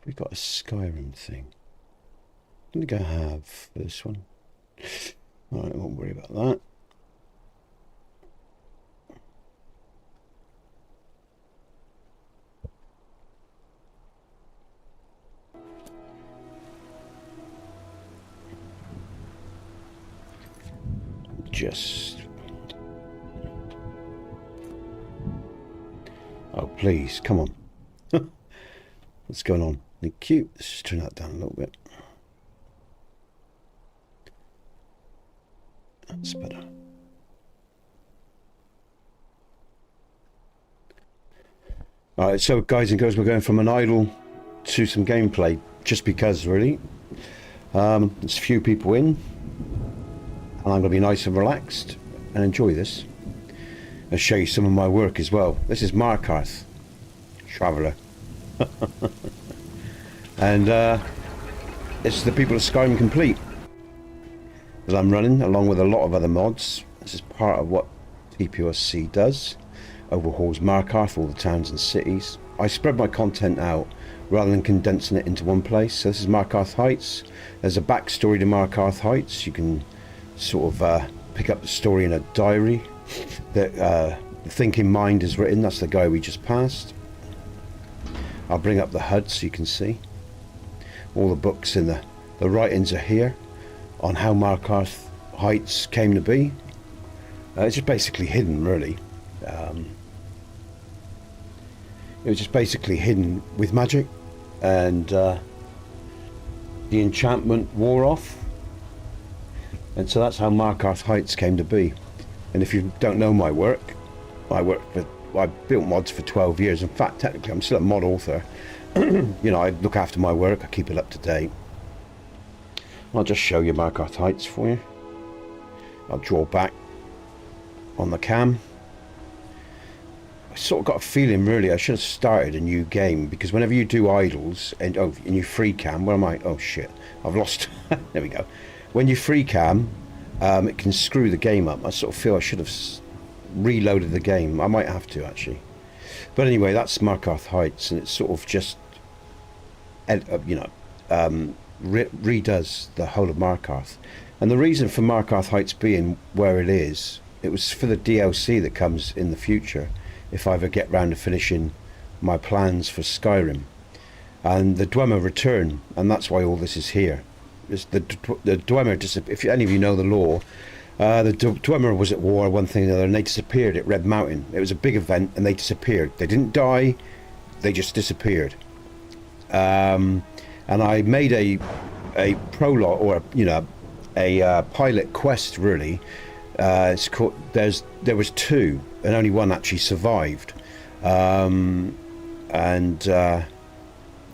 We got a Skyrim thing. I think I have this one. Alright, I won't worry about that. Just... Oh, please, come on. What's going on? Thank you. Let's just turn that down a little bit. That's better. Alright, so guys and girls, we're going from an idle to some gameplay, just because, really. There's a few people in, and I'm going to be nice and relaxed and enjoy this. I'll show you some of my work as well. This is Markarth, Traveller. And it's the People of Skyrim Complete that I'm running, along with a lot of other mods. This is part of what TPOSC does. Overhauls Markarth, all the towns and cities. I spread my content out rather than condensing it into one place. So this is Markarth Heights. There's a backstory to Markarth Heights. You can sort of pick up the story in a diary that the Thinking Mind has written. That's the guy we just passed. I'll bring up the HUD so you can see. All the books and the writings are here on how Markarth Heights came to be. It's just basically hidden, really. It was just basically hidden with magic, and the enchantment wore off, and so that's how Markarth Heights came to be. And if you don't know my work, I built mods for 12 years. In fact, technically I'm still a mod author. You know, I look after my work, I keep it up to date. I'll just show you Markarth Heights for you. I'll draw back on the cam. I sort of got a feeling, really, I should have started a new game, because whenever you do idles and you free cam, where am I? Oh shit, I've lost. There we go. When you free cam, it can screw the game up. I sort of feel I should have reloaded the game. I might have to, actually. But anyway, that's Markarth Heights, and it's sort of just, you know, redoes the whole of Markarth. And the reason for Markarth Heights being where it is, it was for the DLC that comes in the future, if I ever get round to finishing my plans for Skyrim. And the Dwemer return, and that's why all this is here. It's the Dwemer, if any of you know the lore, the Dwemer was at war, one thing or another, and they disappeared at Red Mountain. It was a big event, and they disappeared. They didn't die, they just disappeared. And I made a prologue, or you know, a pilot quest, really. It's called, there was two, and only one actually survived. The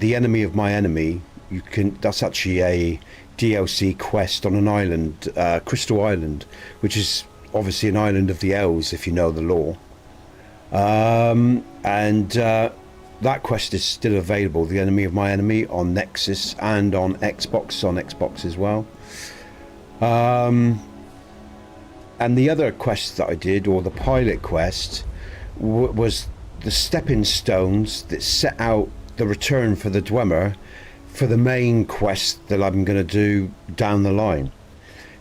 enemy of my enemy, that's actually a DLC quest on an island, Crystal Island, which is obviously an island of the elves, if you know the lore. That quest is still available, the enemy of my enemy, on Nexus and on Xbox as well. And the other quest that I did, or the pilot quest, was the stepping stones that set out the return for the Dwemer for the main quest that I'm going to do down the line,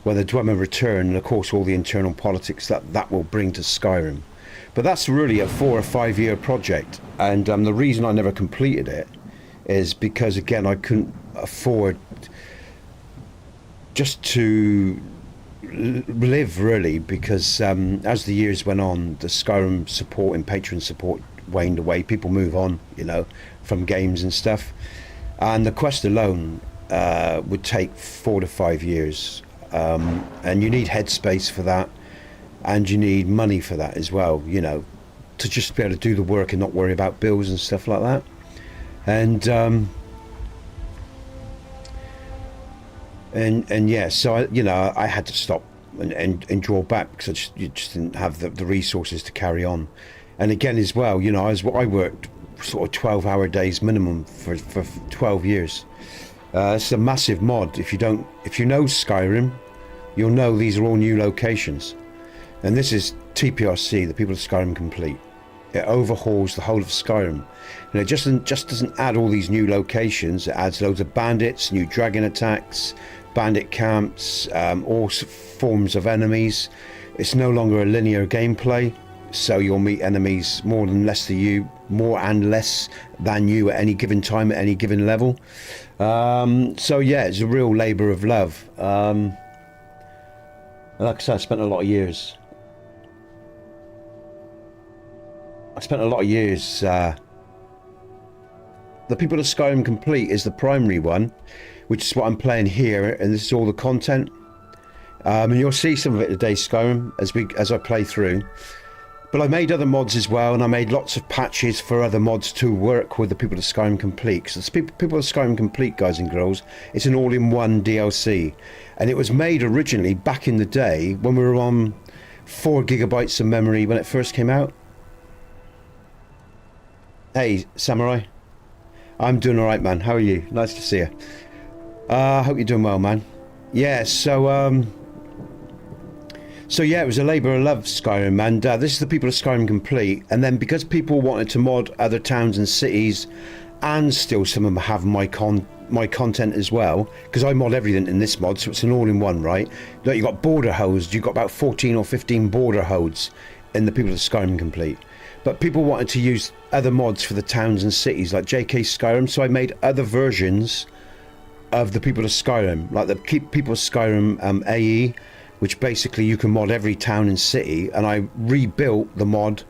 where the Dwemer return, and of course all the internal politics that will bring to Skyrim. But that's really a 4 or 5 year project, and the reason I never completed it is because, again, I couldn't afford just to live, really, because as the years went on, the Skyrim support and patron support waned away. People move on, you know, from games and stuff, and the quest alone would take 4 to 5 years, and you need headspace for that, and you need money for that as well, you know, to just be able to do the work and not worry about bills and stuff like that. And yeah, so I had to stop and draw back, because you just didn't have the resources to carry on. And again, as well, you know, I worked sort of 12-hour days minimum for 12 years. It's a massive mod. If you know Skyrim, you'll know these are all new locations. And this is TPRC, the People of Skyrim Complete. It overhauls the whole of Skyrim, and it just doesn't add all these new locations. It adds loads of bandits, new dragon attacks, bandit camps, all forms of enemies. It's no longer a linear gameplay, so you'll meet enemies more and less than you at any given time at any given level. So yeah, it's a real labour of love. Like I said, I spent a lot of years. The People of Skyrim Complete is the primary one, which is what I'm playing here, and this is all the content. And you'll see some of it today, Skyrim, as I play through. But I made other mods as well, and I made lots of patches for other mods to work with the People of Skyrim Complete. Because the People of Skyrim Complete, guys and girls, it's an all-in-one DLC, and it was made originally back in the day when we were on 4 gigabytes of memory when it first came out. Hey, Samurai. I'm doing alright, man. How are you? Nice to see you. Hope you're doing well, man. Yeah, so yeah, it was a labour of love, Skyrim, and this is the People of Skyrim Complete. And then because people wanted to mod other towns and cities, and still some of them have my content as well, because I mod everything in this mod, so it's an all-in-one, right? Like, you got border hodes, you've got about 14 or 15 border hodes in the People of Skyrim Complete. But people wanted to use other mods for the towns and cities, like JK Skyrim, so I made other versions of the People of Skyrim, like the People of Skyrim AE, which basically you can mod every town and city, and I rebuilt the mod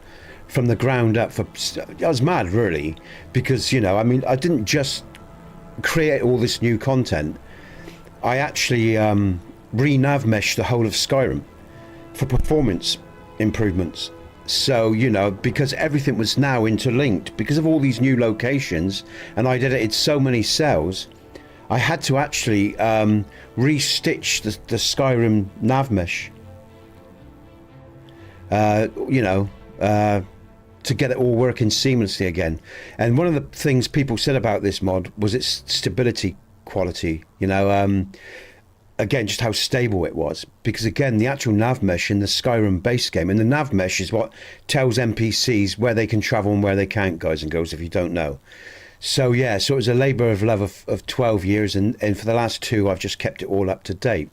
from the ground up. I was mad, really, because, you know, I mean, I didn't just create all this new content. I actually re-nav meshed the whole of Skyrim for performance improvements. So, you know, because everything was now interlinked, because of all these new locations, and I'd edited so many cells, I had to actually re-stitch the Skyrim nav mesh, you know, to get it all working seamlessly again. And one of the things people said about this mod was its stability quality, you know, again, just how stable it was. Because again, the actual nav mesh in the Skyrim base game, and the nav mesh is what tells NPCs where they can travel and where they can't, guys and girls, if you don't know. So yeah, so it was a labour of love of 12 years, and for the last 2 I've just kept it all up to date.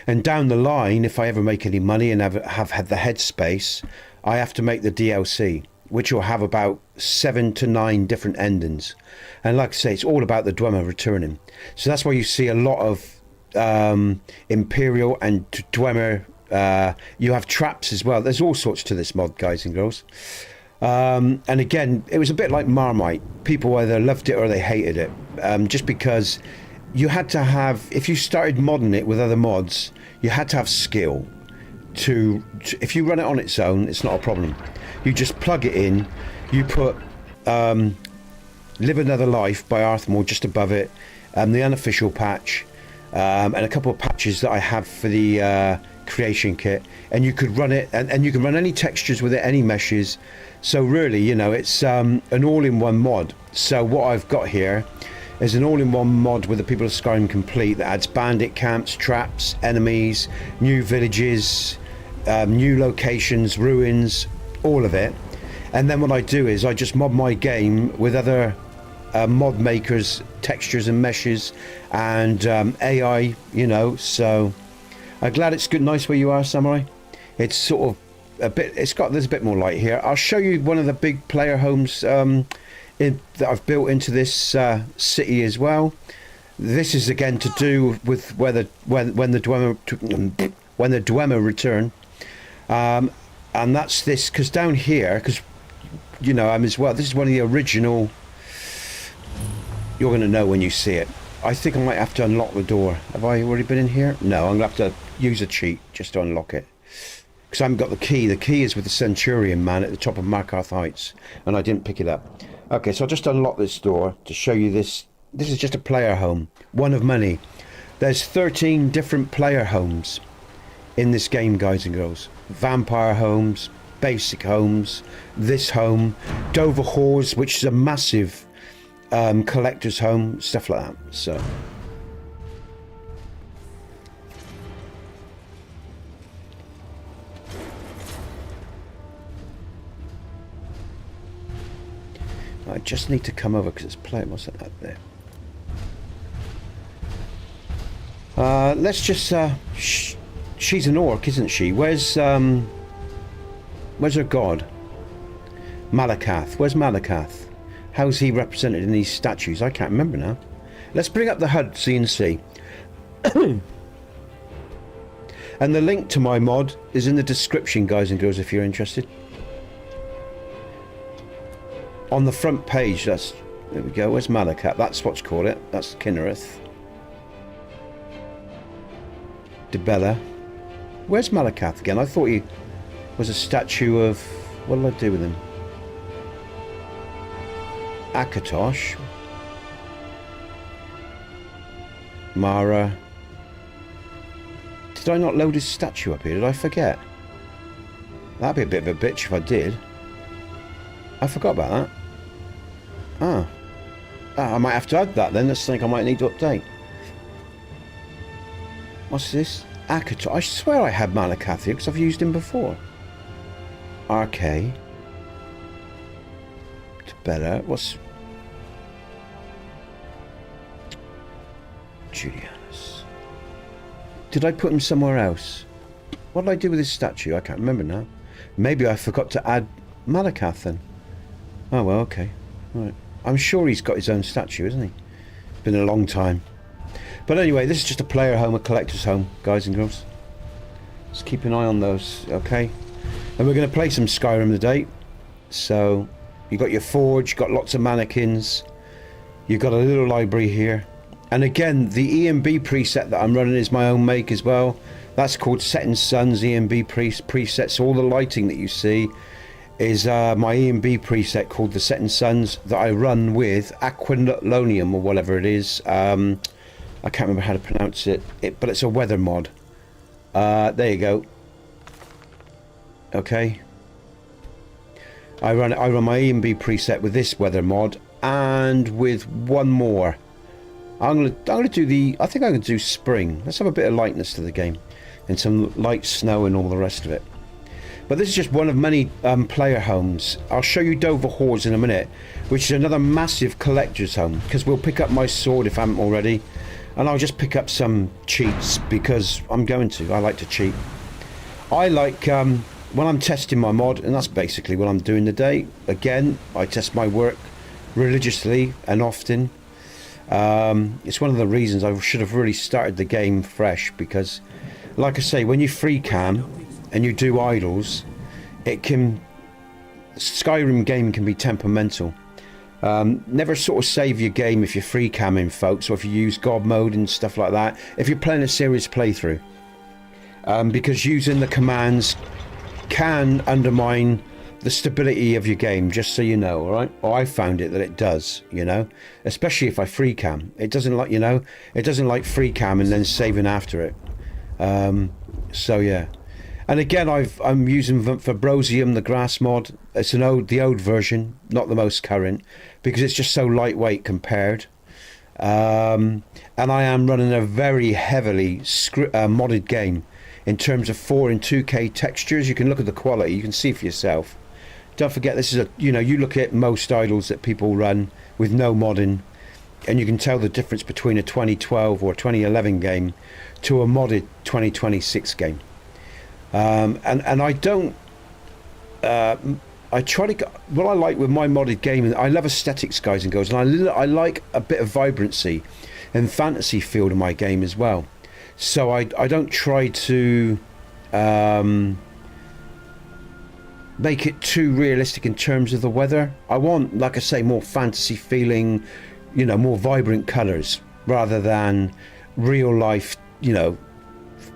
And down the line, if I ever make any money and have had the headspace, I have to make the DLC, which will have about 7 to 9 different endings. And like I say, it's all about the Dwemer returning. So that's why you see a lot of Imperial and Dwemer. You have traps as well. There's all sorts to this mod, guys and girls. And again, it was a bit like Marmite. People either loved it or they hated it, just because you had to have, if you started modding it with other mods, you had to have skill to if you run it on its own, it's not a problem. You just plug it in, you put Live Another Life by Arthmore just above it, the unofficial patch, and a couple of patches that I have for the creation kit, and you could run it, and you can run any textures with it, any meshes. So really, you know, it's an all-in-one mod. So what I've got here is an all-in-one mod with the People of Skyrim Complete that adds bandit camps, traps, enemies, new villages, new locations, ruins, all of it. And then what I do is I just mod my game with other mod makers, textures and meshes, and AI, you know. So I'm glad it's good, nice where you are, Samurai. It's sort of a bit, there's a bit more light here. I'll show you one of the big player homes that I've built into this city as well. This is again to do with when the Dwemer return, and that's this, because down here, because you know, I'm as well, this is one of the original. You're going to know when you see it. I think I might have to unlock the door. Have I already been in here? No, I'm going to have to use a cheat just to unlock it, because I haven't got the key. The key is with the Centurion man at the top of Markarth Heights, and I didn't pick it up. Okay, so I'll just unlock this door to show you this. This is just a player home, one of many. There's 13 different player homes in this game, guys and girls. Vampire homes, basic homes, this home, Dover Halls, which is a massive collector's home, stuff like that. So I just need to come over because it's playing. What's that there? Let's just. She's an orc, isn't she? Where's her god? Malakath. Where's Malakath? How's he represented in these statues? I can't remember now. Let's bring up the HUD so you can see. And the link to my mod is in the description, guys and girls, if you're interested. On the front page, that's... There we go, where's Malakath? That's what's called it. That's Kinnereth. Debella. Where's Malakath again? I thought he was a statue of... What did I do with him? Akatosh. Mara. Did I not load his statue up here? Did I forget? That'd be a bit of a bitch if I did. I forgot about that. I might have to add that then. That's something I might need to update. What's this? Akatosh. I swear I had Malakath here because I've used him before. RK. Better. What's Julianus? Did I put him somewhere else? What did I do with his statue? I can't remember now. Maybe I forgot to add Malakath then. Oh well, okay. Right. I'm sure he's got his own statue, isn't he? Been a long time. But anyway, this is just a player home, a collector's home, guys and girls. Just keep an eye on those, okay? And we're going to play some Skyrim today. So you got your forge, got lots of mannequins. You've got a little library here. And again, the EMB preset that I'm running is my own make as well. That's called Setting Suns EMB preset. So all the lighting that you see is my EMB preset called the Setting Suns that I run with Aquilonium or whatever it is. I can't remember how to pronounce it, but it's a weather mod. There you go. Okay. I run my EMB preset with this weather mod and with one more. I'm gonna do the. I think I'm gonna do spring. Let's have a bit of lightness to the game, and some light snow and all the rest of it. But this is just one of many player homes. I'll show you Dover Halls in a minute, which is another massive collector's home. Because we'll pick up my sword if I haven't already, and I'll just pick up some cheats because I'm going to. I like to cheat. I like when I'm testing my mod, and that's basically what I'm doing today. Again, I test my work religiously and often. It's one of the reasons I should have really started the game fresh, because like I say, when you free cam and you do idols, Skyrim game can be temperamental. Never sort of save your game if you're free camming, folks, or if you use God mode and stuff like that, if you're playing a serious playthrough, because using the commands can undermine the stability of your game, just so you know, all right? Or I found it that it does, you know, especially if I free cam. It doesn't like, you know, it doesn't like free cam and then saving after it. So yeah. And again, I'm using Vibrosium, the grass mod. It's the old version, not the most current, because it's just so lightweight compared. And I am running a very heavily modded game in terms of 4 and 2K textures. You can look at the quality, you can see for yourself. Don't forget, this is you look at most idols that people run with no modding, and you can tell the difference between a 2012 or 2011 game to a modded 2026 game. And I don't. I try to. What I like with my modded game, I love aesthetics, guys and girls, and I like a bit of vibrancy and fantasy feel to my game as well. So I don't try to make it too realistic in terms of the weather. I want, like I say, more fantasy feeling, you know, more vibrant colours rather than real life, you know,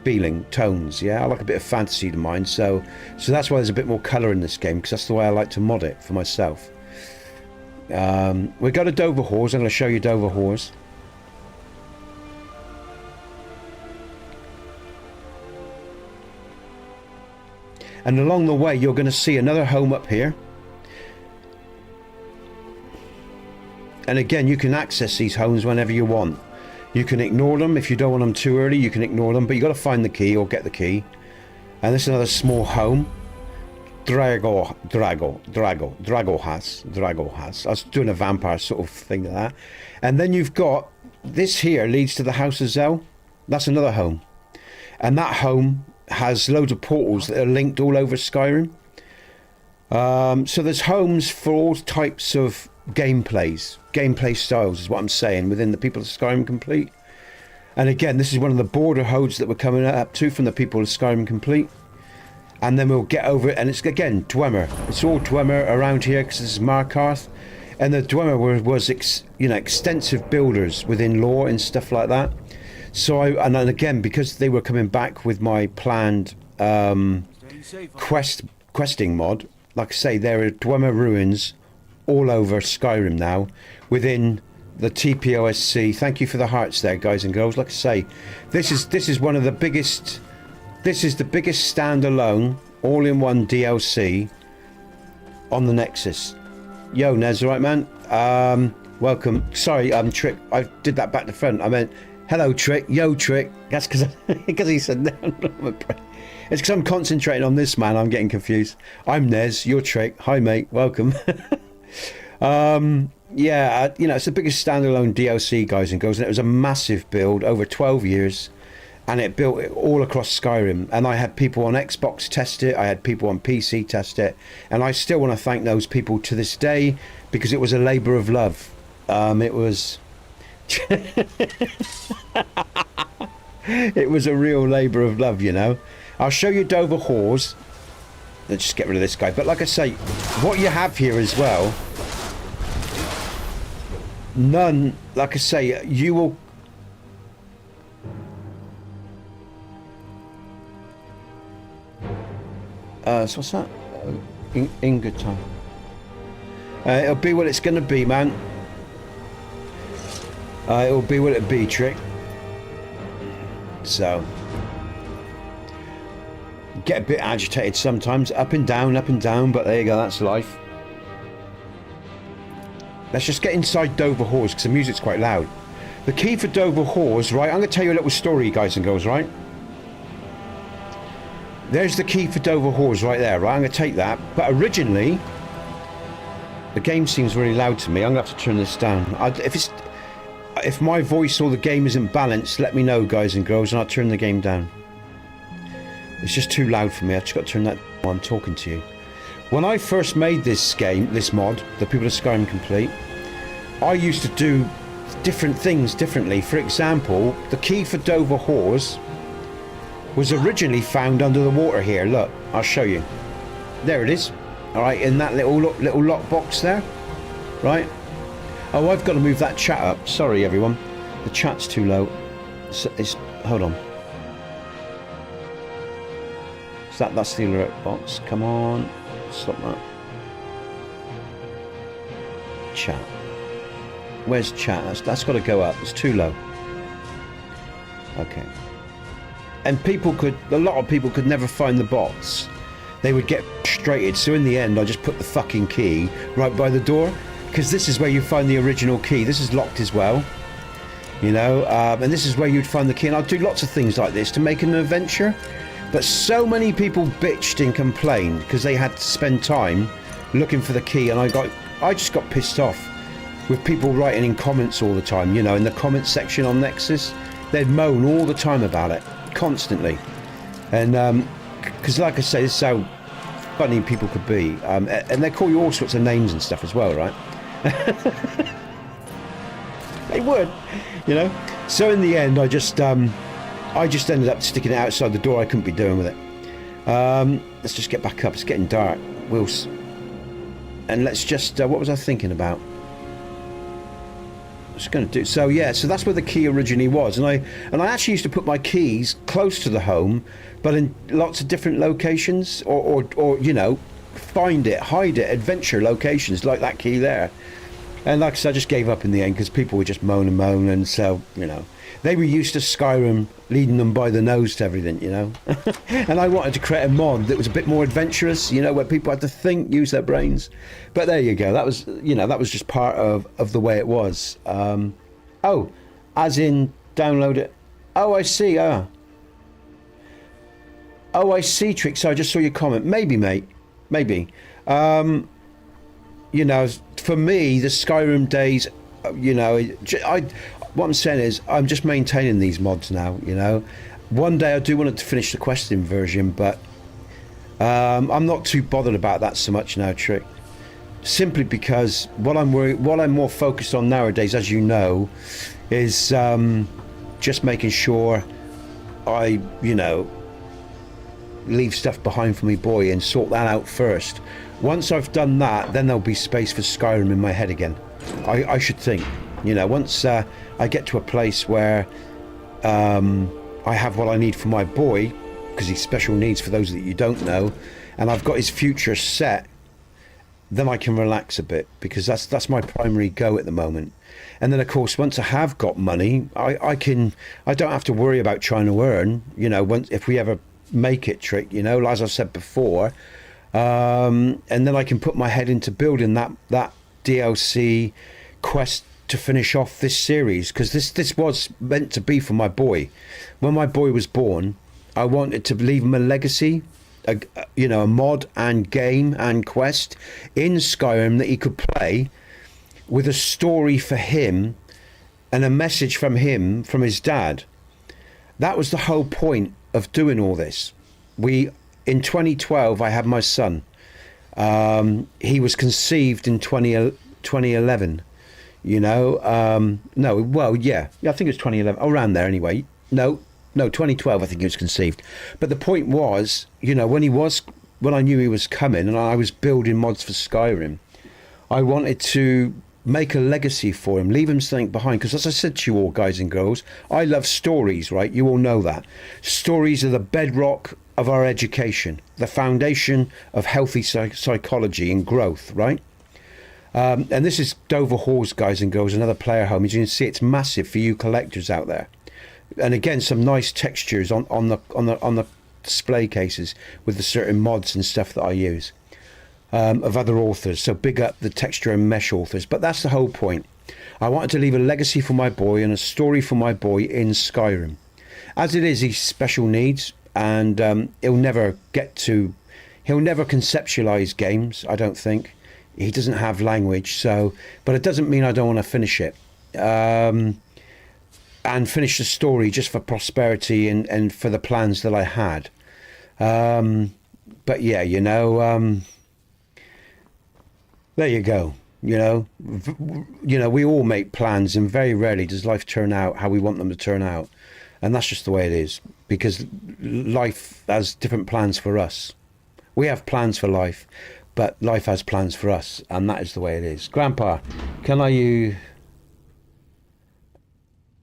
feeling tones. Yeah, I like a bit of fantasy to mine, so that's why there's a bit more colour in this game, because that's the way I like to mod it for myself. We go to Dover Halls. I'm going to show you Dover Halls. And along the way, you're going to see another home up here. And again, you can access these homes whenever you want. You can ignore them if you don't want them too early. You can ignore them, but you got to find the key or get the key. And this is another small home. Drago has. I was doing a vampire sort of thing like that. And then you've got, this here leads to the House of Zel. That's another home. And that home has loads of portals that are linked all over Skyrim. So there's homes for all types of gameplay styles is what I'm saying within the People of Skyrim Complete. And again, this is one of the border hodes that we're coming up to from the People of Skyrim Complete. And then we'll get over it, and it's again Dwemer. It's all Dwemer around here because this is Markarth, and the Dwemer was extensive builders within lore and stuff like that. So and then again, because they were coming back with my planned questing mod, like I say, there are Dwemer ruins all over Skyrim now within the TPOSC. Thank you for the hearts there, guys and girls. Like I say, this is one of the biggest. This is the biggest standalone all-in-one DLC on the Nexus. Yo, Nez, right, man? Welcome. Sorry, Trick. I did that back to front. I meant hello, Trick. Yo, Trick. That's because he said no. It's because I'm concentrating on this man. I'm getting confused. I'm Nez. You're Trick. Hi, mate. Welcome. Yeah, it's the biggest standalone DLC, guys and girls, and it was a massive build over 12 years, and it built it all across Skyrim. And I had people on Xbox test it, I had people on PC test it, and I still want to thank those people to this day because it was a labour of love. It was it was a real labour of love, you know. I'll show you Dover Halls. Let's just get rid of this guy. But like I say, what you have here as well, none, like I say, you will. So what's that? In good time. It'll be what it's going to be, man. It'll be what it be, Trick. So, get a bit agitated sometimes, up and down, but there you go, that's life. Let's just get inside Dover Halls because the music's quite loud. The key for Dover Halls, right? I'm going to tell you a little story, guys and girls, right? There's the key for Dover Halls right there, right? I'm going to take that. But originally, the game seems really loud to me. I'm going to have to turn this down. If my voice or the game isn't balanced, let me know, guys and girls, and I'll turn the game down. It's just too loud for me. I've just got to turn that down while I'm talking to you. When I first made this game, this mod, the People of Skyrim Complete, I used to do different things differently. For example, the key for Dover Halls was originally found under the water here. Look, I'll show you. There it is. All right, in that little lock box there, right? Oh, I've got to move that chat up. Sorry, everyone. The chat's too low. Hold on. So that's the alert box. Come on. Stop that. Chat. Where's chat? That's got to go up. It's too low. Okay. And a lot of people could never find the bots. They would get frustrated. So in the end, I just put the fucking key right by the door. Because this is where you find the original key. This is locked as well, you know, and this is where you'd find the key. And I'd do lots of things like this to make an adventure, but so many people bitched and complained because they had to spend time looking for the key, and I just got pissed off with people writing in comments all the time, you know, in the comments section on Nexus. They'd moan all the time about it, constantly, and because like I say, this is how funny people could be, and they call you all sorts of names and stuff as well, right? They would, you know. So in the end, I just ended up sticking it outside the door. I couldn't be doing with it. Let's just get back up. It's getting dark. And let's just. What was I thinking about? I was going to do. So yeah. So that's where the key originally was, and I actually used to put my keys close to the home, but in lots of different locations, or you know, find it, hide it, adventure locations like that key there. And like I said, I just gave up in the end because people would just moan, and so, you know, they were used to Skyrim leading them by the nose to everything, you know. And I wanted to create a mod that was a bit more adventurous, you know, where people had to think, use their brains. But there you go. That was, you know, that was just part of the way it was. Oh, as in download it. Oh, I see. Oh, I see, Trick. So I just saw your comment. Maybe, mate. maybe. You know, for me, the Skyrim days, you know, what I'm saying is I'm just maintaining these mods now, you know. One day I do want to finish the questing version, but I'm not too bothered about that so much now, Trick. Simply because what I'm more focused on nowadays, as you know, is just making sure I, you know, leave stuff behind for me boy and sort that out first. Once I've done that, then there'll be space for Skyrim in my head again. I should think, you know, once I get to a place where I have what I need for my boy, because he's special needs for those that you don't know, and I've got his future set, then I can relax a bit, because that's my primary go at the moment. And then of course, once I have got money, I don't have to worry about trying to earn, you know, if we ever make it, Trick, you know, as I said before. And then I can put my head into building that DLC quest to finish off this series, because this was meant to be for my boy. When my boy was born, I wanted to leave him a legacy, you know, a mod and game and quest in Skyrim that he could play, with a story for him and a message from him, from his dad. That was the whole point of doing all this. In 2012, I had my son. He was conceived in 2011. You know, no, well, yeah, I think it was 2011, around there anyway. No, 2012, I think he was conceived. But the point was, you know, when I knew he was coming and I was building mods for Skyrim, I wanted to make a legacy for him, leave him something behind. Because as I said to you all, guys and girls, I love stories, right? You all know that. Stories are the bedrock of our education, the foundation of healthy psychology and growth, right? And this is Dover Halls, guys and girls, another player home. As you can see, it's massive for you collectors out there. And again, some nice textures on the display cases with the certain mods and stuff that I use of other authors. So big up the texture and mesh authors. But that's the whole point. I wanted to leave a legacy for my boy and a story for my boy in Skyrim. As it is, he's special needs, and he'll never conceptualize games, I don't think. He doesn't have language, but it doesn't mean I don't want to finish it. And finish the story just for prosperity and for the plans that I had. But yeah, you know, there you go. You know, we all make plans, and very rarely does life turn out how we want them to turn out. And that's just the way it is, because life has different plans for us. We have plans for life, but life has plans for us, and that is the way it is. Grandpa, can I use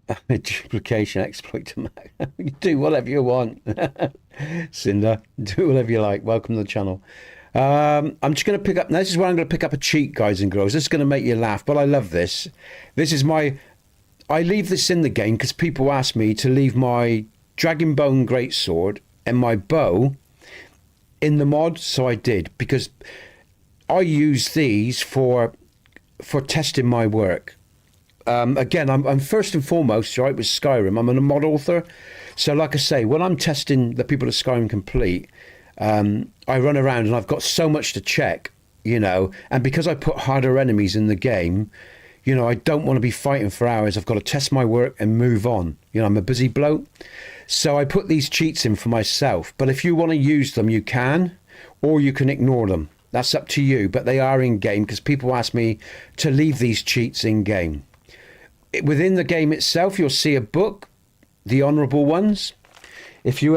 a duplication exploit to Mac? You do whatever you want. Cinder, do whatever you like. Welcome to the channel. I'm just going to pick up, now this is where I'm going to pick up a cheat, guys and girls. This is going to make you laugh, but I love this. This is I leave this in the game because people ask me to leave my Dragonbone Greatsword and my bow in the mod, so I did, because I use these for testing my work. Again, I'm first and foremost, right, with Skyrim, I'm a mod author. So like I say, when I'm testing the people of Skyrim Complete, I run around and I've got so much to check, you know, and because I put harder enemies in the game, you know, I don't want to be fighting for hours. I've got to test my work and move on. You know, I'm a busy bloke. So I put these cheats in for myself. But if you want to use them, you can, or you can ignore them. That's up to you. But they are in game, because people ask me to leave these cheats in game. Within the game itself, you'll see a book, The Honourable Ones. If you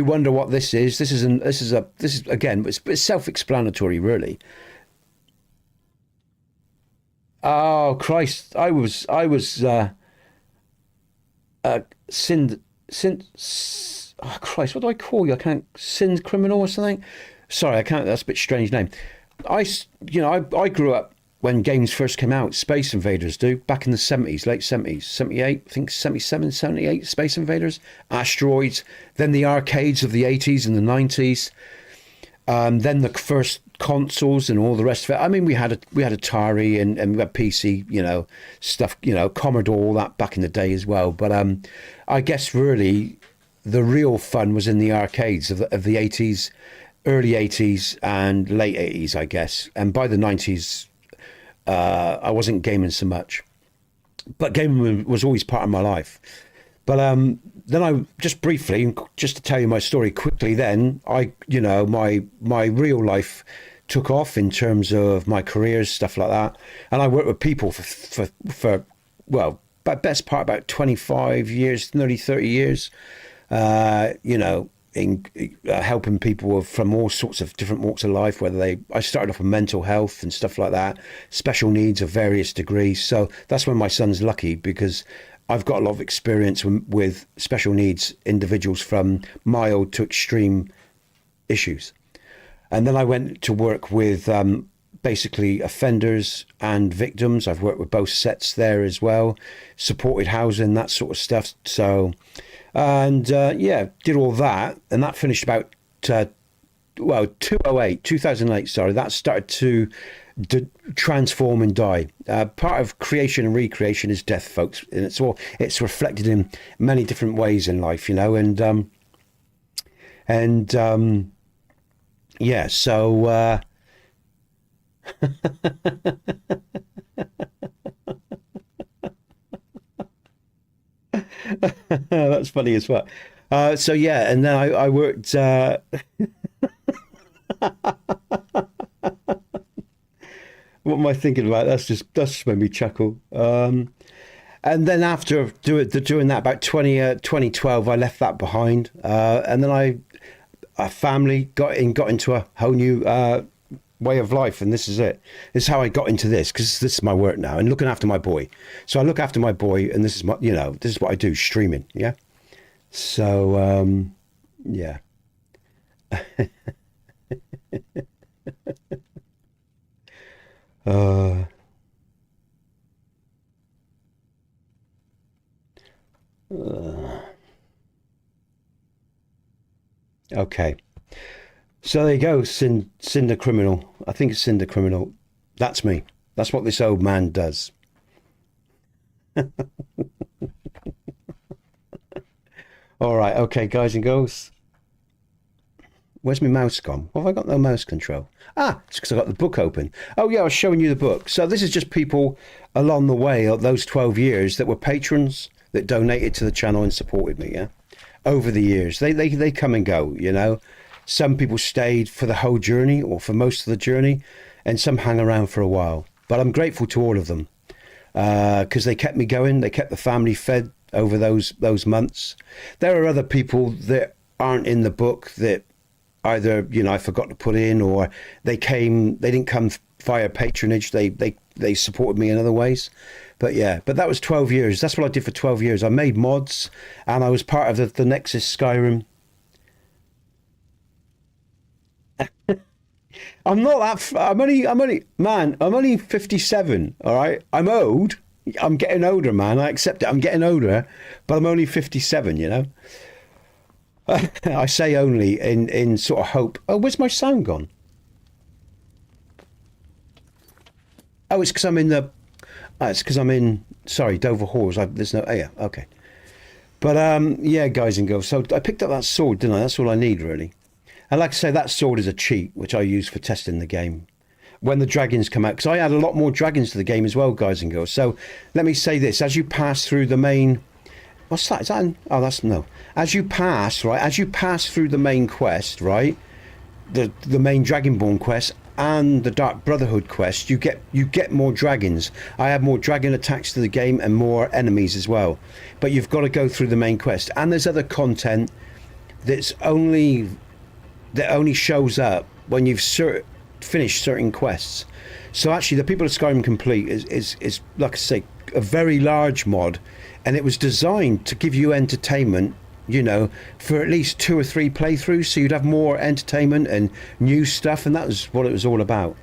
wonder what this is, this is again, it's self-explanatory, really. Oh Christ! I was sin. Oh Christ! What do I call you? I can't, sin criminal or something. Sorry, I can't. That's a bit strange name. I grew up when games first came out. Space Invaders, back in the 70s, late 70s, 78, I think 77, 78. Space Invaders, Asteroids. Then the arcades of the 80s and the 90s. Then the first consoles and all the rest of it. I mean, we had Atari and we had PC, you know, stuff, you know, Commodore, all that back in the day as well. But I guess really the real fun was in the arcades of the 80s early 80s and late 80s, I guess. And by the 90s, I wasn't gaming so much, but gaming was always part of my life. But then I just briefly, just to tell you my story quickly, then my real life took off in terms of my careers, stuff like that. And I worked with people for well, best part about 25 years, nearly 30 years, in helping people from all sorts of different walks of life, I started off with mental health and stuff like that, special needs of various degrees. So that's when my son's lucky, because I've got a lot of experience with special needs individuals from mild to extreme issues. And then I went to work with basically offenders and victims. I've worked with both sets there as well, supported housing, that sort of stuff. So, and did all that. And that finished about, 2008, sorry. That started to transform and die. Part of creation and recreation is death, folks. And it's reflected in many different ways in life, yeah, so that's funny as well. So yeah, and then I worked what am I thinking about? That's just made me chuckle. And then after doing that, about 2012, I left that behind. And then a family got into a whole new way of life, and this is it. This is how I got into this, because this is my work now, and looking after my boy. So I look after my boy, and this is this is what I do, streaming. Yeah. So yeah. Okay. So there you go, Cinder Criminal. I think it's Cinder Criminal. That's me. That's what this old man does. All right, okay, guys and girls. Where's my mouse gone? Why have I got no mouse control? Ah, it's because I got the book open. Oh yeah, I was showing you the book. So this is just people along the way of those 12 years that were patrons that donated to the channel and supported me, yeah? Over the years. They come and go, Some people stayed for the whole journey or for most of the journey, and some hang around for a while. But I'm grateful to all of them because they kept me going. They kept the family fed over those months. There are other people that aren't in the book that either, I forgot to put in, or they didn't come via patronage. They supported me in other ways. But yeah, that was 12 years. That's what I did for 12 years. I made mods, and I was part of the Nexus Skyrim. I'm only 57, all right? I'm old. I'm getting older, man. I accept it. I'm getting older, but I'm only 57, I say only in sort of hope. Oh, where's my sound gone? Oh, it's because I'm in sorry, Dover Halls. There's no, oh yeah, okay. But yeah, guys and girls. So I picked up that sword, didn't I? That's all I need, really. And like I say, that sword is a cheat, which I use for testing the game when the dragons come out, because I add a lot more dragons to the game as well, guys and girls. So let me say this: as you pass through the main, what's that? Is that? That's no. As you pass through the main quest, right? The main Dragonborn quest and the Dark Brotherhood quest, you get more dragons. I have more dragon attacks to the game and more enemies as well. But you've got to go through the main quest, and there's other content that only shows up when you've finished certain quests. So actually, the People of Skyrim Complete is like I say, a very large mod, and it was designed to give you entertainment, for at least 2 or 3 playthroughs, so you'd have more entertainment and new stuff, and that was what it was all about.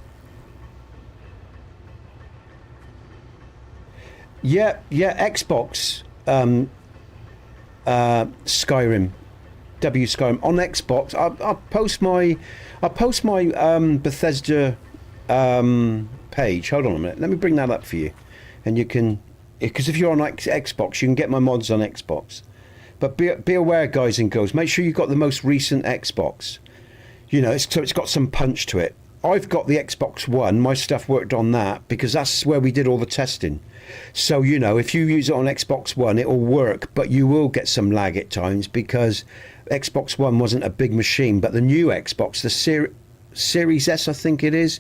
Yeah, Xbox, Skyrim, Skyrim on Xbox. I'll post my Bethesda page. Hold on a minute. Let me bring that up for you, and you can, because if you're on Xbox, you can get my mods on Xbox. But be aware, guys and girls. Make sure you've got the most recent Xbox. You know, so it's got some punch to it. I've got the Xbox One. My stuff worked on that because that's where we did all the testing. So, you know, if you use it on Xbox One, it will work, but you will get some lag at times because Xbox One wasn't a big machine. But the new Xbox, the Series S, I think it is,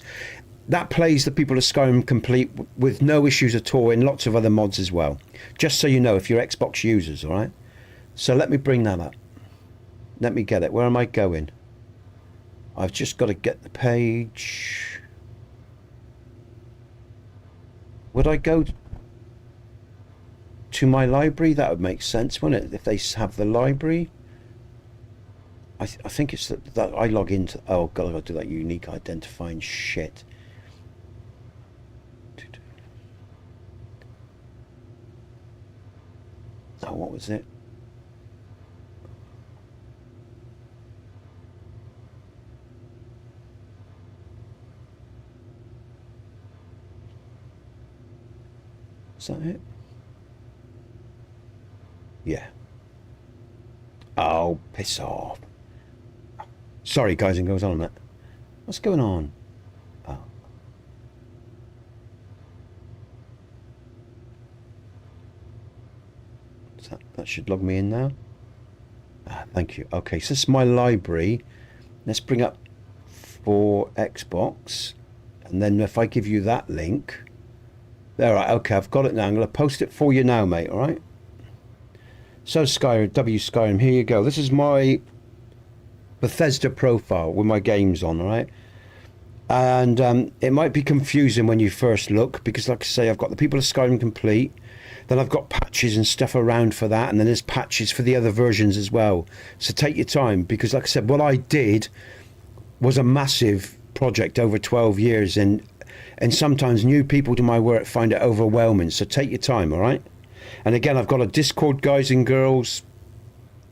that plays the People of Skyrim complete with no issues at all, and lots of other mods as well. Just so you know, if you're Xbox users, all right? So let me bring that up. Let me get it. Where am I going? I've just got to get the page. Would I go to my library? That would make sense, wouldn't it? If they have the library. I think it's that I log into... Oh, God, I've got to do that unique identifying shit. Oh, what was it? Is that it? Yeah. Oh, piss off. Sorry, guys and girls, on that. What's going on? Oh. That should log me in now. Ah, thank you. Okay, so this is my library. Let's bring up for Xbox. And then if I give you that link... There, right, okay, I've got it now. I'm going to post it for you now, mate, all right? So Skyrim, Skyrim, here you go. This is my Bethesda profile with my games on, all right? And it might be confusing when you first look because, like I say, I've got the People of Skyrim complete. Then I've got patches and stuff around for that, and then there's patches for the other versions as well. So take your time because, like I said, what I did was a massive project over 12 years, and sometimes new people to my work find it overwhelming. So take your time, all right? And again, I've got a Discord, guys and girls,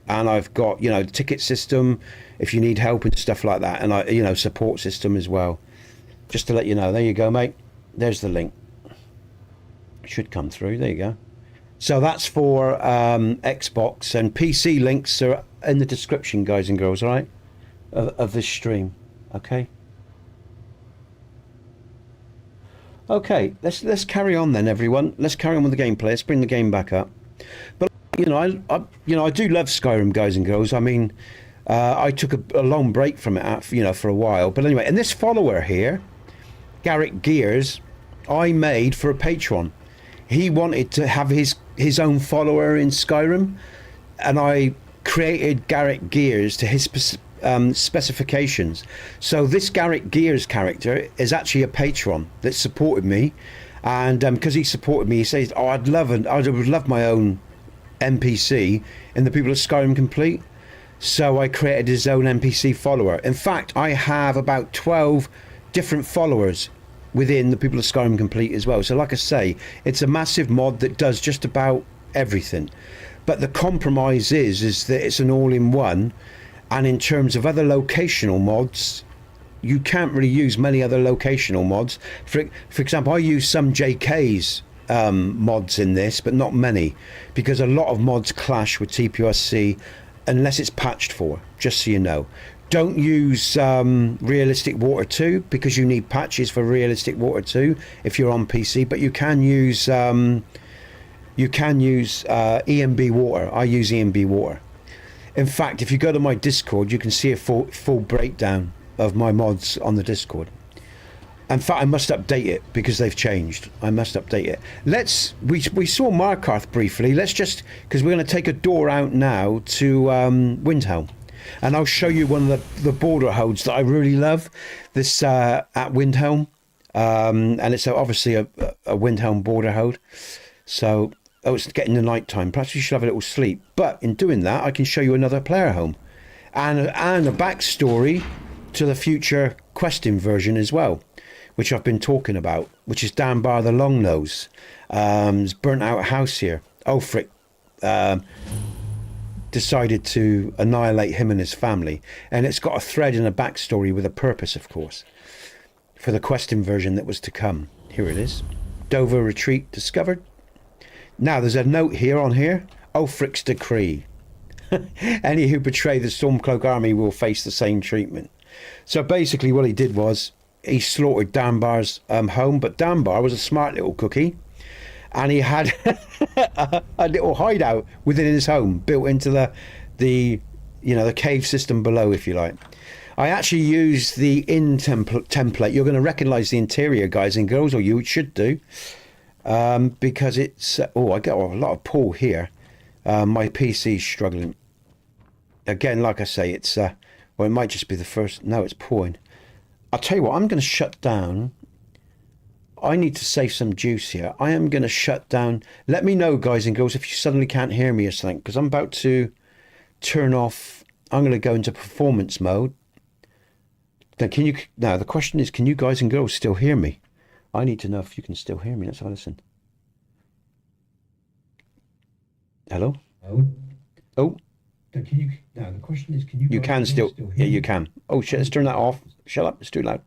and I've got, you know, the ticket system if you need help and stuff like that, and I, you know, support system as well. Just to let you know. There you go, mate. There's the link. Should come through. There you go. So that's for Xbox, and PC links are in the description, guys and girls, all right, of this stream. Okay. Okay, let's carry on then, everyone. Let's carry on with the gameplay. Let's bring the game back up. But you know, I do love Skyrim, guys and girls. I mean, I took a long break from it, you know, for a while. But anyway, and this follower here, Garrett Gears, I made for a Patreon. He wanted to have his own follower in Skyrim, and I created Garrett Gears to his specifications. So this Garrett Gears character is actually a patron that supported me, and because he supported me, he says, "Oh, I would love my own NPC in the People of Skyrim complete." So I created his own NPC follower. In fact, I have about 12 different followers within the People of Skyrim complete as well. So like I say, it's a massive mod that does just about everything. But the compromise is that it's an all-in-one. And in terms of other locational mods, you can't really use many other locational mods. For example, I use some JK's mods in this, but not many, because a lot of mods clash with TPSC unless it's patched for, just so you know. Don't use Realistic Water 2 because you need patches for Realistic Water 2 if you're on PC, but you can use EMB Water. I use EMB Water. In fact, if you go to my Discord, you can see a full breakdown of my mods on the Discord. In fact, I must update it because they've changed. I must update it. We saw Markarth briefly. Let's just, because we're going to take a door out now to Windhelm. And I'll show you one of the border holds that I really love. This at Windhelm. And it's obviously a Windhelm border hold. So... Oh, it's getting the night time. Perhaps you should have a little sleep. But in doing that, I can show you another player home. And a backstory to the future questing version as well, which I've been talking about, which is down by the Long Nose. It's burnt out house here. Ulfric decided to annihilate him and his family. And it's got a thread and a backstory with a purpose, of course, for the questing version that was to come. Here it is. Dover Retreat discovered. Now, there's a note here on here. Ulfric's decree. Any who betray the Stormcloak army will face the same treatment. So basically what he did was he slaughtered Danbar's home, but Danbar was a smart little cookie, and he had a little hideout within his home built into the cave system below, if you like. I actually used the template. You're going to recognize the interior, guys and girls, or you should do, because it's I get a lot of pull here. My PC's struggling again. Like I say, it's it might just be the first. No, it's pouring. I'll tell you what, I'm going to shut down. I need to save some juice here. I am going to shut down. Let me know, guys and girls, if you suddenly can't hear me or something, because I'm about to turn off. I'm going to go into performance mode. Now the question is, can you guys and girls still hear me? I need to know if you can still hear me. Let's have a listen. Hello? Oh. Now the question is, can you? You can still. Yeah, you can. Oh shit! Let's turn that off. Shut up! It's too loud.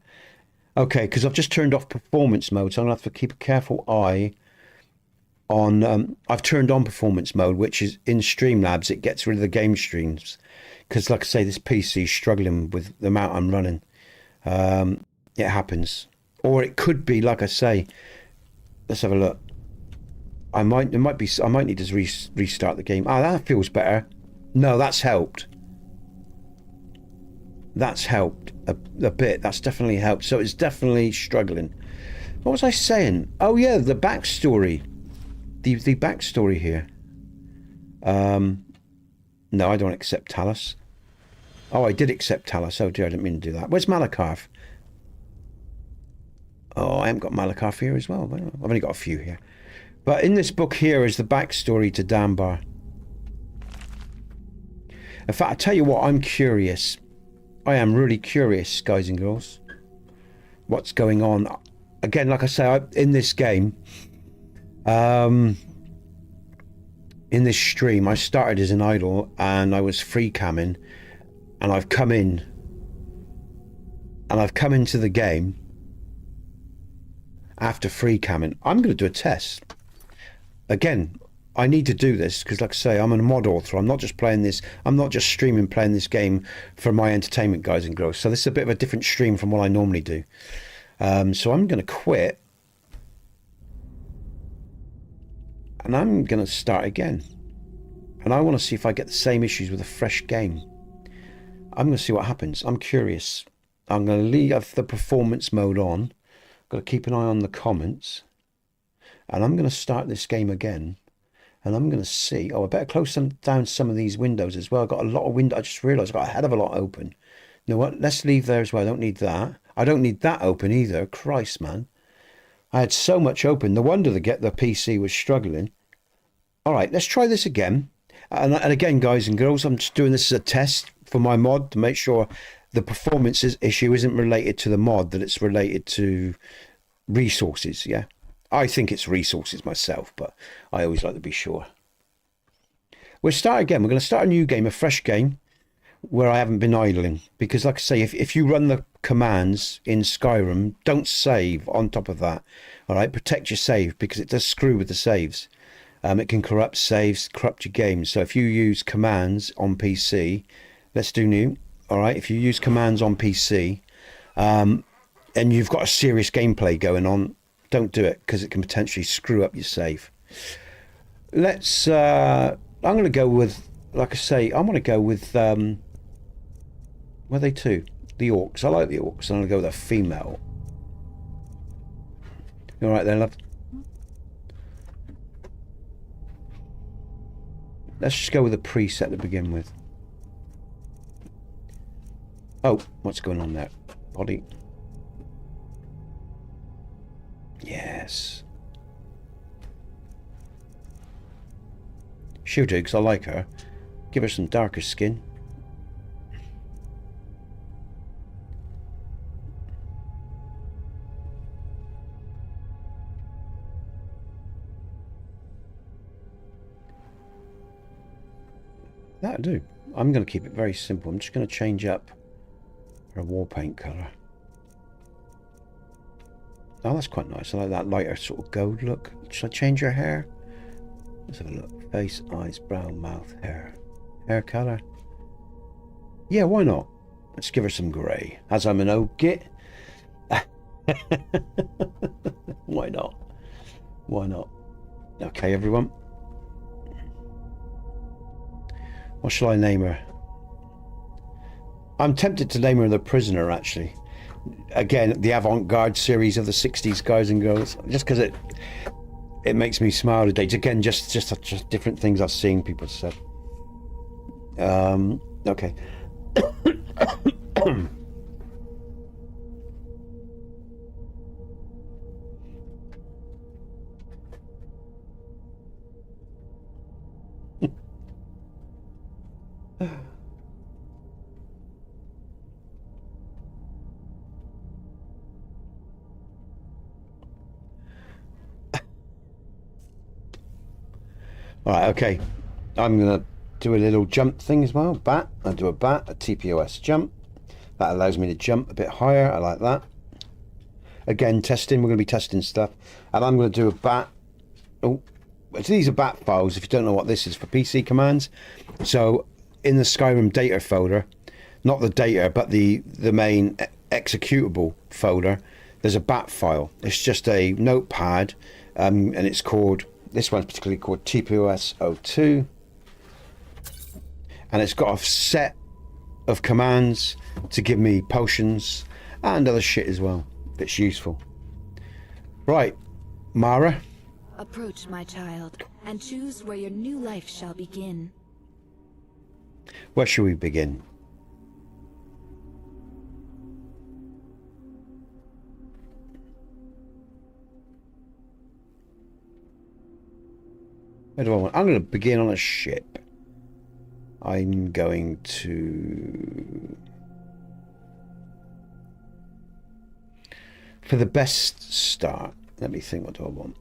Okay, because I've just turned off performance mode, so I'm gonna have to keep a careful eye on. I've turned on performance mode, which is in Streamlabs. It gets rid of the game streams, because, like I say, this PC is struggling with the amount I'm running. It happens, or it could be, like I say. Let's have a look. I might need to restart the game. Oh, that feels better. No, that's helped. That's helped a bit. That's definitely helped. So it's definitely struggling. What was I saying? Oh yeah, the backstory. The backstory here. No, I don't accept Talus. Oh, I did accept Talus. Oh dear, I didn't mean to do that. Where's Malakarth? Oh, I haven't got Malakarth here as well. I've only got a few here. But in this book here is the backstory to Danbar. In fact, I tell you what, I'm curious. I am really curious, guys and girls. What's going on? Again, like I say, in this game, in this stream, I started as an idol and I was free camming, and I've come in, and I've come into the game after free camming. I'm going to do a test. Again, I need to do this because, like I say, I'm a mod author. I'm not just playing this. I'm not just streaming, playing this game for my entertainment, guys and girls. So this is a bit of a different stream from what I normally do. So I'm going to quit. And I'm going to start again. And I want to see if I get the same issues with a fresh game. I'm going to see what happens. I'm curious. I'm going to leave the performance mode on. Got to keep an eye on the comments. And I'm going to start this game again. And I'm going to see. Oh, I better close down some of these windows as well. I've got a lot of windows. I just realised I've got a hell of a lot open. You know what? Let's leave there as well. I don't need that. I don't need that open either. Christ, man. I had so much open. No wonder the PC was struggling. All right, let's try this again. And again, guys and girls, I'm just doing this as a test for my mod to make sure the performance issue isn't related to the mod, that it's related to resources, yeah? I think it's resources myself, but I always like to be sure. We'll start again. We're going to start a new game, a fresh game, where I haven't been idling. Because, like I say, if you run the commands in Skyrim, don't save on top of that. All right, protect your save, because it does screw with the saves. It can corrupt saves, corrupt your games. So if you use commands on PC, let's do new. All right, if you use commands on PC, and you've got a serious gameplay going on, don't do it, because it can potentially screw up your save. Let's I'm going to go with, like I say, I'm going to go with where are they two? The orcs. I like the orcs. I'm going to go with a female. You all right there, love? Let's just go with a preset to begin with. Oh, what's going on there? Body. Yes. She'll do, because I like her. Give her some darker skin. That'll do. I'm going to keep it very simple. I'm just going to change up her wall paint colour. Oh, that's quite nice. I like that lighter sort of gold look. Should I change her hair? Let's have a look. Face, eyes, brow, mouth, hair. Hair colour. Yeah, why not? Let's give her some grey. As I'm an old git. Why not? Why not? Okay, everyone. What shall I name her? I'm tempted to name her The Prisoner, actually. Again, the avant-garde series of the 60s guys and girls. Just because it makes me smile today. Again, just different things I've seen people said. Okay. Alright, okay. I'm going to do a little jump thing as well. Bat. I'll do a bat, a TPOS jump. That allows me to jump a bit higher. I like that. Again, testing. We're going to be testing stuff. And I'm going to do a bat. Oh, these are bat files. If you don't know what this is, for PC commands. So in the Skyrim data folder, not the data, but the main executable folder, there's a bat file. It's just a notepad, and it's called, this one's particularly called TPOS02, and it's got a set of commands to give me potions and other shit as well that's useful. Right, Mara. Approach, my child, and choose where your new life shall begin. Where shall we begin? Where do I want? I'm going to begin on a ship. I'm going to... For the best start, let me think, what do I want?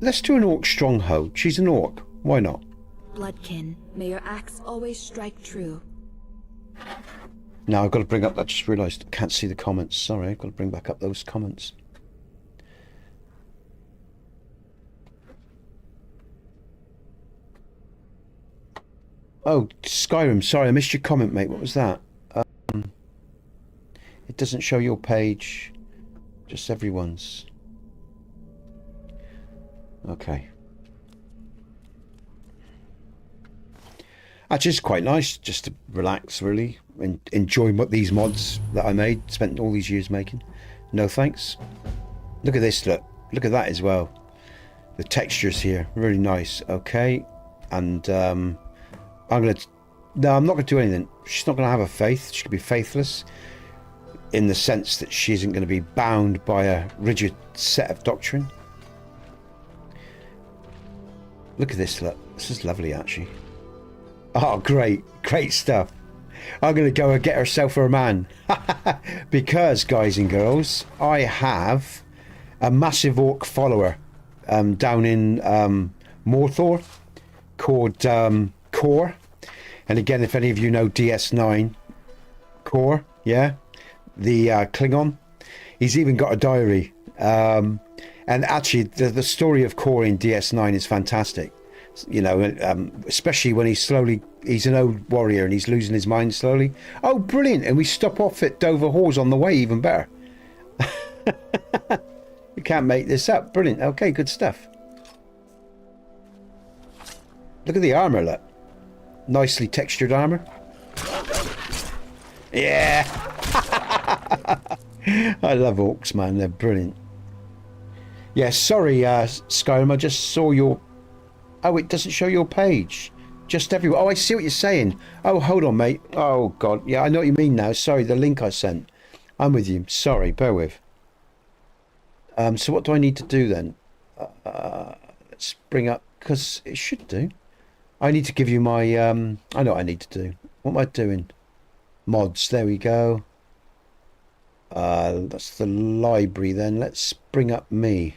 Let's do an orc stronghold. She's an orc. Why not? Bloodkin, may your axe always strike true. Now I've got to bring up, I just realised I can't see the comments. Sorry, I've got to bring back up those comments. Oh, Skyrim, sorry, I missed your comment, mate. What was that? It doesn't show your page, just everyone's. Okay. Actually, it's quite nice just to relax, really, and enjoy what these mods that I made, spent all these years making. No thanks. Look at this, look at that as well. The textures here, really nice. Okay, and I'm not gonna do anything. She's not gonna have a faith. She could be faithless in the sense that she isn't going to be bound by a rigid set of doctrine. Look at this, look. This is lovely, actually. Oh, great stuff. I'm going to go and get herself her man. Because, guys and girls, I have a massive orc follower down in Morthor called Core. And again, if any of you know DS9, Core, yeah, the Klingon, he's even got a diary. And actually, the story of Core in DS9 is fantastic. You know, especially when he's an old warrior and he's losing his mind slowly. Oh, brilliant. And we stop off at Dover Halls on the way, even better. You can't make this up. Brilliant. Okay, good stuff. Look at the armor, look. Nicely textured armor. Yeah. I love orcs, man. They're brilliant. Yeah, sorry, Skyrim. I just saw your... Oh, it doesn't show your page. Just everywhere. Oh, I see what you're saying. Oh, hold on, mate. Oh, God. Yeah, I know what you mean now. Sorry, the link I sent. I'm with you. Sorry, bear with. So what do I need to do then? Let's bring up... Because it should do. I need to give you my... I know what I need to do. What am I doing? Mods. There we go. That's the library then. Let's bring up me.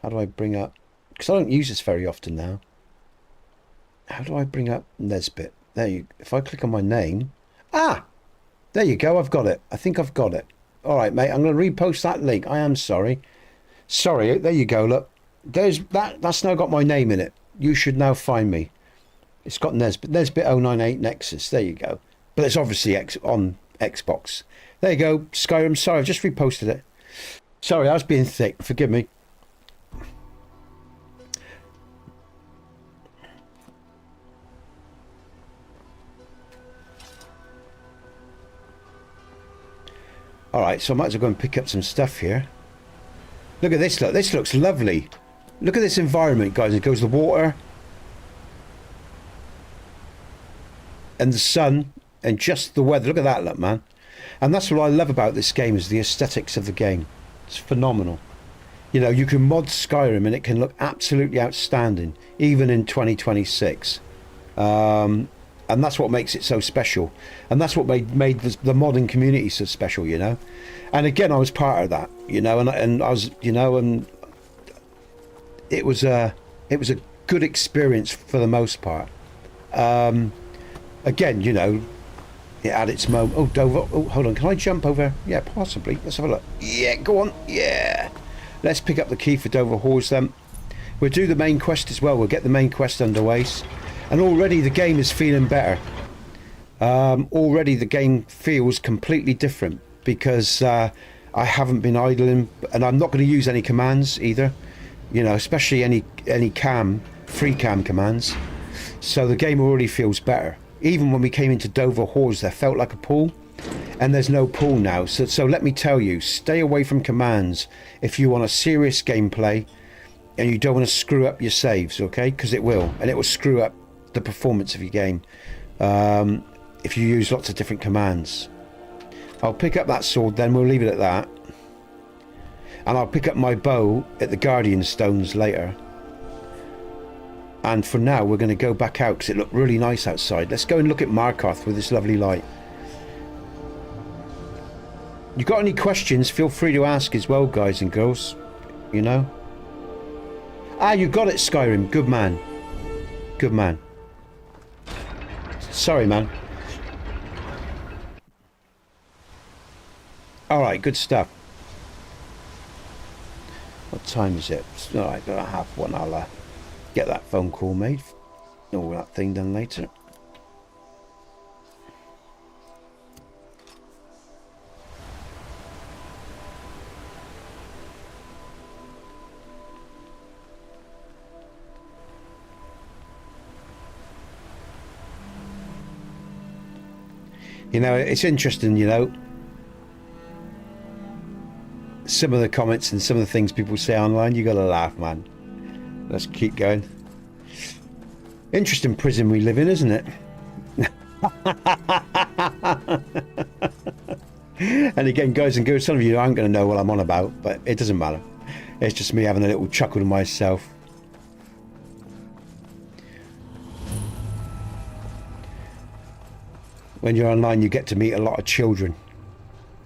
How do I bring up... Because I don't use this very often now. How do I bring up Nesbit? There you... If I click on my name... Ah! There you go. I've got it. I think I've got it. All right, mate. I'm going to repost that link. I am sorry. Sorry. There you go. Look. There's that. That's now got my name in it. You should now find me. It's got Nesbit 098 Nexus. There you go. But it's obviously on Xbox. There you go. Skyrim. Sorry, I've just reposted it. Sorry, I was being thick. Forgive me. Alright, so I might as well go and pick up some stuff here. Look at this, look. This looks lovely. Look at this environment, guys. It goes the water and the sun and just the weather. Look at that, look, man. And that's what I love about this game, is the aesthetics of the game. It's phenomenal. You know, you can mod Skyrim and it can look absolutely outstanding, even in 2026. And that's what makes it so special. And that's what made the modding community so special, you know. And again, I was part of that, you know, and I was, you know, and it was a good experience for the most part. Again, you know, it had its moment. Oh, Dover. Oh, hold on. Can I jump over? Yeah, possibly. Let's have a look. Yeah, go on. Yeah. Let's pick up the key for Dover Halls then. We'll do the main quest as well. We'll get the main quest underway. And already the game is feeling better. Already the game feels completely different because I haven't been idling, and I'm not going to use any commands either. You know, especially any free cam commands. So the game already feels better. Even when we came into Dover Halls, there felt like a pool, and there's no pool now. So let me tell you, stay away from commands if you want a serious gameplay and you don't want to screw up your saves, okay? Because it will, and it will screw up the performance of your game if you use lots of different commands. I'll pick up that sword then, we'll leave it at that. And I'll pick up my bow at the Guardian Stones later. And for now, we're going to go back out because it looked really nice outside. Let's go and look at Markarth with this lovely light. You got any questions, feel free to ask as well, guys and girls. You know. Ah, you got it, Skyrim. Good man. Good man. Sorry, man. Alright, good stuff. What time is it? Alright, got a half one. I'll get that phone call made. All that thing done later. You know, it's interesting, you know, some of the comments and some of the things people say online, you gotta laugh, man. Let's keep going. Interesting prison we live in, isn't it? And again, guys and girls, some of you aren't going to know what I'm on about, but it doesn't matter. It's just me having a little chuckle to myself. When you're online, you get to meet a lot of children.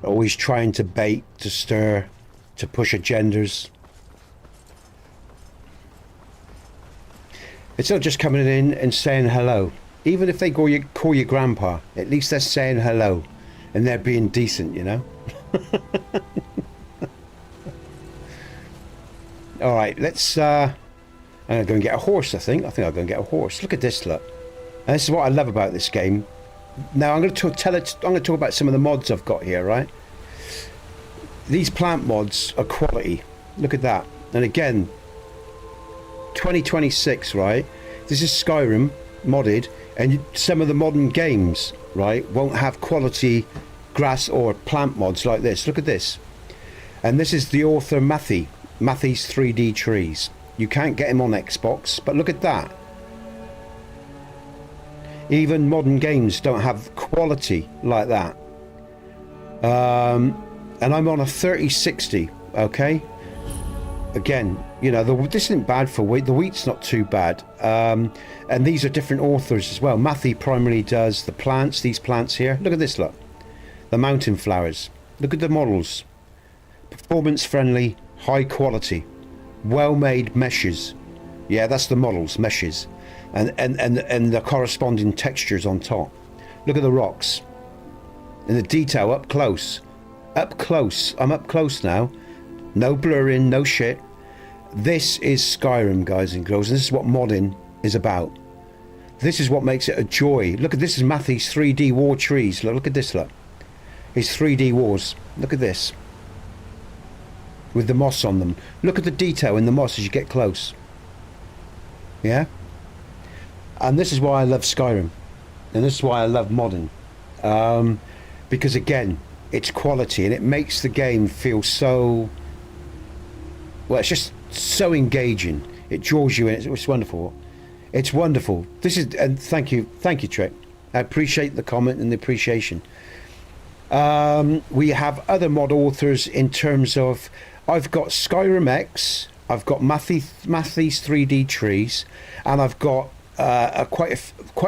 Always trying to bait, to stir, to push agendas. It's not just coming in and saying hello. Even if they call you grandpa, at least they're saying hello. And they're being decent, you know? Alright, let's... I'm going to go and get a horse, I think. I'll go and get a horse. Look at this, look. And this is what I love about this game. Now, I'm going to talk about some of the mods I've got here, right? These plant mods are quality. Look at that. And again, 2026, right? This is Skyrim modded, and some of the modern games, right, won't have quality grass or plant mods like this. Look at this. And this is the author Mathy's 3D trees. You can't get him on Xbox, but look at that. Even modern games don't have quality like that. And I'm on a 3060, okay? Again, you know, this isn't bad for wheat. The wheat's not too bad. And these are different authors as well. Mathy primarily does the plants, these plants here. Look at this, look. The mountain flowers. Look at the models. Performance friendly, high quality, well-made meshes. Yeah, that's the models, meshes. And the corresponding textures on top. Look at the rocks. And the detail up close. Up close. I'm up close now. No blurring, no shit. This is Skyrim, guys and girls. And this is what modding is about. This is what makes it a joy. Look at this is Matthew's 3D war trees. Look at this, look. His 3D wars. Look at this. With the moss on them. Look at the detail in the moss as you get close. Yeah? And this is why I love Skyrim. And this is why I love modding. Because again, it's quality and it makes the game feel so... Well, it's just so engaging. It draws you in. It's wonderful. It's wonderful. This is... And thank you, Trick. I appreciate the comment and the appreciation. We have other mod authors in terms of... I've got Skyrim X, I've got Matthew's 3D trees, and I've got quite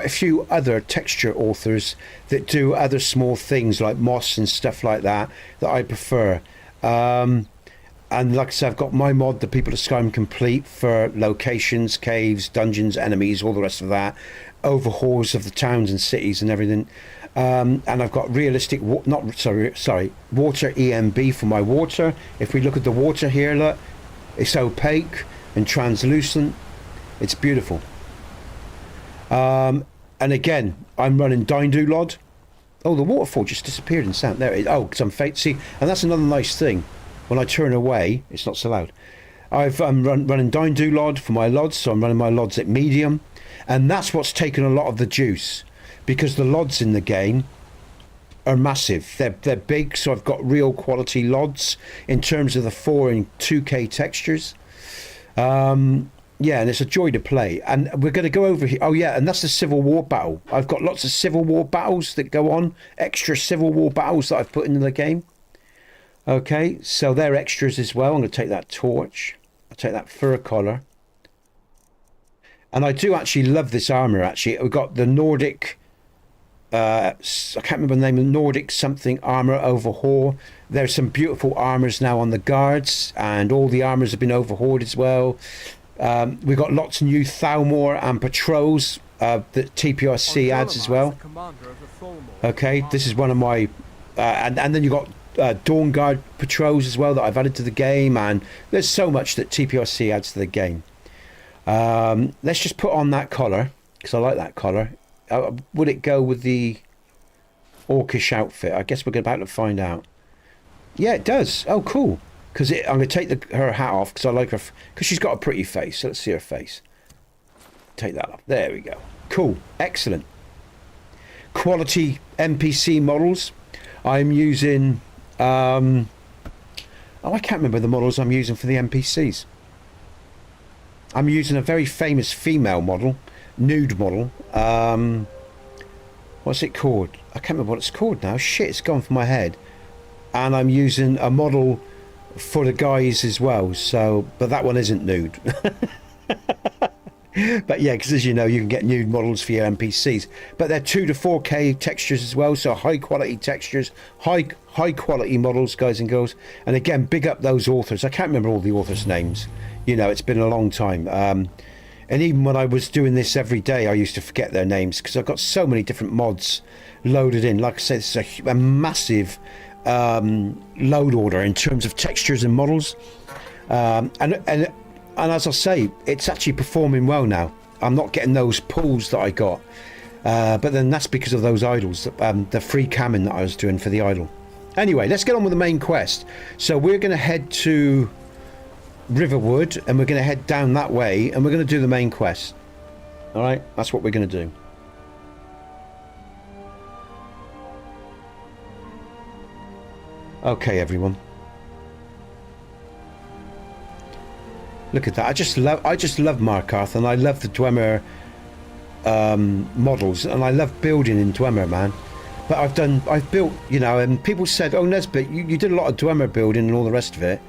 a few other texture authors that do other small things like moss and stuff like that I prefer. And like I said, I've got my mod, The People of Skyrim Complete, for locations, caves, dungeons, enemies, all the rest of that, overhauls of the towns and cities and everything. And I've got realistic, water EMB for my water. If we look at the water here, look, it's opaque and translucent. It's beautiful. And again, I'm running Dindulod. Oh, the waterfall just disappeared in sound. There it is. Oh, because I'm fake. See, and that's another nice thing. When I turn away, it's not so loud. I'm running Dindulod for my LODs, so I'm running my LODs at medium. And that's what's taken a lot of the juice. Because the LODs in the game are massive. They're big, so I've got real quality LODs in terms of the 4 and 2K textures. Yeah, and it's a joy to play. And we're going to go over here. Oh, yeah, and that's the Civil War battle. I've got lots of Civil War battles that go on. Extra Civil War battles that I've put into the game. Okay, so they're extras as well. I'm going to take that torch. I'll take that fur collar. And I do actually love this armour, actually. We've got the Nordic... I can't remember the name of Nordic something armor overhaul. There's some beautiful armors now on the guards, and all the armors have been overhauled as well. We've got lots of new Thalmor and patrols that TPRC adds as well. Okay, this is one of my and then you've got Dawn Guard patrols as well that I've added to the game, and there's so much that TPRC adds to the game. Let's just put on that collar because I like that collar. Would it go with the orcish outfit? I guess we're about to find out. Yeah, it does. Oh, cool. Because I'm going to take her hat off because I like her, because she's got a pretty face. So let's see her face. Take that off. There we go. Cool. Excellent. Quality NPC models. I'm using... I can't remember the models I'm using for the NPCs. I'm using a very famous female model. Nude model. What's it called? I can't remember what it's called now. Shit, it's gone from my head. And I'm using a model for the guys as well. So, but that one isn't nude. But yeah, because as you know, you can get nude models for your NPCs. But they're 2 to 4K textures as well. So high quality textures, high quality models, guys and girls. And again, big up those authors. I can't remember all the authors' names. You know, it's been a long time. And even when I was doing this every day, I used to forget their names because I've got so many different mods loaded in. Like I said, it's a massive load order in terms of textures and models. And as I say, it's actually performing well now. I'm not getting those pulls that I got. But then that's because of those idols, the free camming that I was doing for the idol. Anyway, let's get on with the main quest. So we're going to head to Riverwood, and we're going to head down that way, and we're going to do the main quest. All right, that's what we're going to do. Okay, everyone. Look at that. I just love Markarth, and I love the Dwemer models, and I love building in Dwemer, man. But I've built, you know, and people said, "Oh, Nesbit, you did a lot of Dwemer building and all the rest of it."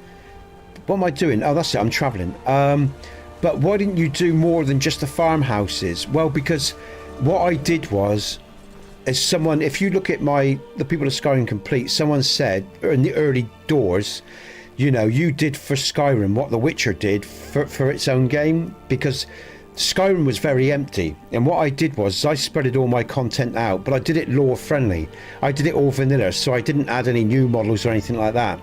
What am I doing? Oh, that's it. I'm traveling. But why didn't you do more than just the farmhouses? Well, because what I did was, as someone, if you look at the People of Skyrim Complete, someone said in the early doors, you know, you did for Skyrim what The Witcher did for its own game, because Skyrim was very empty. And what I did was I spreaded all my content out, but I did it lore friendly. I did it all vanilla, so I didn't add any new models or anything like that.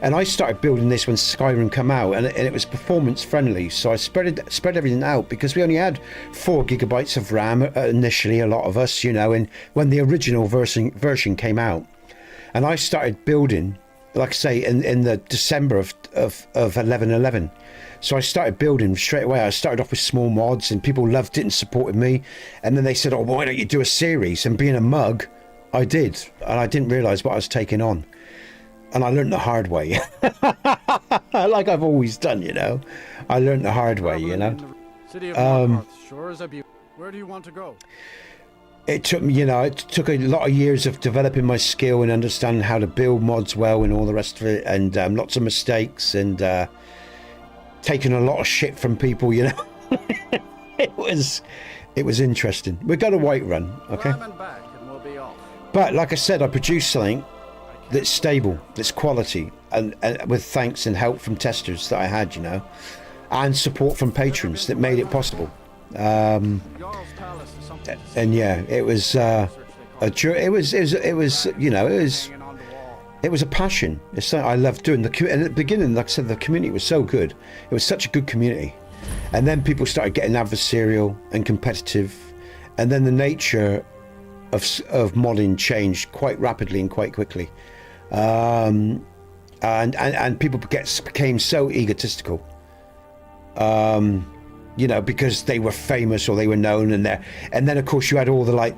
And I started building this when Skyrim came out, and it was performance friendly. So I spread everything out because we only had 4 gigabytes of RAM initially, a lot of us, you know, and when the original version came out. And I started building, like I say, in the December of 11.11. So I started building straight away. I started off with small mods and people loved it and supported me. And then they said, oh, why don't you do a series? And being a mug, I did. And I didn't realise what I was taking on. And I learned the hard way. Like I've always done, you know. I learned the hard way, you know. City of Markarth, sure is a beauty. Where do you want to go? It took me, you know, it took a lot of years of developing my skill and understanding how to build mods well and all the rest of it. And lots of mistakes and taking a lot of shit from people, you know. it was interesting. We got a white run, okay? Back and we'll be off. But like I said, I produced something that's stable, that's quality, and with thanks and help from testers that I had, you know, and support from patrons that made it possible. And yeah, it was you know, it was a passion. It's something I loved doing. And at the beginning, like I said, the community was so good. It was such a good community, and then people started getting adversarial and competitive, and then the nature of modding changed quite rapidly and quite quickly. And people became so egotistical, you know, because they were famous or they were known, and then of course you had all the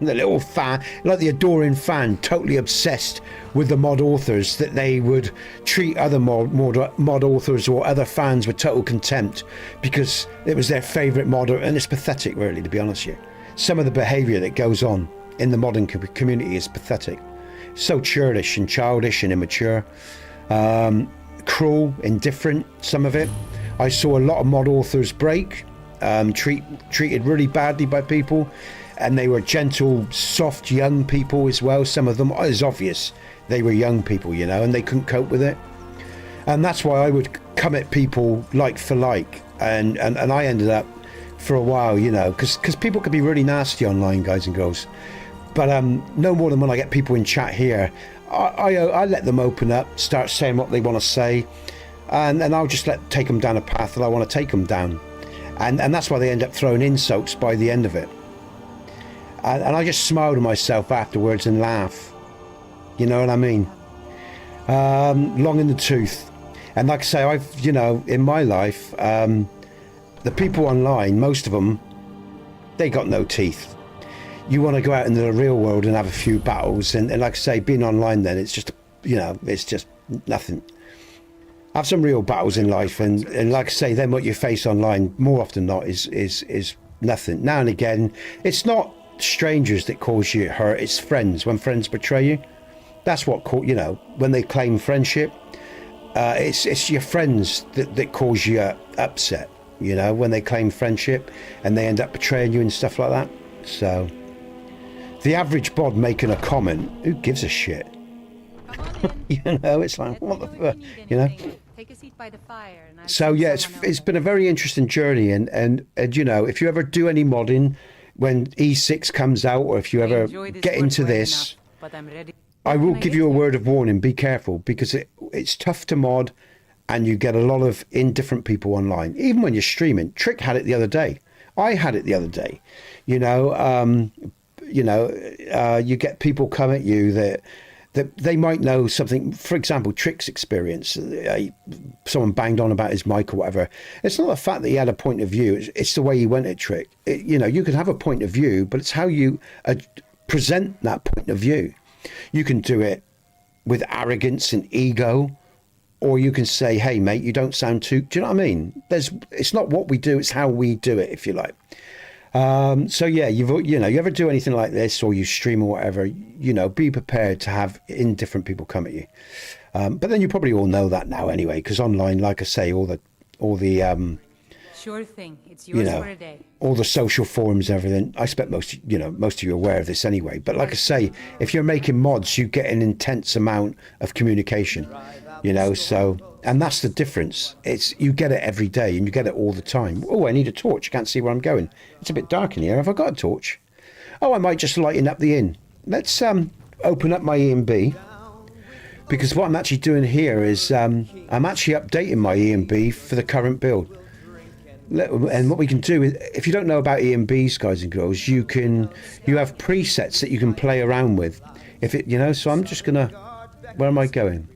little fan, like the adoring fan, totally obsessed with the mod authors, that they would treat other mod authors or other fans with total contempt because it was their favourite modder. And it's pathetic, really, to be honest with you. Some of the behaviour that goes on in the modding community is pathetic. So churlish and childish and immature, cruel, indifferent, some of it. I saw a lot of mod authors break, treated really badly by people, and they were gentle, soft, young people as well. Some of them, it's obvious, they were young people, you know, and they couldn't cope with it. And that's why I would come at people like for like, and I ended up for a while, you know, because people can be really nasty online, guys and girls. But no more than when I get people in chat here, I let them open up, start saying what they want to say, and I'll just take them down a path that I want to take them down, and that's why they end up throwing insults by the end of it. And I just smile to myself afterwards and laugh. You know what I mean? Long in the tooth. And like I say, I've, you know, in my life, the people online, most of them, they got no teeth. You want to go out into the real world and have a few battles, and like I say, being online, then it's just, you know, it's just nothing. Have some real battles in life, and like I say, then what you face online more often than not is nothing. Now and again, it's not strangers that cause you hurt, it's friends. When friends betray you, that's what, you know, when they claim friendship, it's your friends that cause you upset, you know, when they claim friendship and they end up betraying you and stuff like that. So the average bod making a comment, who gives a shit? You know, it's like, what the fuck, you know? Take a seat by the fire. And so yeah, it's been a very interesting journey, and you know, if you ever do any modding when E6 comes out, or if you ever get into this, I will give you a word of warning: be careful, because it's tough to mod, and you get a lot of indifferent people online. Even when you're streaming, Trick had it the other day. I had it the other day. You know, you get people come at you that they might know something. For example, Trick's experience, someone banged on about his mic or whatever. It's not the fact that he had a point of view, it's the way he went at Trick. You know, you can have a point of view, but it's how you present that point of view. You can do it with arrogance and ego, or you can say, hey mate, you don't sound too, do you know what I mean? It's not what we do, it's how we do it, if you like. So yeah, you ever do anything like this, or you stream or whatever, you know, be prepared to have indifferent people come at you. But then you probably all know that now anyway, because online, like I say, all the sure thing, it's yours for a day. All the social forums and everything. I expect most of you are aware of this anyway. But like I say, if you're making mods, you get an intense amount of communication, you know. So, and that's the difference. You get it every day, and you get it all the time. Oh, I need a torch. I can't see where I'm going. It's a bit dark in here. Have I got a torch? Oh, I might just lighten up the inn. Let's open up my E&B. because what I'm actually doing here is I'm actually updating my ENB for the current build. And what we can do is, if you don't know about ENBs, guys and girls, you have presets that you can play around with. If it, you know, so I'm just gonna, where am I going?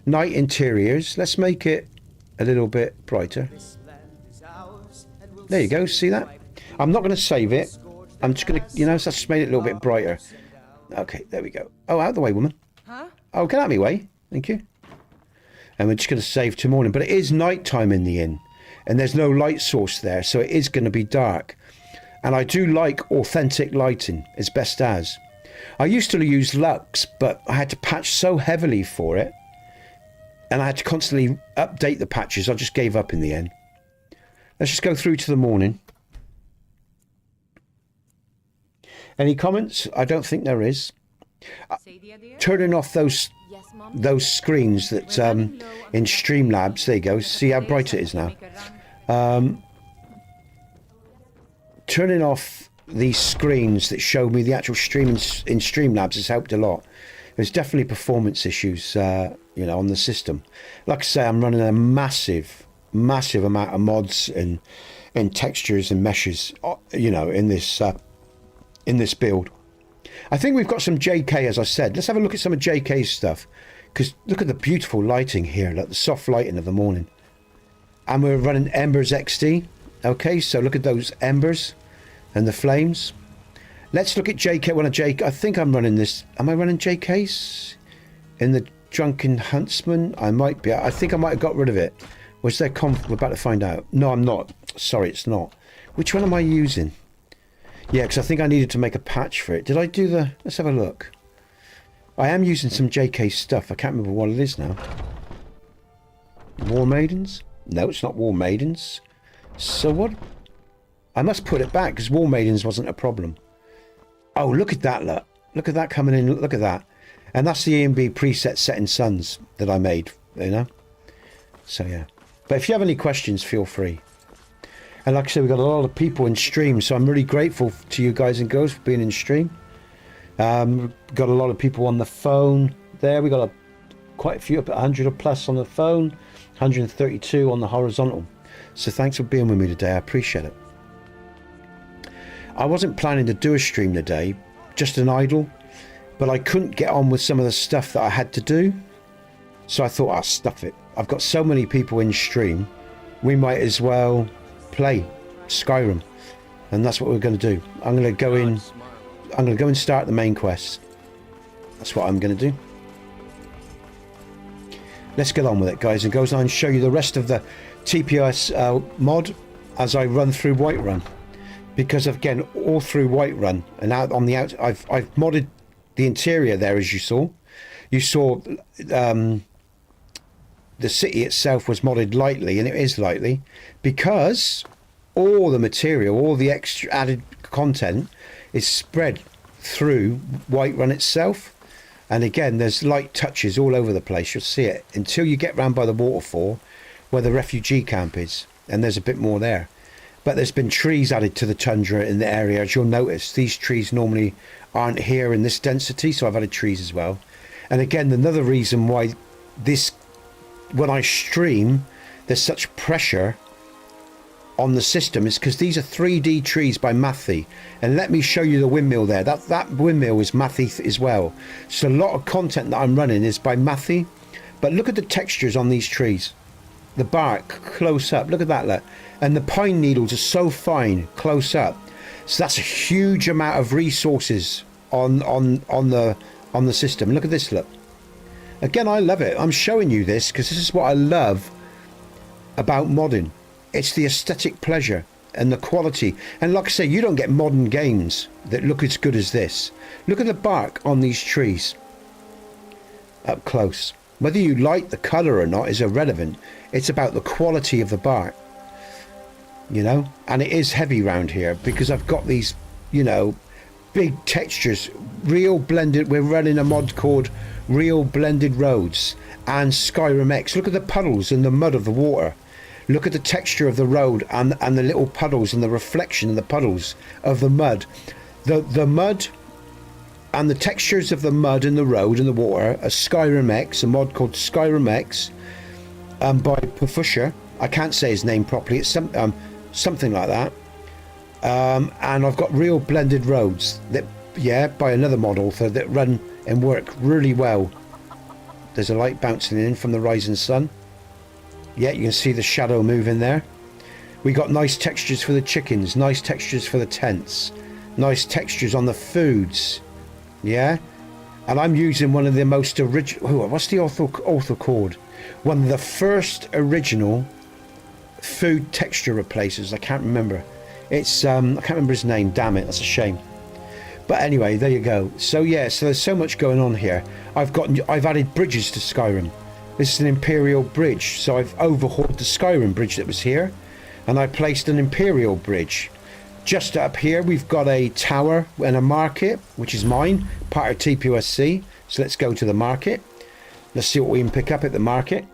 Night interiors. Let's make it a little bit brighter. There you go. See that? I'm not going to save it. I'm just going to, you know, so I just made it a little bit brighter. Okay, there we go. Oh, out of the way, woman. Huh? Oh, get out of my way. Thank you. And we're just going to save till morning. But it is night time in the inn. And there's no light source there. So it is going to be dark. And I do like authentic lighting as best as. I used to use Lux, but I had to patch so heavily for it. And I had to constantly update the patches. I just gave up in the end. Let's just go through to the morning. Any comments? I don't think there is. Turning off those screens that in Streamlabs. There you go. See how bright it is now. Turning off these screens that show me the actual stream in Streamlabs has helped a lot. There's definitely performance issues, you know, on the system. Like I say, I'm running a massive amount of mods and textures and meshes, you know, in this build. I think we've got some JK, as I said. Let's have a look at some of JK's stuff, because look at the beautiful lighting here, like the soft lighting of the morning. And we're running Embers XD. Okay, so look at those embers and the flames. Let's look at JK. I think I'm running this. Am I running JK's in the Drunken Huntsman? I might be. I think I might have got rid of it. Was there We're about to find out. No, I'm not. Sorry, it's not. Which one am I using? Yeah, because I think I needed to make a patch for it. Did I do the... Let's have a look. I am using some JK stuff. I can't remember what it is now. War Maidens? No, it's not War Maidens. So what? I must put it back, because War Maidens wasn't a problem. Oh, look at that, look. Look at that coming in. Look at that. And that's the ENB preset Setting Suns that I made, you know. So, yeah. But if you have any questions, feel free. And like I said, we've got a lot of people in stream, so I'm really grateful to you guys and girls for being in stream. Got a lot of people on the phone there. We got quite a few, up at 100 or plus on the phone, 132 on the horizontal. So thanks for being with me today. I appreciate it. I wasn't planning to do a stream today, just an idle, but I couldn't get on with some of the stuff that I had to do. So I thought, I'll stuff it. I've got so many people in stream, we might as well play Skyrim. And that's what we're going to do. I'm going to go and start the main quest. That's what I'm going to do. Let's get on with it, guys and girls, and show you the rest of the TPS mod as I run through Whiterun. Because again, all through Whiterun and out on the out, I've modded the interior there, as you saw. You saw the city itself was modded lightly, and it is lightly because all the material, all the extra added content is spread through Whiterun itself. And again, there's light touches all over the place. You'll see it until you get round by the waterfall where the refugee camp is, and there's a bit more there. But there's been trees added to the tundra in the area. As you'll notice, these trees normally aren't here in this density, so I've added trees as well. And again, another reason why this, when I stream, there's such pressure on the system is because these are 3D trees by Mathy. And let me show you the windmill there. That windmill is Mathy as well. So a lot of content that I'm running is by Mathy. But look at the textures on these trees. The bark close up. Look at that. Look. And the pine needles are so fine close up. So that's a huge amount of resources on the system. Look at this. Look. Again, I love it. I'm showing you this because this is what I love about modding. It's the aesthetic pleasure and the quality. And like I say, you don't get modern games that look as good as this. Look at the bark on these trees up close. Whether you like the colour or not is irrelevant. It's about the quality of the bark, you know. And it is heavy round here because I've got these, you know, big textures, real blended. We're running a mod called Real Blended Roads and Skyrim X. Look at the puddles and the mud of the water. Look at the texture of the road and the little puddles and the reflection of the puddles of the mud. The mud and the textures of the mud and the road and the water are Skyrim X, a mod called Skyrim X, by Pufusher. I can't say his name properly. It's something like that. And I've got real blended roads that, yeah, by another mod author that run and work really well. There's a light bouncing in from the rising sun. Yeah, you can see the shadow moving there. We got nice textures for the chickens, nice textures for the tents, nice textures on the foods. Yeah, and I'm using one of the most original. What's the author called? One of the first original food texture replacers. I can't remember. It's I can't remember his name. Damn it, that's a shame. But anyway, there you go. So yeah, so there's so much going on here. I've added bridges to Skyrim. This is an Imperial bridge, so I've overhauled the Skyrim bridge that was here, and I placed an Imperial bridge. Just up here, we've got a tower and a market, which is mine, part of TPOSC. So let's go to the market. Let's see what we can pick up at the market.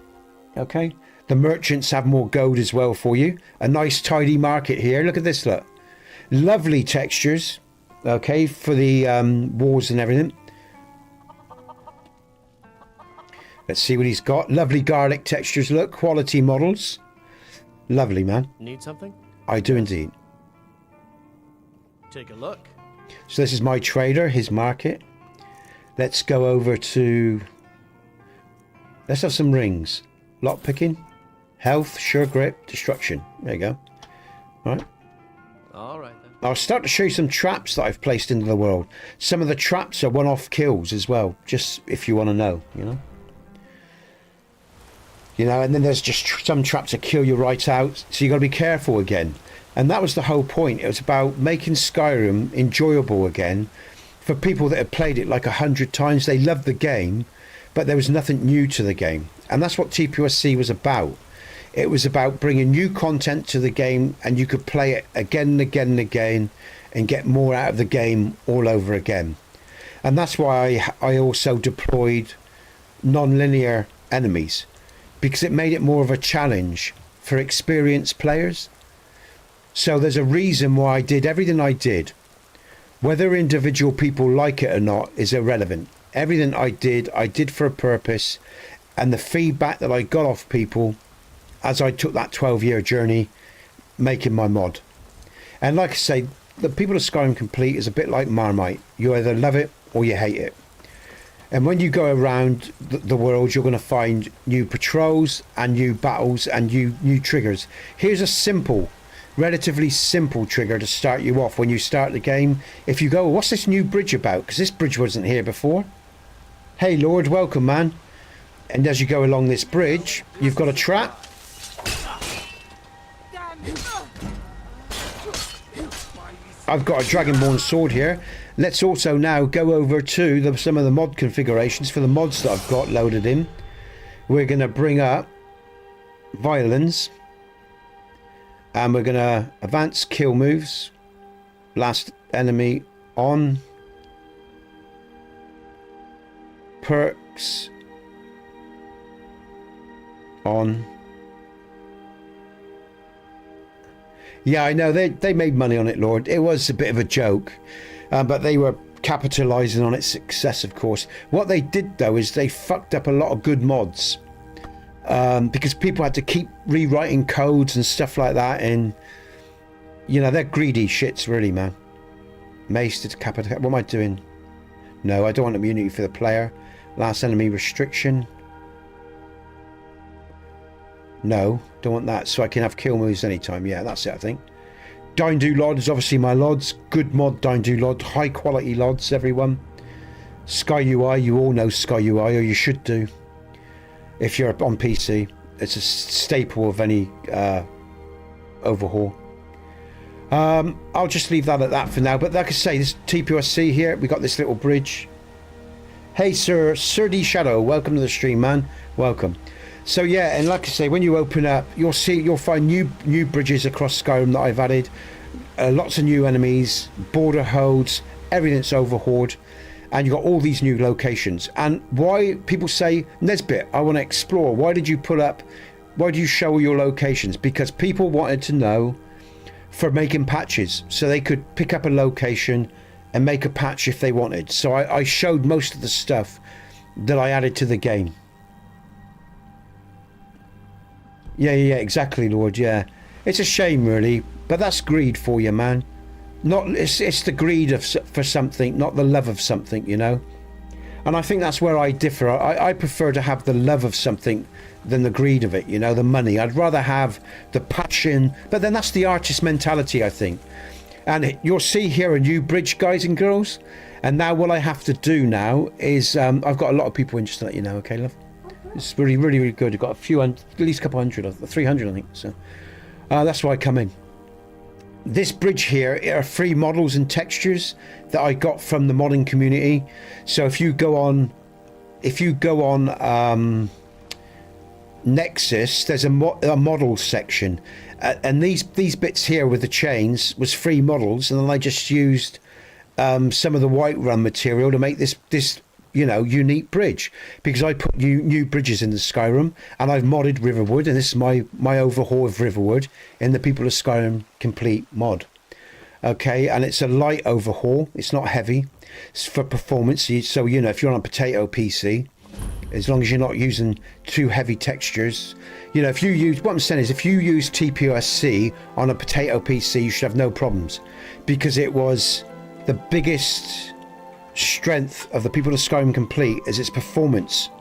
Okay. The merchants have more gold as well for you. A nice tidy market here. Look at this, look. Lovely textures. Okay, for the walls and everything. Let's see what he's got. Lovely garlic textures, look. Quality models. Lovely, man. Need something? I do indeed. Take a look. So this is my trader, his market. Let's go over to... Let's have some rings. Lock picking. Health, sure grip, destruction. There you go. Right. All right then. I'll start to show you some traps that I've placed into the world. Some of the traps are one-off kills as well, just if you want to know, you know. You know, and then there's just some traps that kill you right out, so you got to be careful again. And that was the whole point. It was about making Skyrim enjoyable again for people that had played it like 100 times. They loved the game, but there was nothing new to the game. And that's what TPOSC was about. It was about bringing new content to the game, and you could play it again and again and again and get more out of the game all over again. And that's why I also deployed non-linear enemies, because it made it more of a challenge for experienced players. So there's a reason why I did everything I did. Whether individual people like it or not is irrelevant. Everything I did for a purpose, and the feedback that I got off people as I took that 12-year journey making my mod. And like I say, the people of Skyrim Complete is a bit like Marmite. You either love it or you hate it. And when you go around the world, you're going to find new patrols and new battles and new triggers. Here's a simple, relatively simple trigger to start you off when you start the game. If you go, what's this new bridge about? Because this bridge wasn't here before. Hey Lord, welcome man. And as you go along this bridge, you've got a trap. I've got a Dragonborn sword here. Let's also now go over to some of the mod configurations for the mods that I've got loaded in. We're going to bring up violins. And we're going to advance kill moves. Last enemy on. Perks. On. Yeah, I know, they made money on it, Lord. It was a bit of a joke. But they were capitalising on its success, of course. What they did, though, is they fucked up a lot of good mods. Because people had to keep rewriting codes and stuff like that. And, you know, they're greedy shits, really, man. Mace to capital. What am I doing? No, I don't want immunity for the player. Last enemy restriction. No, don't want that. So I can have kill moves anytime. Yeah, that's it, I think. Dindu Lod is obviously my Lods. Good mod Dindu Lod. High quality Lods, everyone. Sky UI, you all know Sky UI, or you should do. If you're on PC, it's a staple of any overhaul. I'll just leave that at that for now. But like I say, this TPOSC here, we got this little bridge. Hey, Sir D Shadow, welcome to the stream, man. Welcome. So yeah, and like I say, when you open up, you'll find new bridges across Skyrim that I've added. Lots of new enemies, border holds, everything's overhauled. And you've got all these new locations. And why people say, Nesbit, I want to explore. Why do you show all your locations? Because people wanted to know for making patches. So they could pick up a location and make a patch if they wanted. So I showed most of the stuff that I added to the game. Yeah, exactly, Lord, yeah. It's a shame, really, but that's greed for you, man. It's the greed for something, not the love of something, you know? And I think that's where I differ. I prefer to have the love of something than the greed of it, you know, the money. I'd rather have the passion, but then that's the artist mentality, I think. And you'll see here a new bridge, guys and girls. And now what I have to do now is, I've got a lot of people in, just to let you know, okay, love? It's really, really, really good. I've got a few, at least a couple hundred, 300, I think. So that's why I come in. This bridge here are free models and textures that I got from the modding community. So if you go on Nexus, there's a model section, and these bits here with the chains was free models, and then I just used some of the Whiterun material to make this you know, unique bridge, because I put new bridges in the Skyrim, and I've modded Riverwood, and this is my overhaul of Riverwood in the People of Skyrim Complete mod. Okay, and it's a light overhaul, it's not heavy, it's for performance. So, you know, if you're on a potato PC, as long as you're not using too heavy textures, you know, if you use, what I'm saying is, if you use TPOSC on a potato PC, you should have no problems, because it was the biggest strength of the People of Skyrim Complete is its performance.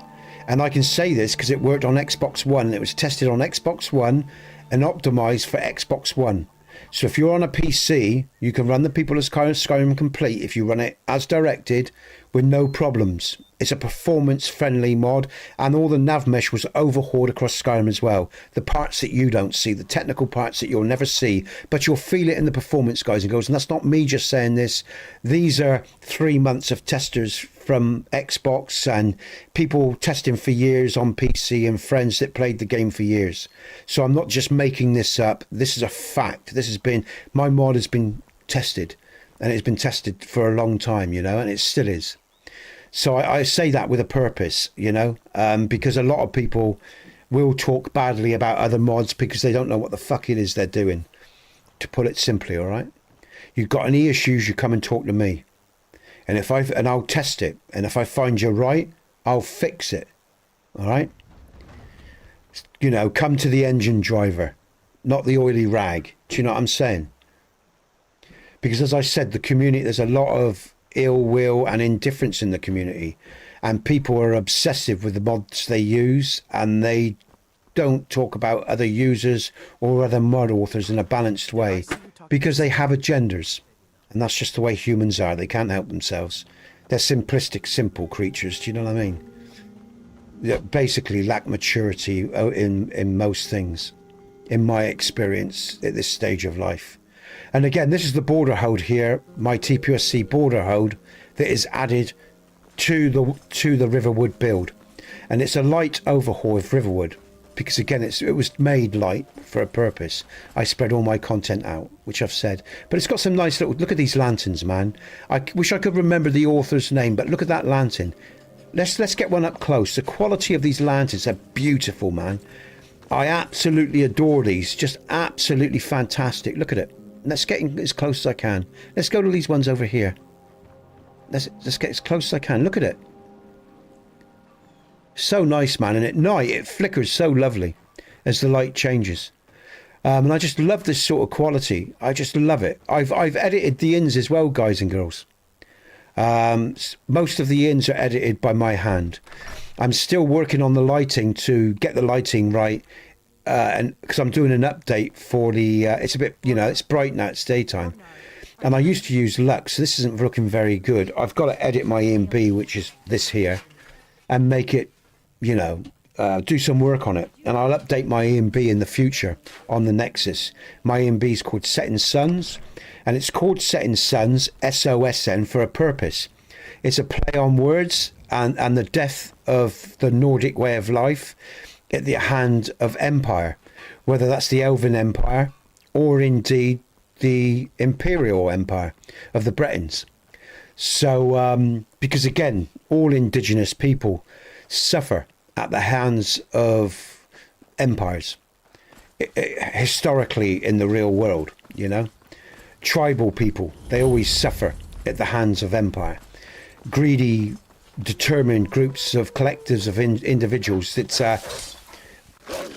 And I can say this because it worked on Xbox One. It was tested on Xbox One and optimized for Xbox One. So if you're on a PC, you can run the People of Skyrim Complete if you run it as directed with no problems. It's a performance friendly mod, and all the nav mesh was overhauled across Skyrim as well. The parts that you don't see, the technical parts that you'll never see, but you'll feel it in the performance, guys and girls. And that's not me just saying this. These are 3 months of testers from Xbox and people testing for years on PC and friends that played the game for years. So I'm not just making this up. This is a fact. My mod has been tested, and it's been tested for a long time, you know, and it still is. So I say that with a purpose, you know, because a lot of people will talk badly about other mods because they don't know what the fuck it is they're doing, to put it simply, all right? You've got any issues, you come and talk to me. And I'll test it. And if I find you're right, I'll fix it, all right? You know, come to the engine driver, not the oily rag. Do you know what I'm saying? Because as I said, the community, there's a lot of ill will and indifference in the community, and people are obsessive with the mods they use, and they don't talk about other users or other mod authors in a balanced way because they have agendas, and that's just the way humans are. They can't help themselves. They're simplistic, simple creatures. Do you know what I mean? They basically lack maturity in most things, in my experience at this stage of life. And again, this is the border hold here, my TPSC border hold that is added to the Riverwood build. And it's a light overhaul of Riverwood, because again, it was made light for a purpose. I spread all my content out, which I've said. But it's got some nice look at these lanterns, man. I wish I could remember the author's name, but look at that lantern. Let's get one up close. The quality of these lanterns are beautiful, man. I absolutely adore these, just absolutely fantastic. Look at it. Let's get as close as I can. Let's go to these ones over here. Let's get as close as I can. Look at it. So nice, man. And at night, it flickers so lovely as the light changes. And I just love this sort of quality. I just love it. I've edited the inns as well, guys and girls. Most of the inns are edited by my hand. I'm still working on the lighting to get the lighting right. And because I'm doing an update for the it's a bit, you know, it's bright now, it's daytime, and I used to use Lux, so this isn't looking very good. I've got to edit my EMB, which is this here, and make it, you know, do some work on it, and I'll update my EMB in the future on the Nexus. My EMB is called Setting Suns, and it's called Setting Suns SOSN for a purpose. It's a play on words and the death of the Nordic way of life at the hand of empire, whether that's the Elven Empire or indeed the Imperial Empire of the Bretons. So, because again, all indigenous people suffer at the hands of empires, historically in the real world, you know. Tribal people, they always suffer at the hands of empire. Greedy, determined groups of collectives of individuals that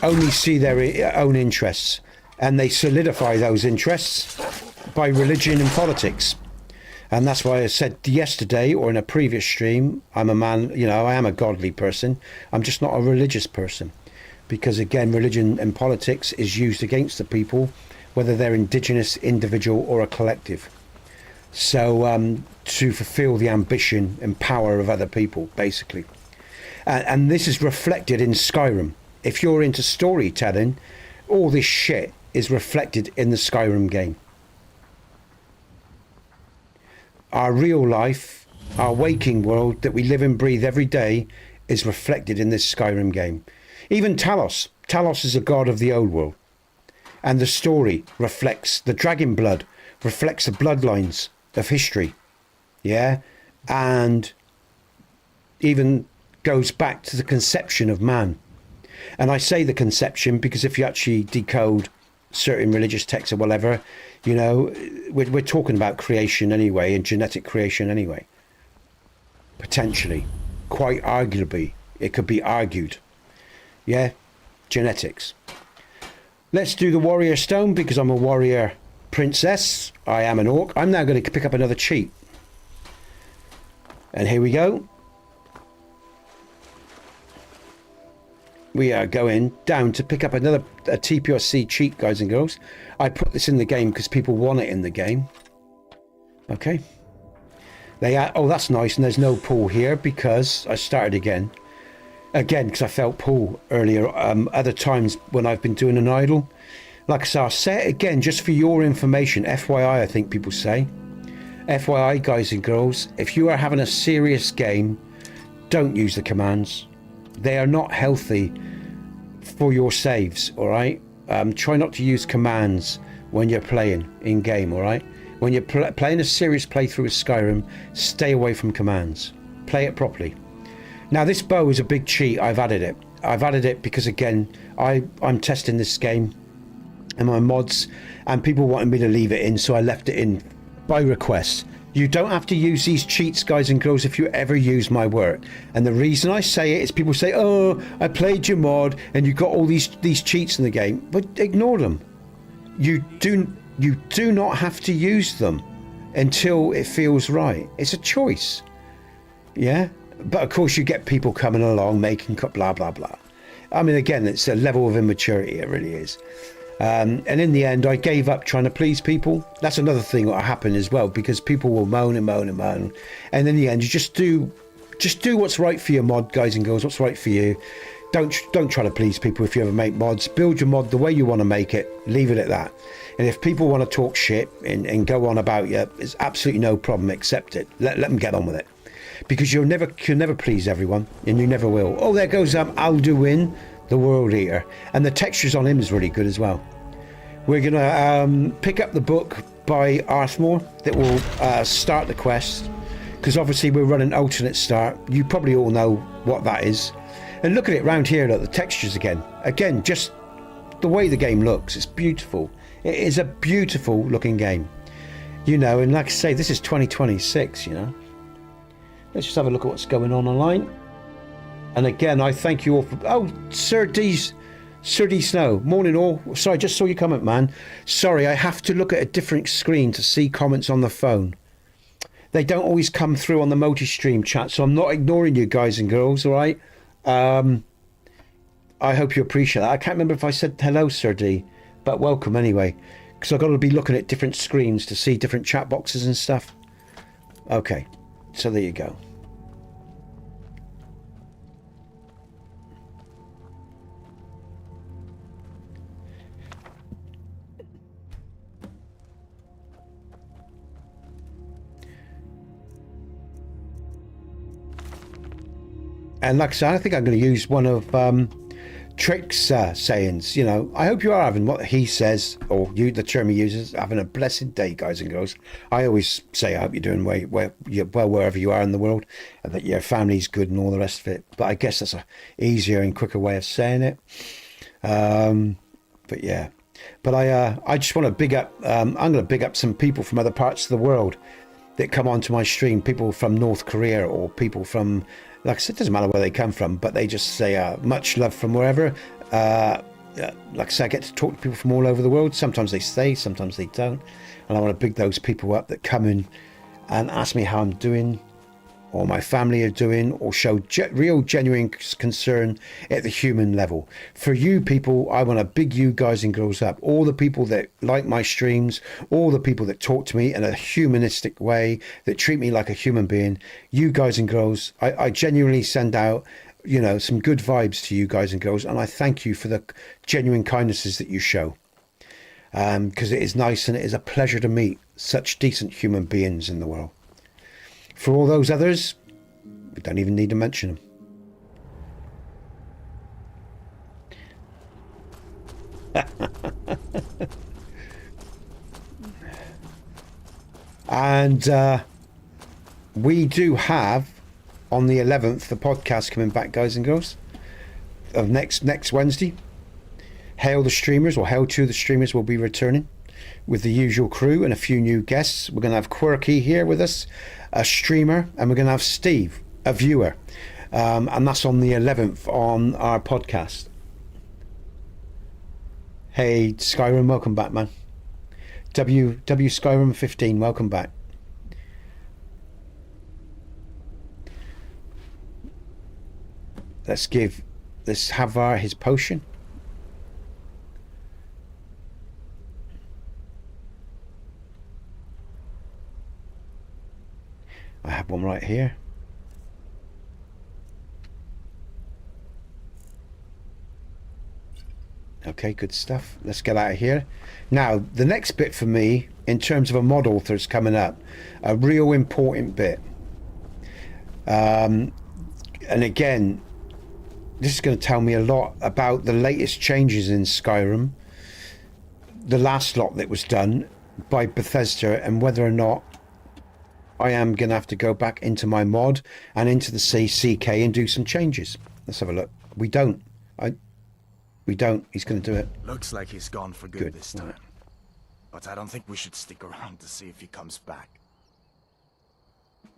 only see their own interests, and they solidify those interests by religion and politics. And that's why I said yesterday, or in a previous stream, I'm a man, you know, I am a godly person. I'm just not a religious person. Because again, religion and politics is used against the people, whether they're indigenous, individual, or a collective. So to fulfill the ambition and power of other people, basically. And this is reflected in Skyrim. If you're into storytelling, all this shit is reflected in the Skyrim game. Our real life, our waking world that we live and breathe every day is reflected in this Skyrim game. Even Talos. Talos is a god of the old world. And the story reflects the dragon blood, reflects the bloodlines of history. Yeah? And even goes back to the conception of man. And I say the conception because if you actually decode certain religious texts or whatever, you know, we're talking about creation anyway, and genetic creation anyway. Potentially. Quite arguably. It could be argued. Yeah? Genetics. Let's do the warrior stone because I'm a warrior princess. I am an orc. I'm now going to pick up another cheat. And here we go. We are going down to pick up a TPOC cheat, guys and girls. I put this in the game because people want it in the game. Okay. Oh, that's nice. And there's no pool here because I started again. Again, because I felt pool earlier. Other times when I've been doing an idle. Like I said, I'll say it again just for your information. FYI, I think people say. FYI, guys and girls, if you are having a serious game, don't use the commands. They are not healthy for your saves, all right? Try not to use commands when you're playing in game, all right? When you're playing a serious playthrough of Skyrim, stay away from commands. Play it properly. Now, this bow is a big cheat. I've added it. I've added it because, again, I'm testing this game and my mods, and people wanted me to leave it in, so I left it in by request. You don't have to use these cheats, guys and girls, if you ever use my work. And the reason I say it is people say, oh, I played your mod and you got all these cheats in the game. But ignore them. You do not have to use them until it feels right. It's a choice. Yeah? But of course you get people coming along making blah, blah, blah. I mean, again, it's a level of immaturity. It really is. And in the end, I gave up trying to please people. That's another thing that happened as well, because people will moan and moan and moan. And in the end, you just do what's right for your mod, guys and girls. What's right for you. Don't try to please people if you ever make mods. Build your mod the way you want to make it. Leave it at that. And if people want to talk shit and go on about you, it's absolutely no problem. Accept it. Let them get on with it. Because you'll never please everyone, and you never will. Oh, there goes Alduin, the World Eater, and the textures on him is really good as well. We're gonna pick up the book by Arthmore that will start the quest, because obviously we're running alternate start. You probably all know what that is. And look at it round here, look, the textures again, just the way the game looks. It's beautiful. It is a beautiful looking game, you know. And like I say, this is 2026, you know. Let's just have a look at what's going on online. And again, I thank you all for... Oh, Sir D Snow. Morning all. Sorry, I just saw your comment, man. Sorry, I have to look at a different screen to see comments on the phone. They don't always come through on the multi-stream chat, so I'm not ignoring you guys and girls, all right? I hope you appreciate that. I can't remember if I said hello, Sir D, but welcome anyway. Because I've got to be looking at different screens to see different chat boxes and stuff. Okay, so there you go. And like I said, I think I'm going to use one of Trick's sayings. You know, I hope you are having what he says, or you, the term he uses, having a blessed day, guys and girls. I always say I hope you're doing well wherever you are in the world, and that your family's good and all the rest of it. But I guess that's a easier and quicker way of saying it. But yeah, but I just want to big up. I'm going to big up some people from other parts of the world. that come onto my stream, people from North Korea or people from, like I said, it doesn't matter where they come from, but they just say much love from wherever. Like I said, I get to talk to people from all over the world. Sometimes they stay, sometimes they don't. And I want to big those people up that come in and ask me how I'm doing, or my family are doing, or show real genuine concern at the human level. For you people, I want to big you guys and girls up. All the people that like my streams, all the people that talk to me in a humanistic way, that treat me like a human being, you guys and girls, I genuinely send out, you know, some good vibes to you guys and girls, and I thank you for the genuine kindnesses that you show. Because it is nice and it is a pleasure to meet such decent human beings in the world. For all those others, we don't even need to mention them. And we do have on the 11th the podcast coming back, guys and girls, of next Wednesday. Hail the streamers, or Hail to the streamers, will be returning with the usual crew and a few new guests. We're going to have Quirky here with us, a streamer, and we're going to have Steve, a viewer. And that's on the 11th on our podcast. Hey, Skyrim, welcome back, man. W Skyrim 15, welcome back. Let's give this Havar his potion. I have one right here. Okay, good stuff. Let's get out of here. Now, the next bit for me, in terms of a mod author, is coming up. A real important bit. And again, this is going to tell me a lot about the latest changes in Skyrim. The last lot that was done by Bethesda, and whether or not I am going to have to go back into my mod and into the CK and do some changes. Let's have a look. We don't. We don't. He's going to do it. Looks like he's gone for good this time. Right. But I don't think we should stick around to see if he comes back.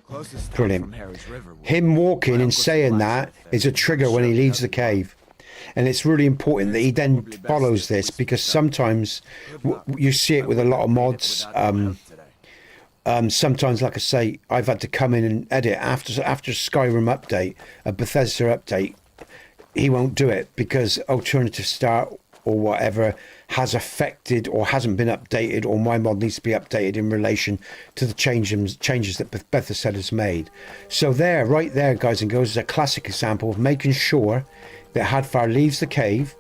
Closest town Brilliant. from Harry's River will- Him walking My and uncle's saying blacksmith that there. is a trigger when he leaves the cave. And it's really important that he then follows this, because sometimes you see it with a lot of mods. Sometimes, like I say, I've had to come in and edit after Skyrim update, a Bethesda update. He won't do it because Alternative Start or whatever has affected or hasn't been updated, or my mod needs to be updated in relation to the changes that Bethesda has made. So there, right there, guys and girls, is a classic example of making sure that Hadvar leaves the cave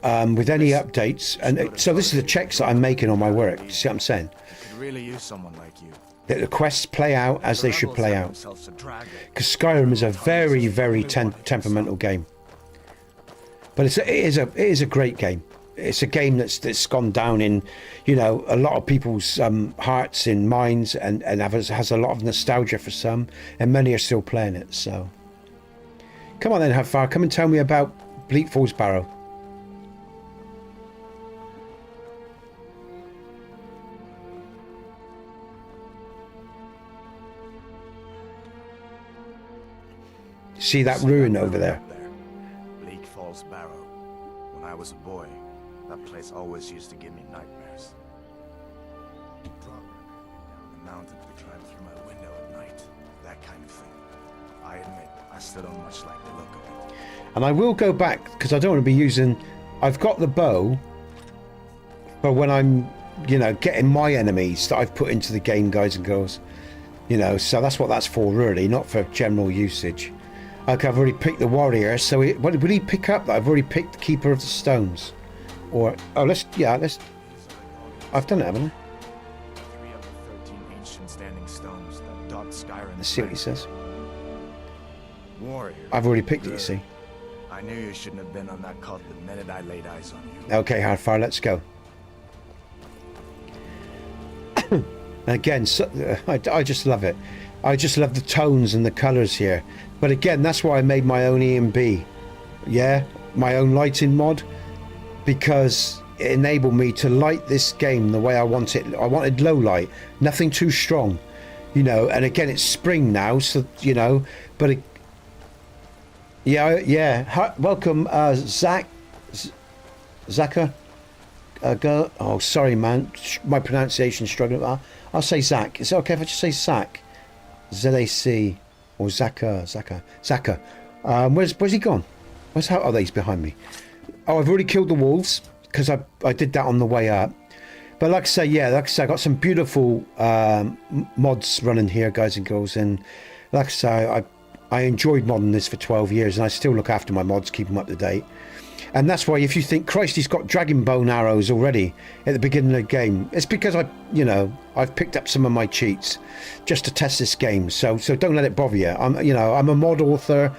with any updates. And so this is the checks that I'm making on my work. You see what I'm saying? Could really use someone like you. That the quests play out as they should play out. Because Because Skyrim is a very, very temperamental game. But it is a great game. It's a game that's gone down in, you know, a lot of people's hearts and minds, and has a lot of nostalgia for some, and many are still playing it. So, come on then, Hadvar, come and tell me about Bleak Falls Barrow. See that ruin over there? Bleak Falls Barrow. When I was a boy, that place always used to give me nightmares. Down the mountain to climb through my window at night. That kind of thing. I admit, I still don't much like the look of it. And I will go back, because I don't want to be using... I've got the bow for when I'm, you know, getting my enemies that I've put into the game, guys and girls. You know, so that's what that's for, really, not for general usage. Okay, I've already picked the warrior, so what will he pick up? That I've already picked the Keeper of the Stones. Or, oh, let's... I've done it, haven't I? 3 of the 13 ancient standing stones that dot Skyrim. Let's see what he says. Warrior. I've already picked it, you see. I knew you shouldn't have been on that cult the minute I laid eyes on you. Okay, Hadvar, let's go. Again, I just love it. I just love the tones and the colours here. But again, that's why I made my own EMB. Yeah, my own lighting mod. Because it enabled me to light this game the way I want it. I wanted low light, nothing too strong. You know, and again, it's spring now, so, you know, but... yeah. Hi, welcome, Zach. Zaka. Girl. Oh, sorry, man. My pronunciation's struggling. I'll say Zach. Is it okay if I just say Zach? Z-A-C. Or Zaka. Zaka. Where's he gone? Oh, he's behind me. Oh, I've already killed the wolves, because I did that on the way up. But like I say, I got some beautiful mods running here, guys and girls. And like I say, I enjoyed modding this for 12 years, and I still look after my mods, keep them up to date. And that's why if you think, Christ, he's got dragon bone arrows already at the beginning of the game, it's because I've picked up some of my cheats just to test this game. So don't let it bother you. I'm a mod author.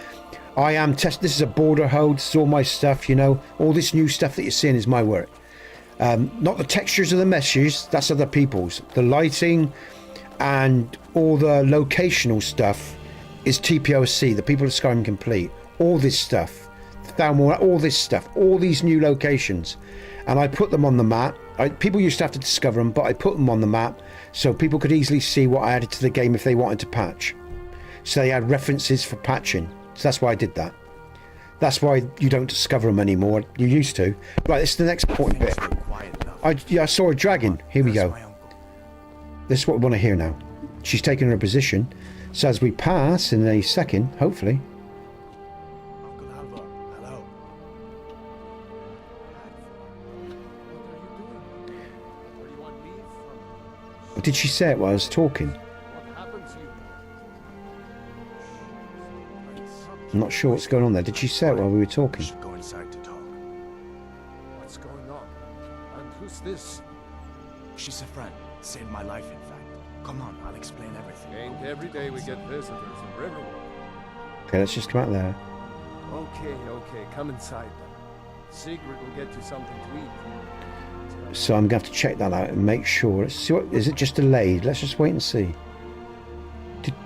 This is a border hold. This is all my stuff, you know. All this new stuff that you're seeing is my work. Not the textures of the meshes, that's other people's. The lighting and all the locational stuff is TPOC, the People of Skyrim Complete. All this stuff. All this stuff, all these new locations, and I put them on the map. People used to have to discover them, but I put them on the map so people could easily see what I added to the game if they wanted to patch. So they had references for patching. So that's why I did that. That's why you don't discover them anymore. You used to. Right, this is the next important bit. I saw a dragon. Here we go. This is what we want to hear now. She's taking her position. So as we pass in a second, hopefully. Did she say it while I was talking? I'm not sure what's going on there. Did she say it while we were talking? Go inside to talk. What's going on? And who's this? She's a friend. Saved my life, in fact. Come on, I'll explain everything. Ain't every day we get visitors in Riverwood. Okay, let's just come out there. Okay, come inside then. Sigrid will get you something to eat. So I'm going to have to check that out and make sure. Let's see is it just delayed? Let's just wait and see.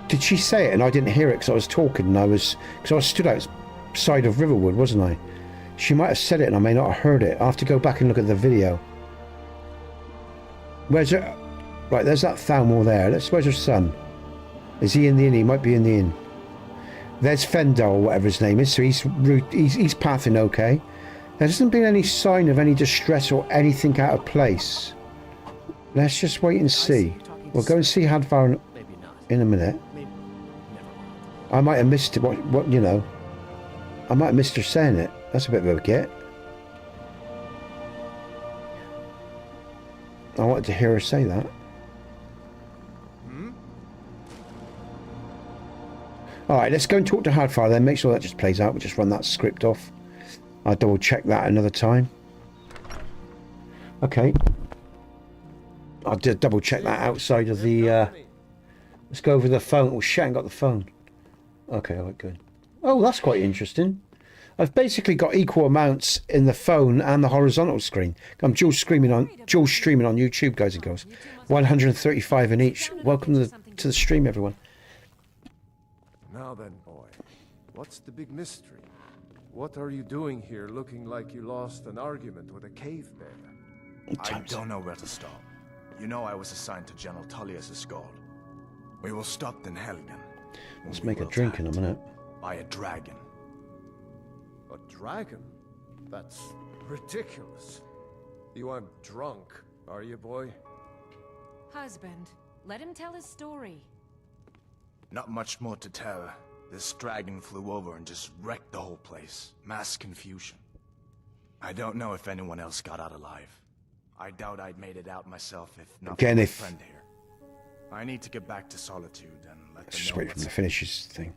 Did she say it and I didn't hear it because I was talking and because I was stood outside of Riverwood, wasn't I? She might have said it and I may not have heard it. I'll have to go back and look at the video. Where's her? Right, there's that Thalmor there. Where's her son? Is he in the inn? He might be in the inn. There's Fendel, whatever his name is. So he's pathing okay. There hasn't been any sign of any distress or anything out of place. Let's just wait and see. We'll go and see Hadvar in a minute. I might have missed it. What you know? I might have missed her saying it. That's a bit of a get. I wanted to hear her say that. Alright, let's go and talk to Hadvar then. Make sure that just plays out. We'll just run that script off. I'll double check that another time. Okay. I'll double check that outside of the... let's go over the phone. Oh shit, I ain't got the phone. Okay, alright, good. Oh, that's quite interesting. I've basically got equal amounts in the phone and the horizontal screen. I'm dual streaming on YouTube, guys and girls. 135 in each. Welcome to the stream, everyone. Now then, boy, what's the big mystery? What are you doing here looking like you lost an argument with a cave bear? I don't know where to start. You know I was assigned to General Tullius' escort. We were stopped in Helgen. Let's make a drink in a minute. By a dragon. A dragon? That's ridiculous. You aren't drunk, are you, boy? Husband, let him tell his story. Not much more to tell. This dragon flew over and just wrecked the whole place. Mass confusion. I don't know if anyone else got out alive. I doubt I'd made it out myself if not for my friend here. I need to get back to Solitude and let them Just know wait for him to finish his thing.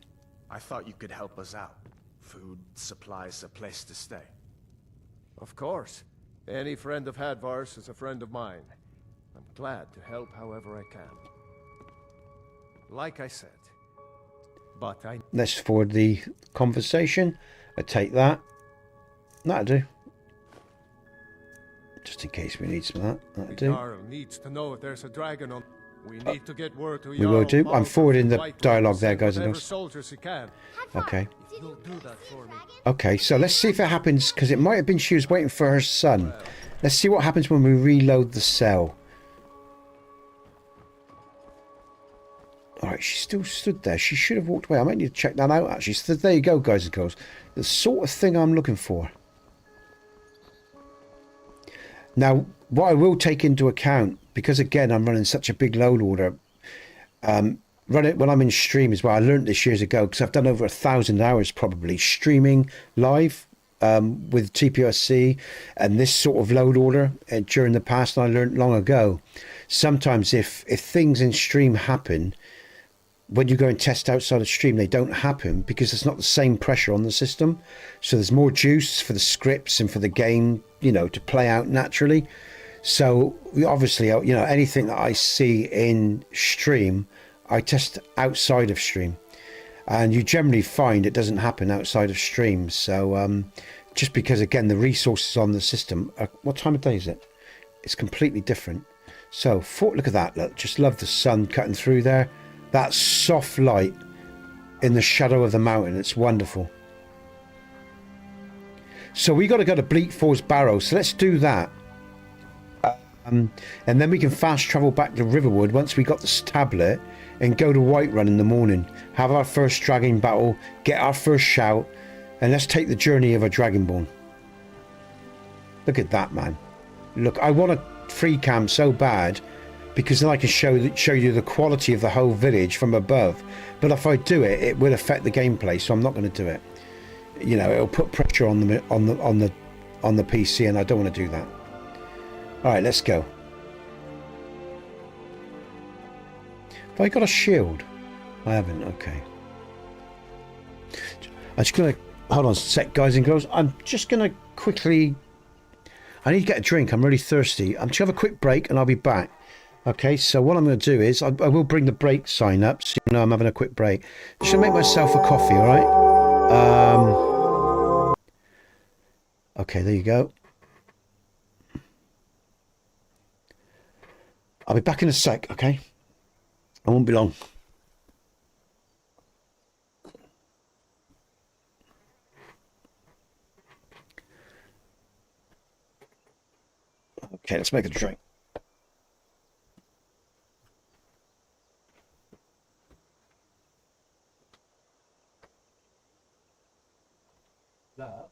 I thought you could help us out. Food, supplies, a place to stay. Of course. Any friend of Hadvar's is a friend of mine. I'm glad to help however I can. Like I said. But Let's forward the conversation. I take that. That'll do. Just in case we need some of that. That'll do. Jarl needs to know if there's a dragon on. We need to get word to We will do. I'm forwarding the dialogue there, guys and girls. Soldiers he can. Okay. You'll do that for me. Okay, so let's see if it happens, because it might have been she was waiting for her son. Let's see what happens when we reload the cell. All right, she still stood there. She should have walked away. I might need to check that out, actually. So there you go, guys and girls. The sort of thing I'm looking for. Now, what I will take into account, because again, I'm running such a big load order, run it when I'm in stream as well. I learned this years ago because I've done over 1,000 hours probably streaming live with TPOSC and this sort of load order during the past. And I learned long ago, sometimes if things in stream happen, when you go and test outside of stream, they don't happen because there's not the same pressure on the system. So there's more juice for the scripts and for the game, you know, to play out naturally. So obviously, you know, anything that I see in stream, I test outside of stream. And you generally find it doesn't happen outside of stream. So just because, again, the resources on the system, what time of day is it? It's completely different. So look at that. Look, just love the sun cutting through there. That soft light in the shadow of the mountain. It's wonderful. So we got to go to Bleak Falls Barrow. So let's do that. And then we can fast travel back to Riverwood once we got this tablet and go to Whiterun in the morning. Have our first dragon battle. Get our first shout. And let's take the journey of a Dragonborn. Look at that, man. Look, I want a free cam so bad, because then I can show you the quality of the whole village from above. But if I do it, it will affect the gameplay, so I'm not going to do it. You know, it'll put pressure on the PC, and I don't want to do that. All right, let's go. Have I got a shield? I haven't. Okay. I'm just gonna hold on a sec, guys and girls. I'm just gonna quickly. I need to get a drink. I'm really thirsty. I'm just gonna have a quick break, and I'll be back. Okay, so what I'm going to do is I will bring the break sign up so you know I'm having a quick break. Just going to make myself a coffee, all right? Okay, there you go. I'll be back in a sec, okay? I won't be long. Okay, let's make a drink. That.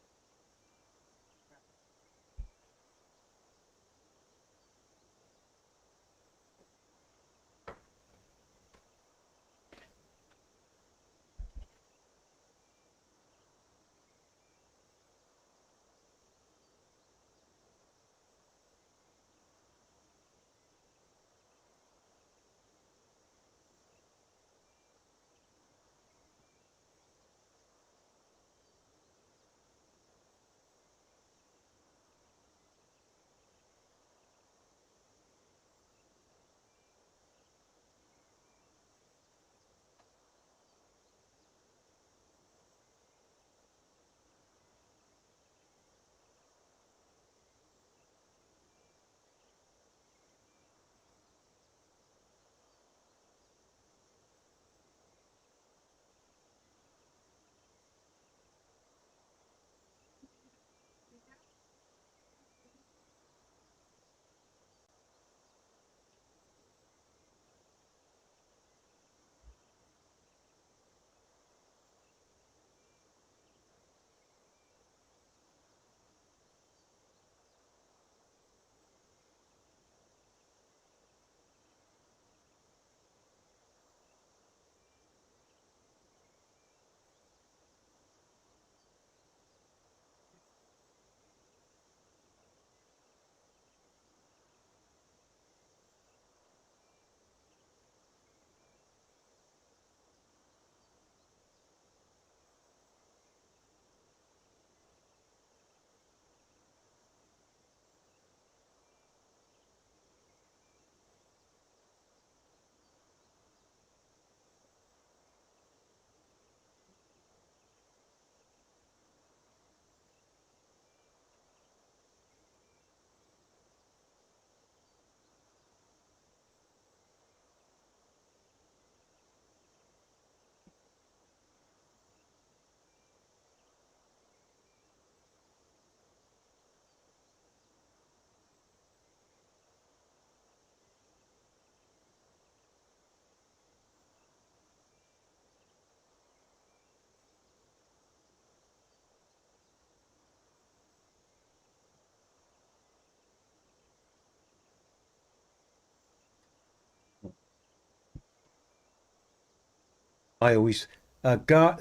I always,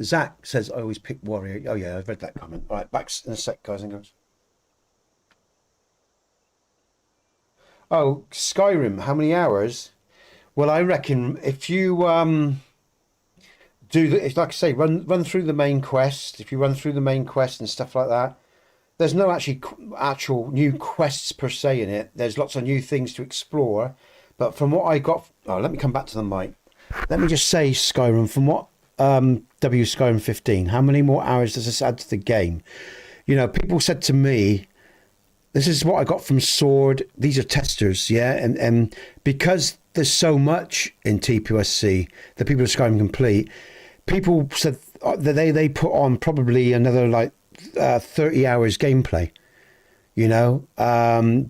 Zach says I always pick warrior. Oh yeah, I've read that comment. All right, back in a sec, guys and girls. Oh, Skyrim, how many hours? Well, I reckon if you do the, it's like I say, run through the main quest. If you run through the main quest and stuff like that, there's no actual new quests per se in it. There's lots of new things to explore. But from what I got, oh, let me come back to the mic. Let me just say, Skyrim, from what Skyrim 15, how many more hours does this add to the game? You know, people said to me, this is what I got from Sword. These are testers, yeah? And because there's so much in TPSC, the people of Skyrim Complete, people said that they put on probably another like 30 hours gameplay. You know,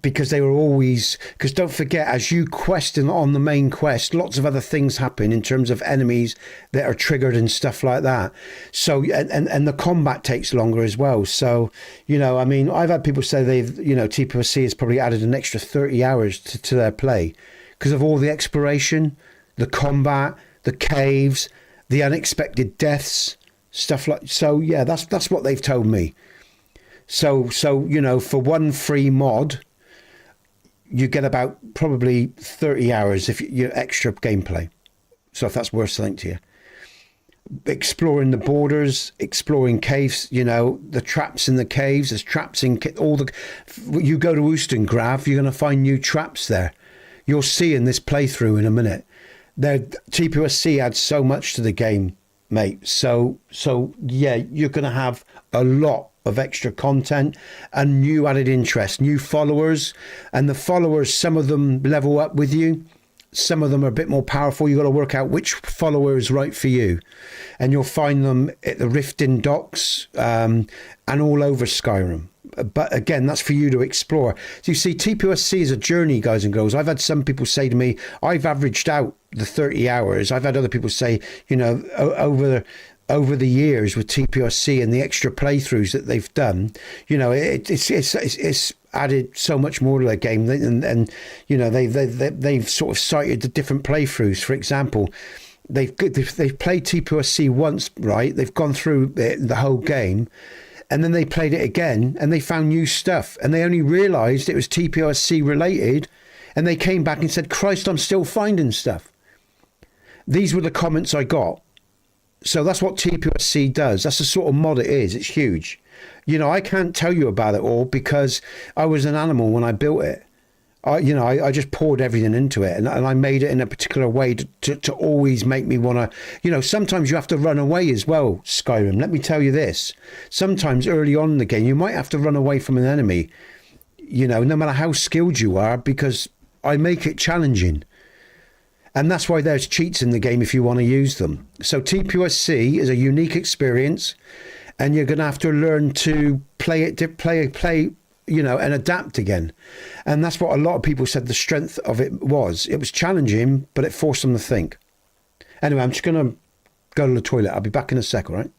because they were always, because don't forget, as you quest on the main quest, lots of other things happen in terms of enemies that are triggered and stuff like that. So, and the combat takes longer as well. So, you know, I mean, I've had people say they've, you know, TPSC has probably added an extra 30 hours to their play because of all the exploration, the combat, the caves, the unexpected deaths, stuff like, so yeah, that's what they've told me. So you know, for one free mod, you get about probably 30 hours if you extra gameplay. So if that's worth something to you. Exploring the borders, exploring caves, you know, the traps in the caves, there's traps in all the... You go to Oostengrav, you're going to find new traps there. You'll see in this playthrough in a minute. TPSC adds so much to the game, mate. So yeah, you're going to have a lot of extra content and new added interest, new followers, and the followers, some of them level up with you, some of them are a bit more powerful. You've got to work out which follower is right for you, and you'll find them at the Riften docks and all over Skyrim. But again, that's for you to explore. So you see, TPSC is a journey, guys and girls. I've had some people say to me, I've averaged out the 30 hours. I've had other people say, you know, over the years with TPSC and the extra playthroughs that they've done, you know, it's added so much more to their game, and you know, they've sort of cited the different playthroughs. For example, they've played TPSC once, right? They've gone through the whole game, and then they played it again, and they found new stuff, and they only realised it was TPSC related, and they came back and said, "Christ, I'm still finding stuff." These were the comments I got. So that's what TPSC does. That's the sort of mod it is. It's huge. You know, I can't tell you about it all because I was an animal when I built it. I just poured everything into it, and I made it in a particular way to always make me want to, you know, sometimes you have to run away as well, Skyrim. Let me tell you this. Sometimes early on in the game, you might have to run away from an enemy, you know, no matter how skilled you are, because I make it challenging. And that's why there's cheats in the game if you want to use them. So TPSC is a unique experience, and you're going to have to learn to play, you know, and adapt again. And that's what a lot of people said the strength of it was. It was challenging, but it forced them to think. Anyway, I'm just going to go to the toilet. I'll be back in a sec, all right?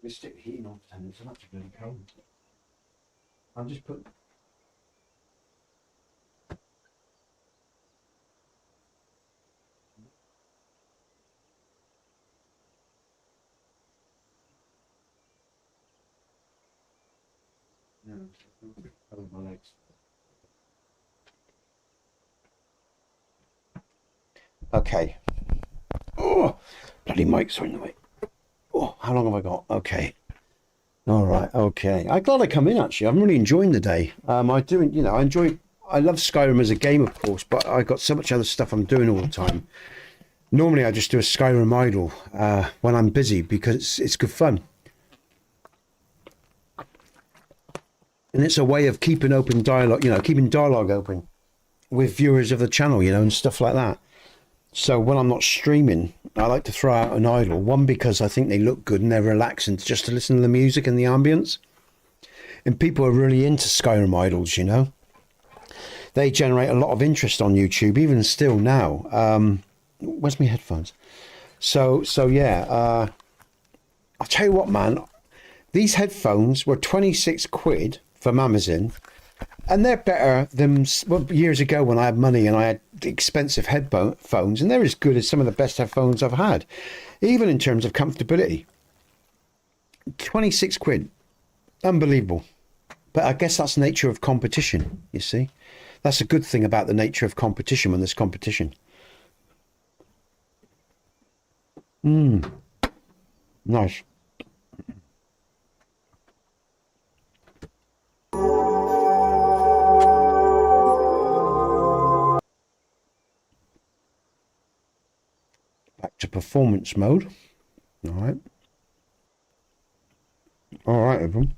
Let me stick the heating on for 10 minutes. I'm actually really cold. I'm just putting. No, over my legs. Okay. Oh, bloody mics are in the way. Oh, how long have I got? Okay. All right. Okay. I'm glad I come in. Actually, I'm really enjoying the day. I do. You know, I love Skyrim as a game, of course, but I got so much other stuff I'm doing all the time. Normally, I just do a Skyrim idle when I'm busy because it's good fun, and it's a way of keeping open dialogue. You know, keeping dialogue open with viewers of the channel. You know, and stuff like that. So when I'm not streaming, I like to throw out an idle. One, because I think they look good and they're relaxing just to listen to the music and the ambience. And people are really into Skyrim idles, you know. They generate a lot of interest on YouTube, even still now. Where's my headphones? So yeah. I'll tell you what, man. These headphones were 26 quid from Amazon. And they're better than years ago when I had money and I had expensive headphones, and they're as good as some of the best headphones I've had, even in terms of comfortability. 26 quid. Unbelievable. But I guess that's the nature of competition, you see. That's a good thing about the nature of competition when there's competition. Nice. Back to performance mode. All right. All right, everyone.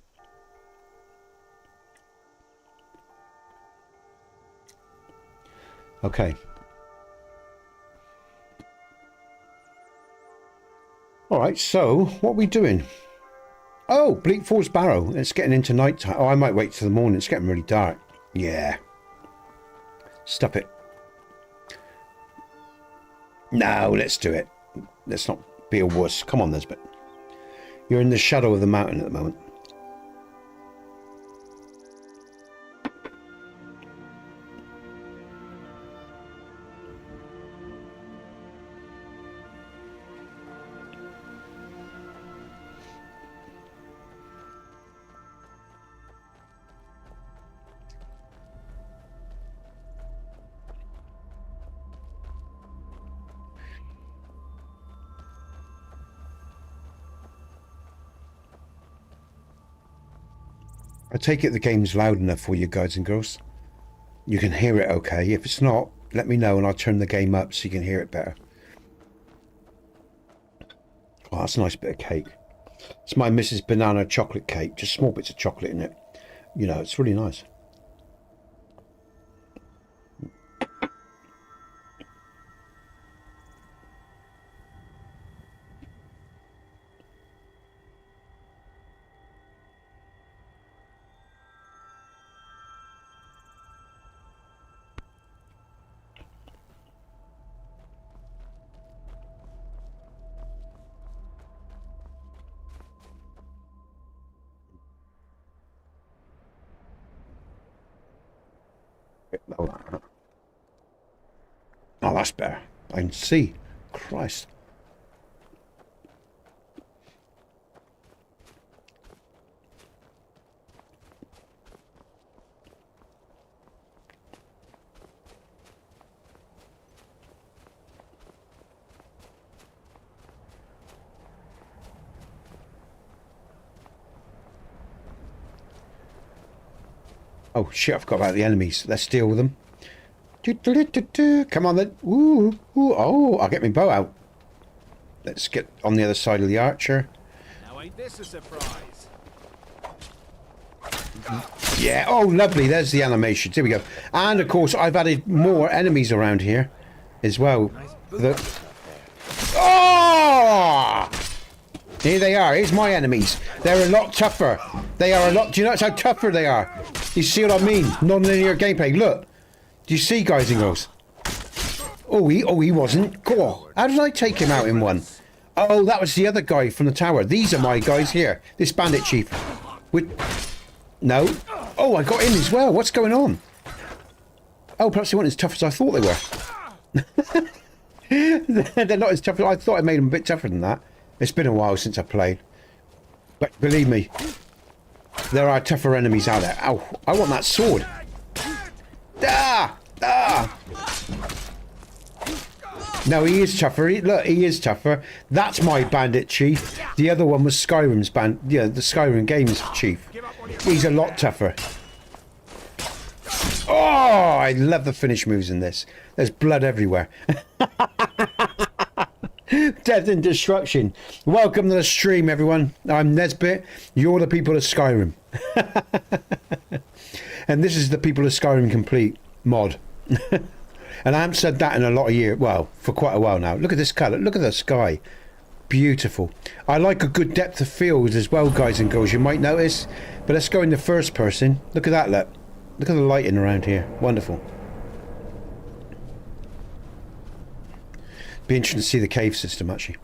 Okay. All right, so what are we doing? Oh, Bleak Falls Barrow. It's getting into night time. Oh, I might wait till the morning. It's getting really dark. Yeah. Stop it. No, let's do it. Let's not be a wuss. Come on, Nesbit. You're in the shadow of the mountain at the moment. I take it the game's loud enough for you guys and girls. You can hear it okay. If it's not, let me know and I'll turn the game up so you can hear it better. Oh, that's a nice bit of cake. It's my Mrs. Banana chocolate cake. Just small bits of chocolate in it. You know, it's really nice. Oh, that's better. I can see. Christ. Oh shit, I forgot about the enemies. Let's deal with them. Come on then. Ooh, ooh, oh, I'll get my bow out. Let's get on the other side of the archer. Now ain't this a surprise? Yeah, oh lovely, there's the animations. Here we go. And of course I've added more enemies around here as well. Oh! Here they are. Here's my enemies. They're a lot tougher. They are a lot. Do you notice how tougher they are? You see what I mean? Non-linear gameplay. Look. Do you see, guys and girls? Oh, he wasn't. Go on. How did I take him out in one? Oh, that was the other guy from the tower. These are my guys here. This bandit chief. No. Oh, I got in as well. What's going on? Oh, perhaps they weren't as tough as I thought they were. They're not as tough. I thought I made them a bit tougher than that. It's been a while since I played. But believe me, there are tougher enemies out there. Ow, I want that sword. Ah! Ah! No, he is tougher. Look, he is tougher. That's my bandit chief. The other one was Skyrim's the Skyrim games chief. He's a lot tougher. Oh, I love the finish moves in this. There's blood everywhere. Death and destruction. Welcome to the stream, everyone. I'm Nesbit. You're the people of Skyrim. And this is the People of Skyrim Complete mod. And I haven't said that in a lot of years. Well, for quite a while now. Look at this colour. Look at the sky. Beautiful. I like a good depth of field as well, guys and girls. You might notice. But let's go into first person. Look at that, look. Look at the lighting around here. Wonderful. Be interesting to see the cave system, actually.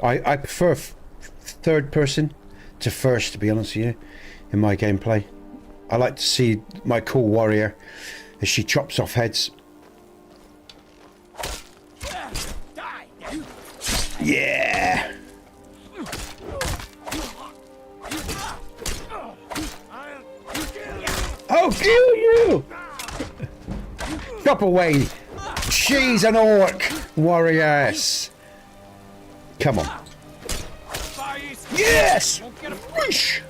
I prefer third person to first, to be honest with you, in my gameplay. I like to see my cool warrior as she chops off heads. Yeah! I'll kill you! Chop away! She's an orc! Warriors! Come on. Yes! Whoosh!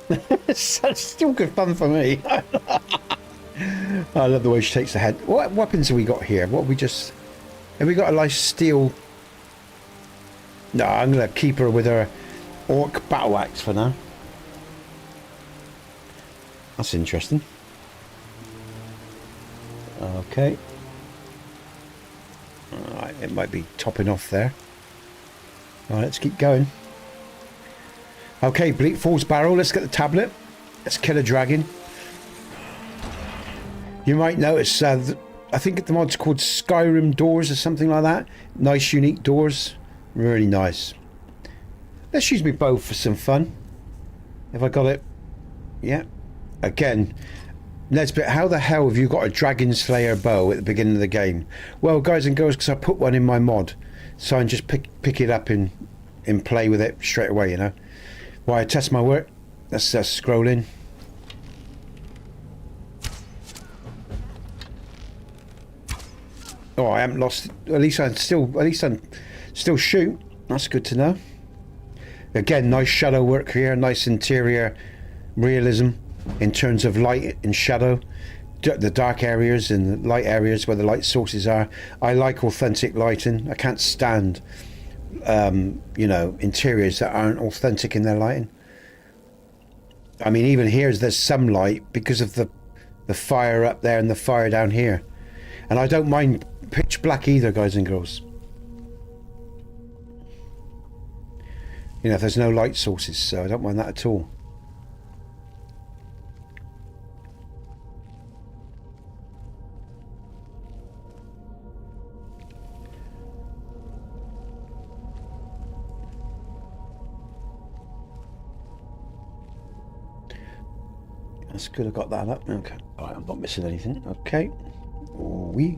It's still good fun for me. I love the way she takes the head. What weapons have we got here? What have we just... Have we got a nice steel... No, I'm going to keep her with her orc battle axe for now. That's interesting. Okay. Alright, it might be topping off there. Alright, let's keep going. Okay, Bleak Falls Barrel, let's get the tablet. Let's kill a dragon. You might notice, I think the mod's called Skyrim doors or something like that. Nice, unique doors. Really nice. Let's use me bow for some fun. Have I got it? Yeah. Again, Nesbit, how the hell have you got a Dragon Slayer bow at the beginning of the game? Well, guys and girls, because I put one in my mod. So I can just pick it up and play with it straight away, you know. While I test my work, let's scroll in. Oh, I haven't lost. At least I'm still shoot. That's good to know. Again, nice shadow work here. Nice interior realism in terms of light and shadow. The dark areas and the light areas where the light sources are. I like authentic lighting. I can't stand you know, interiors that aren't authentic in their lighting. I mean, even here there's some light because of the fire up there and the fire down here. And I don't mind pitch black either, guys and girls. You know, if there's no light sources, so I don't mind that at all. That's good, I got that up. Okay. Alright, I'm not missing anything. Okay. Oh, wee.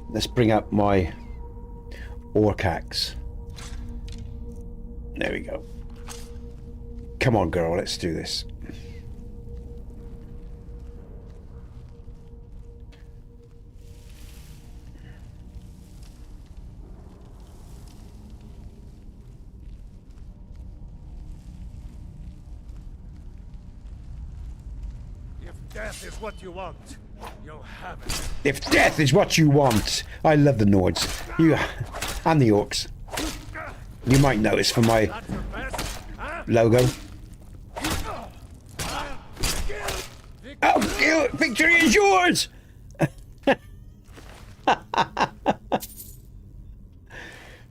Let's bring up my orc axe. There we go. Come on, girl, let's do this. Death is what you want. You'll have it. If death is what you want. I love the Nords. You and the orcs. You might notice from my logo. Oh, victory is yours!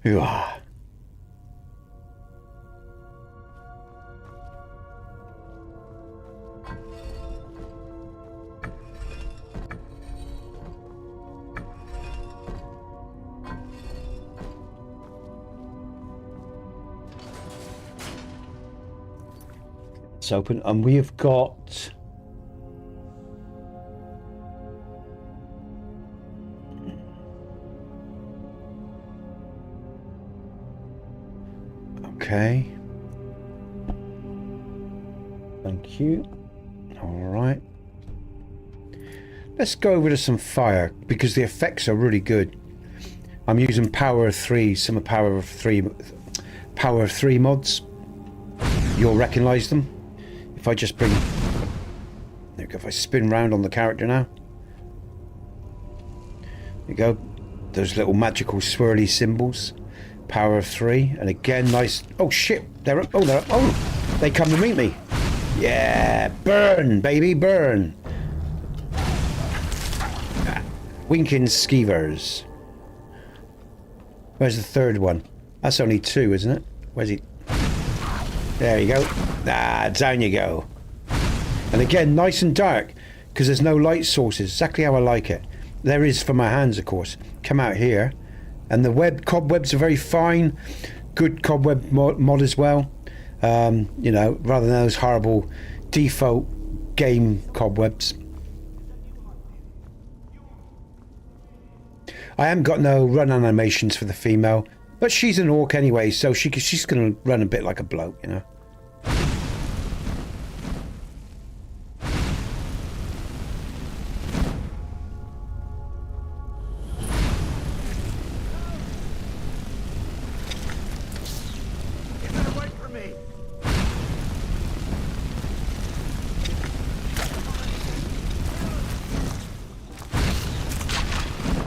You are. It's open, and we have got... Okay. Thank you. All right. Let's go over to some fire because the effects are really good. I'm using Power of 3, some Power of 3 mods. You'll recognise them. If I just bring... There we go. If I spin round on the character now. There you go. Those little magical swirly symbols. Power of 3, and again, nice. Oh shit! They come to meet me. Yeah, burn, baby, burn. Winking skeevers. Where's the third one? That's only 2, isn't it? Where's he? There you go. Ah, down you go. And again, nice and dark because there's no light sources. Exactly how I like it. There is for my hands, of course. Come out here. And the cobwebs are very fine. Good cobweb mod as well. You know, rather than those horrible default game cobwebs. I haven't got no run animations for the female, but she's an orc anyway, so she's going to run a bit like a bloke, you know.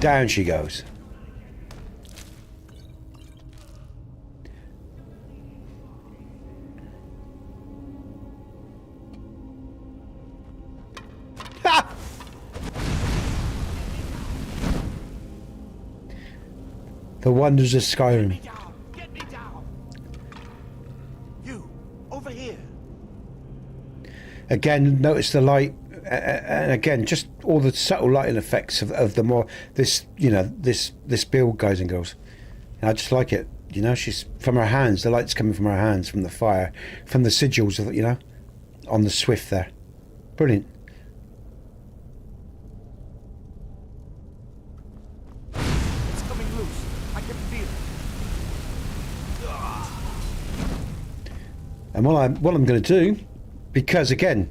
Down she goes. Ha! The wonders of Skyrim. Get me down. You, over here. Again, notice the light. And again, just all the subtle lighting effects of the more this, you know, this build, guys and girls. And I just like it. You know, she's from her hands. The light's coming from her hands, from the fire, from the sigils of, you know, on the swift there. Brilliant. It's coming loose. I can feel it. And what I'm going to do, because again,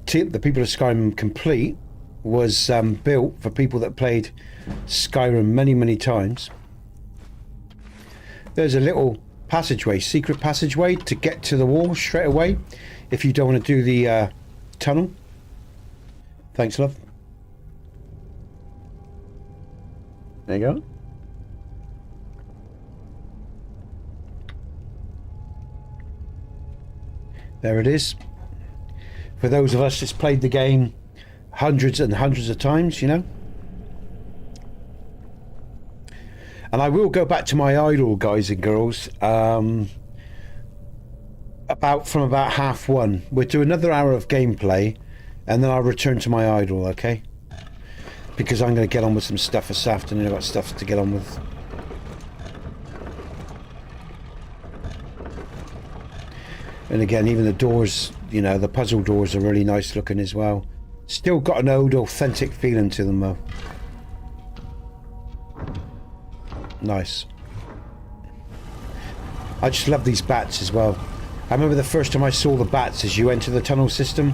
the People of Skyrim Complete was built for people that played Skyrim many times. There's a little passageway, secret passageway to get to the wall straight away if you don't want to do the tunnel. Thanks, love. There you go. There it is. For those of us that's played the game hundreds and hundreds of times, you know. And I will go back to my idol, guys and girls, from about half 1. We'll do another hour of gameplay, and then I'll return to my idol, okay? Because I'm going to get on with some stuff this afternoon. I've got stuff to get on with. And again, even the doors, you know, the puzzle doors are really nice looking as well. Still got an old authentic feeling to them though. Nice. I just love these bats as well. I remember the first time I saw the bats as you enter the tunnel system.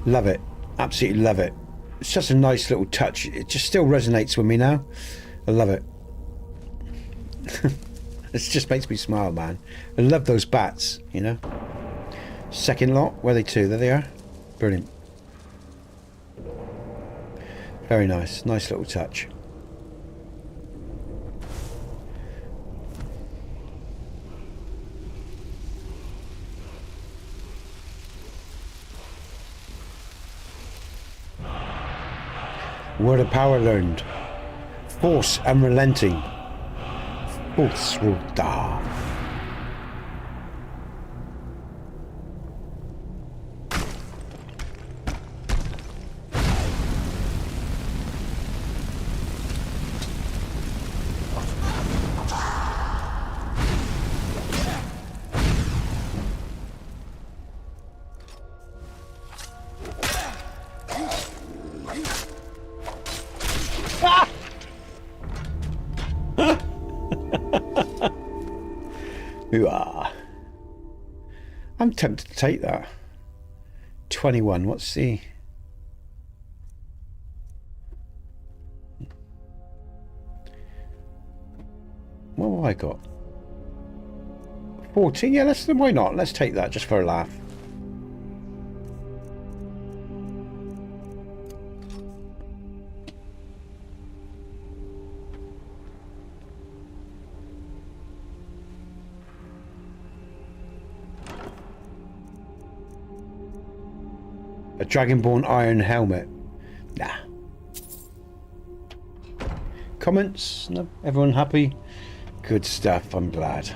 Love it. Absolutely love it. It's just a nice little touch. It just still resonates with me now. I love it. It just makes me smile, man. I love those bats, you know. Second lot, where are they to? There they are. Brilliant. Very nice. Nice little touch. Word of power learned. Force unrelenting. Force will die. Ooh-ah. I'm tempted to take that. 21, what's the... What have I got? 14, yeah, why not? Let's take that just for a laugh. A Dragonborn iron helmet. Nah. Comments? No? Everyone happy? Good stuff, I'm glad.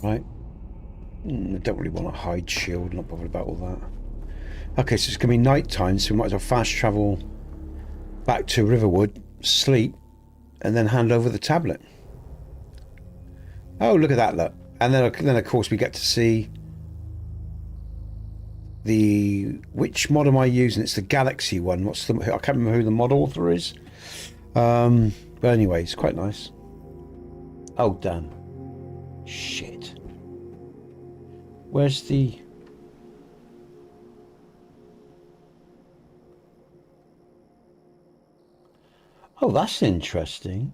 Right. I don't really want a hide shield, not bothered about all that. Okay, so it's going to be night time, so we might as well fast travel back to Riverwood, sleep, and then hand over the tablet. Oh, look at that, look. And then of course we get to see the... Which mod am I using? It's the Galaxy one. What's the... I can't remember who the mod author is. But anyway, it's quite nice. Oh, damn. Shit. Where's the... Oh, that's interesting.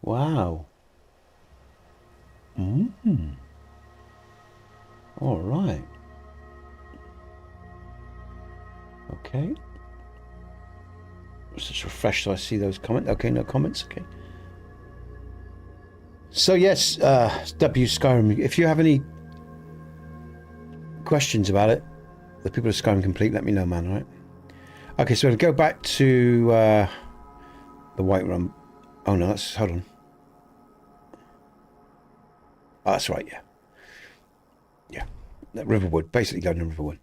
Wow. All right. Okay. Let's just refresh so I see those comments. Okay, no comments. Okay. So yes, Skyrim. If you have any questions about it, the people of Skyrim Complete, let me know, man. All right. Okay, so we'll go back to the Whiterun. Oh no, that's... Hold on. Oh, that's right, yeah. Yeah. That Riverwood. Basically going to Riverwood.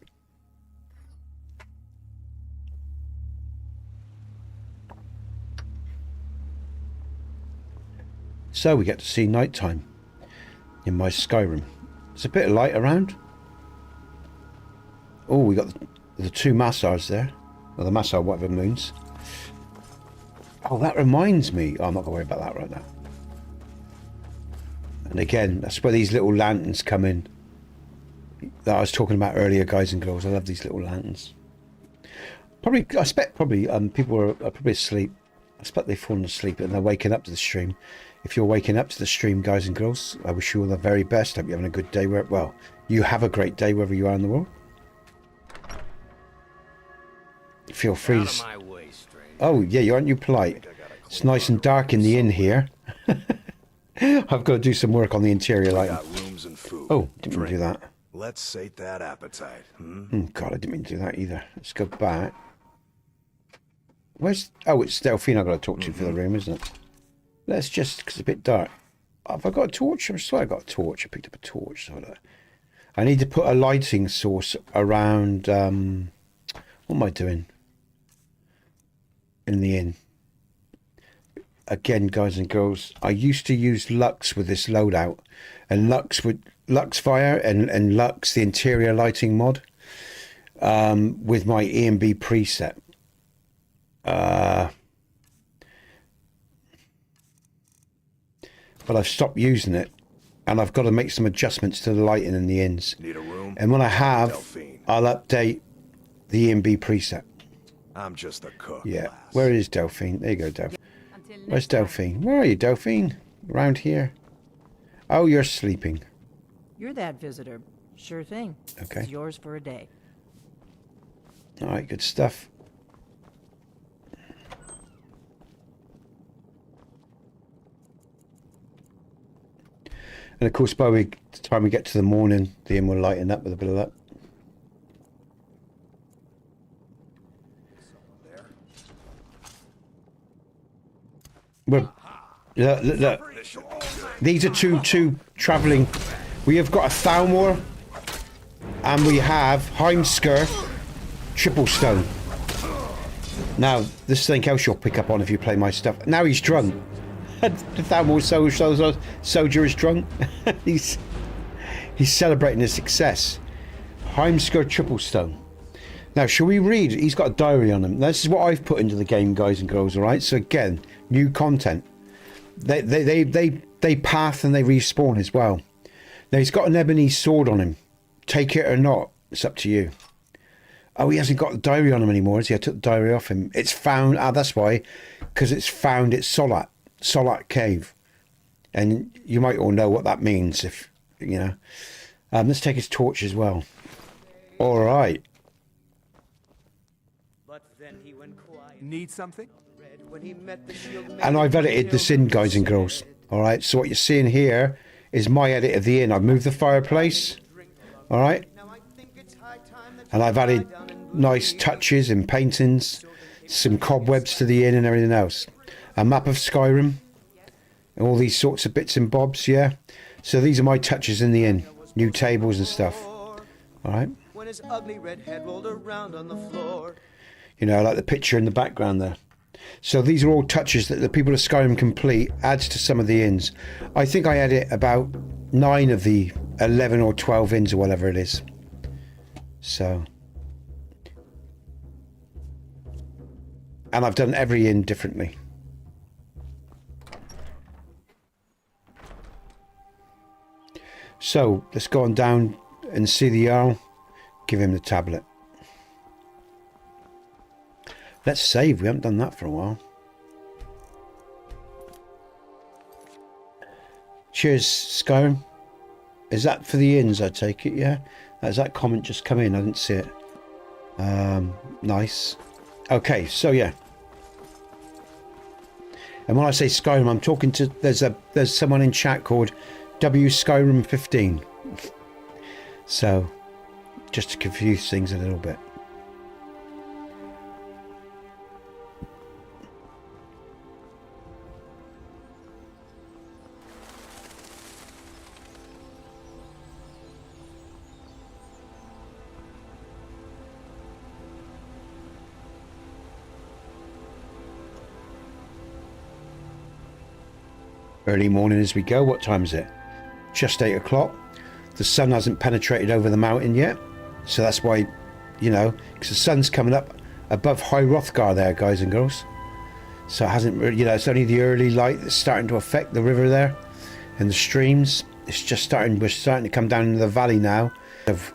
So we get to see nighttime in my Skyrim. It's a bit of light around. Oh, we got the two Massars there. Or the Massar, whatever moons. Oh, that reminds me. Oh, I'm not going to worry about that right now. And again, that's where these little lanterns come in. That I was talking about earlier, guys and girls. I love these little lanterns. Probably, I expect people are probably asleep. I expect they've fallen asleep and they're waking up to the stream. If you're waking up to the stream, guys and girls, I wish you all the very best. Hope you're having a good day. Well, you have a great day wherever you are in the world. Feel free to... Oh, yeah, aren't you polite? It's nice and dark in the inn here. I've got to do some work on the interior lighting. Rooms and food. Oh, didn't mean to do that. Let's sate that appetite. Oh, God, I didn't mean to do that either. Let's go back. Where's... Oh, it's Delphine I've got to talk to for the room, isn't it? Let's just... Because it's a bit dark. Have I got a torch? I swear I got a torch. I picked up a torch. So I need to put a lighting source around... what am I doing? In the inn. Again, guys and girls, I used to use Lux with this loadout, and Lux Fire and Lux, the interior lighting mod, with my EMB preset. But I've stopped using it, and I've got to make some adjustments to the lighting in the inns. Need a room? And when I have, Delphine. I'll update the EMB preset. I'm just a cook. Yeah. lass. Where is Delphine? There you go, Delphine. Until Where's next time. Delphine? Where are you, Delphine? Around here? Oh, you're sleeping. You're that visitor. Sure thing. Okay. It's yours for a day. All right, good stuff. And of course, by the time we get to the morning, the inn will lighten up with a bit of that. We're Look. These are two travelling. We have got a Thalmor, and we have Heimsker triple stone. Now, this is something else you'll pick up on if you play my stuff. Now he's drunk. The Thalmor soldier is drunk. he's celebrating his success. Heimsker triple stone. Now, shall we read? He's got a diary on him. This is what I've put into the game, guys and girls. All right. So again, new content. They path and they respawn as well. Now he's got an ebony sword on him. Take it or not, it's up to you. Oh, he hasn't got the diary on him anymore, has he? I took the diary off him. It's found. Ah, that's why, because it's found. It's Solat Cave, and you might all know what that means if you know. Let's take his torch as well. All right. Need something? And I've edited this in, guys and girls. All right. So what you're seeing here is my edit of the inn. I've moved the fireplace. All right. And I've added nice touches and paintings, some cobwebs to the inn and everything else. A map of Skyrim, and all these sorts of bits and bobs. Yeah. So these are my touches in the inn. New tables and stuff. All right. When his ugly red head rolled around on the floor. You know, like the picture in the background there. So these are all touches that the people of Skyrim complete, adds to some of the inns. I think I edit about 9 of the 11 or 12 inns or whatever it is. So. And I've done every inn differently. So, let's go on down and see the Jarl. Give him the tablet. Let's save. We haven't done that for a while. Cheers, Skyrim. Is that for the inns, I take it, yeah? Has that comment just come in? I didn't see it. Nice. Okay, so yeah. And when I say Skyrim, I'm talking to... There's someone in chat called Skyrim15. So, just to confuse things a little bit. Early morning as we go. What time is it? Just 8 o'clock. The sun hasn't penetrated over the mountain yet. So that's why, you know, because the sun's coming up above High Hrothgar there, guys and girls. So it hasn't really, you know, it's only the early light that's starting to affect the river there and the streams. It's just starting, we're starting to come down into the valley now of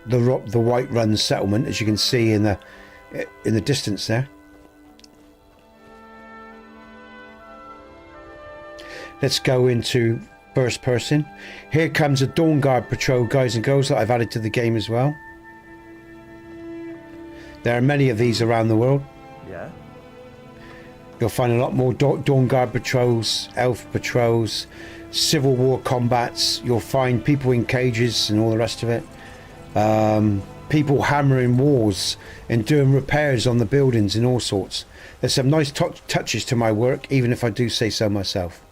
the White Run settlement, as you can see in the distance there. Let's go into first person. Here comes a Dawn Guard patrol, guys and girls, that I've added to the game as well. There are many of these around the world. Yeah. You'll find a lot more Dawn Guard patrols, elf patrols, Civil War combats. You'll find people in cages and all the rest of it. People hammering walls and doing repairs on the buildings and all sorts. There's some nice touches to my work, even if I do say so myself.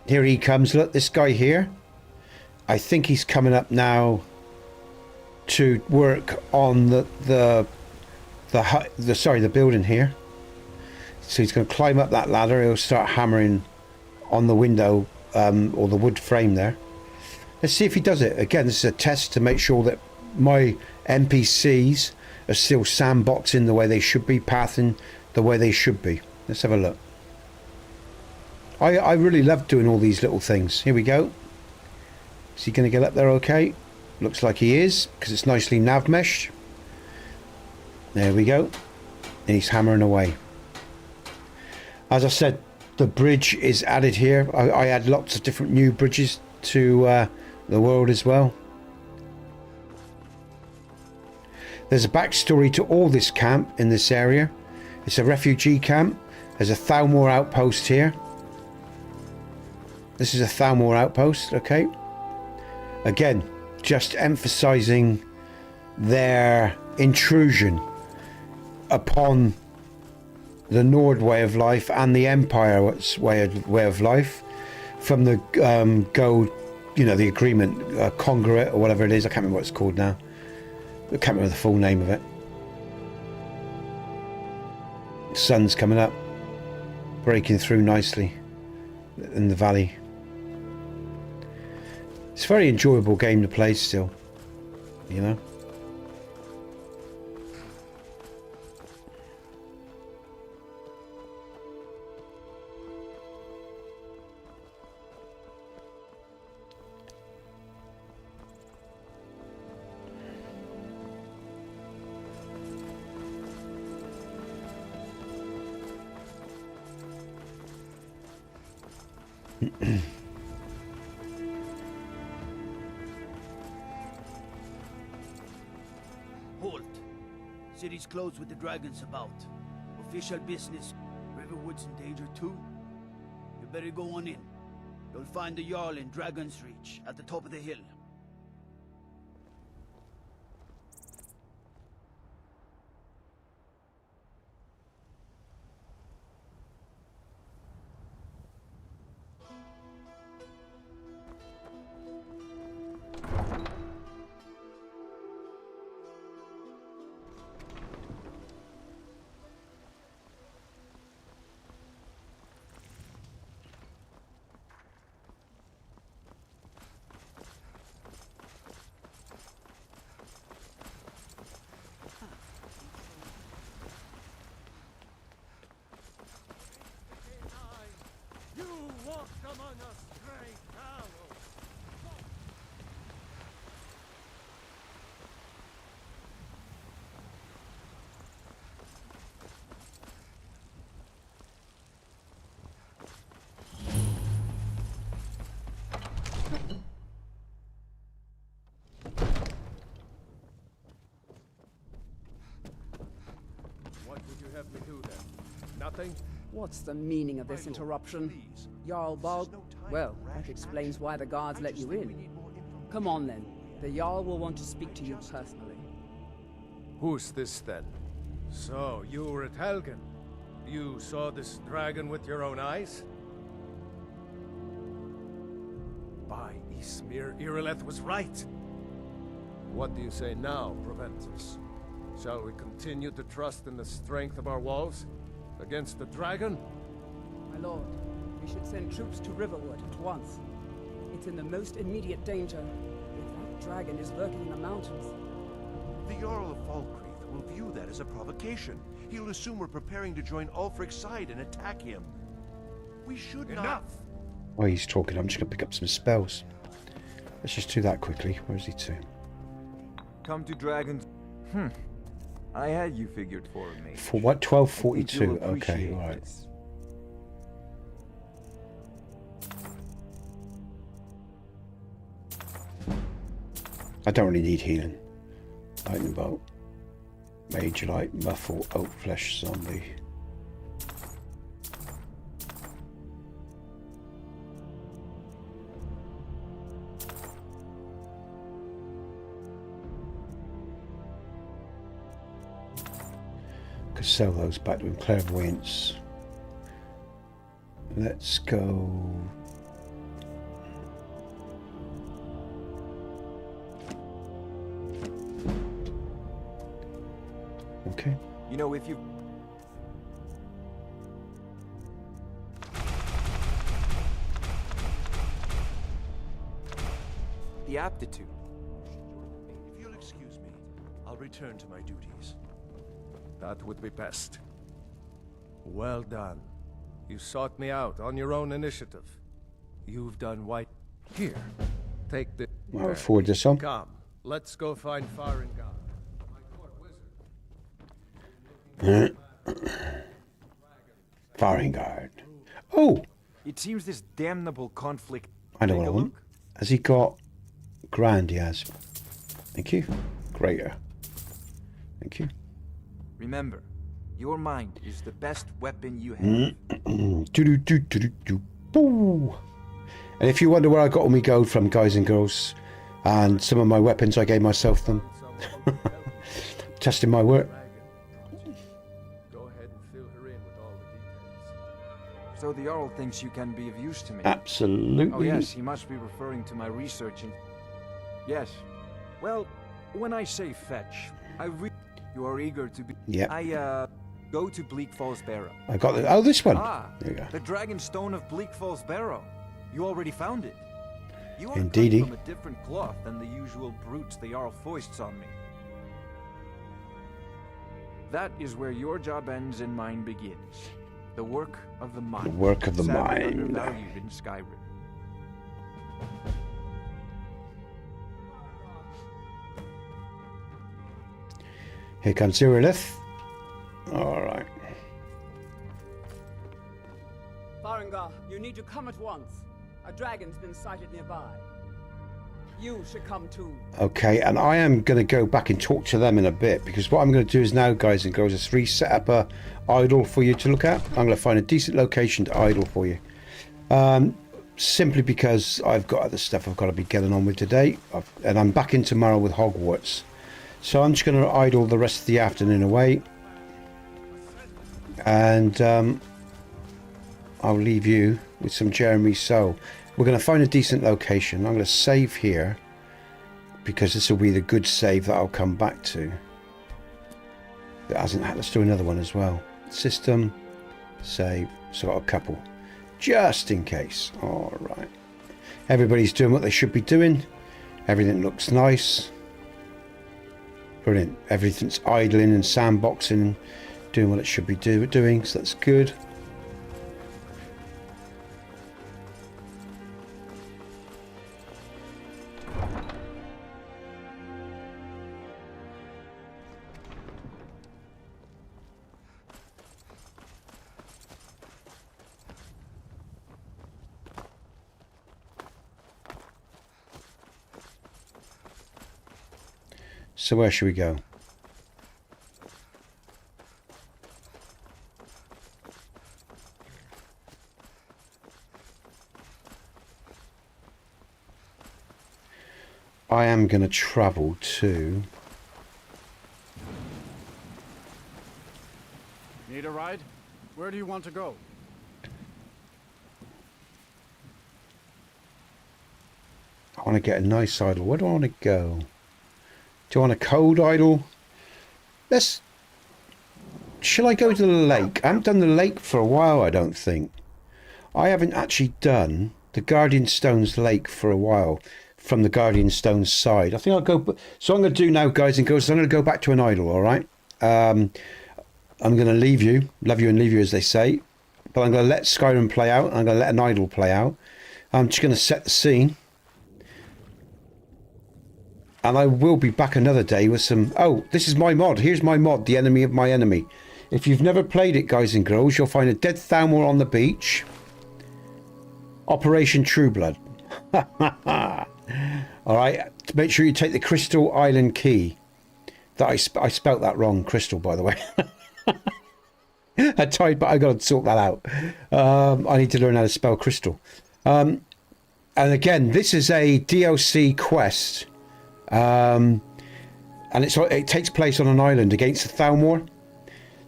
Here he comes. Look, this guy here. I think he's coming up now to work on the building here. So he's going to climb up that ladder. He'll start hammering on the window or the wood frame there. Let's see if he does it. Again, this is a test to make sure that my NPCs are still sandboxing the way they should be, pathing the way they should be. Let's have a look. I really love doing all these little things. Here we go. Is he going to get up there okay? Looks like he is, because it's nicely nav meshed. There we go. And he's hammering away. As I said, the bridge is added here. I add lots of different new bridges to the world as well. There's a backstory to all this camp in this area. It's a refugee camp. There's a Thalmor outpost here. This is a Thalmor outpost, okay? Again, just emphasizing their intrusion upon the Nord way of life and the Empire way of life from the gold, you know, the agreement, congruent or whatever it is. I can't remember what it's called now. I can't remember the full name of it. The sun's coming up, breaking through nicely in the valley. It's a very enjoyable game to play still, you know. Halt. City's closed with the dragons about. Official business. Riverwood's in danger too. You better go on in. You'll find the Jarl in Dragon's Reach, at the top of the hill. What would you have me do then? Nothing? What's the meaning of this interruption? Jarl Bog? Well, that explains why the guards let you in. Come on then. The Jarl will want to speak to you personally. Who's this then? So, you were at Helgen. You saw this dragon with your own eyes? By Ysmir, Irileth was right. What do you say now, Proventus? Shall we continue to trust in the strength of our walls? Against the dragon? My lord, we should send troops to Riverwood at once. It's in the most immediate danger. If that dragon is lurking in the mountains. The Jarl of Falkreath will view that as a provocation. He'll assume we're preparing to join Ulfric's side and attack him. We should not... While he's talking, I'm just going to pick up some spells. Let's just do that quickly. Where is he to? Come to dragons. I had you figured for me. For what? 1242. Okay, all right. I don't really need healing. Lightning bolt, Major Light, Muffle, Oak Flesh, Zombie. Could sell those back to him. Clairvoyance. Let's go. Okay. You know, if you... The aptitude. If you'll excuse me, I'll return to my duties. That would be best. Well done. You sought me out on your own initiative. You've done white. Here, take the... I'll forward this on. Come, let's go find Farengar. Farengar. Oh! It seems this damnable conflict... I know what I want. Has he got... Grand, he has. Thank you. Greater. Thank you. Remember, your mind is the best weapon you have. Boo. And if you wonder where I got all my gold from, guys and girls, and some of my weapons, I gave myself them. Testing my work. Go ahead and fill her in with all So the Jarl thinks you can be of use to me. Absolutely. Oh yes, he must be referring to my research in... Yes. Well, when I say fetch, you are eager to be... Yeah. Go to Bleak Falls Barrow. I got the... Oh, this one. Ah, there you go. the Dragon Stone of Bleak Falls Barrow. You already found it. You are Indeedy. cut from a different cloth than the usual brutes the Jarl foists on me. That is where your job ends and mine begins. The work of the mind. The work of the Sadly mind. undervalued in Skyrim. Here comes Irilith. Alright. Farengar, you need to come at once. A dragon's been sighted nearby. You should come too. Okay, and I am going to go back and talk to them in a bit, because what I'm going to do is now, guys and girls, is reset up a idol for you to look at. I'm going to find a decent location to idle for you. Simply because I've got other stuff I've got to be getting on with today. And I'm back in tomorrow with Hogwarts. So I'm just going to idle the rest of the afternoon away. And I'll leave you with some Jeremy Soule. We're going to find a decent location. I'm going to save here, because this will be the good save that I'll come back to. That hasn't had. Let's do another one as well. System, save. So I've got a couple, just in case. All right. Everybody's doing what they should be doing. Everything looks nice. Brilliant. Everything's idling and sandboxing, doing what it should be doing. So that's good. So where should we go? I am going to travel to... Need a ride? Where do you want to go? I want to get a nice idol. Where do I want to go? Do I want a cold idol? Shall I go to the lake? I haven't done the lake for a while, I don't think. I haven't actually done the Guardian Stones lake for a while from the Guardian Stones side. I think I'll go... So I'm going to do now, guys and girls, I'm going to go back to an idol, all right? I'm going to leave you, love you and leave you, as they say. But I'm going to let Skyrim play out. I'm going to let an idol play out. I'm just going to set the scene. And I will be back another day with some... Oh, this is my mod. Here's my mod, The Enemy of My Enemy. If you've never played it, guys and girls, you'll find a dead Thalmor on the beach. Operation Trueblood. Alright, make sure you take the Crystal Island key. That I spelt that wrong, Crystal, by the way. I tried, but I got to sort that out. I need to learn how to spell Crystal. And again, this is a DLC quest. And it takes place on an island against the Thalmor.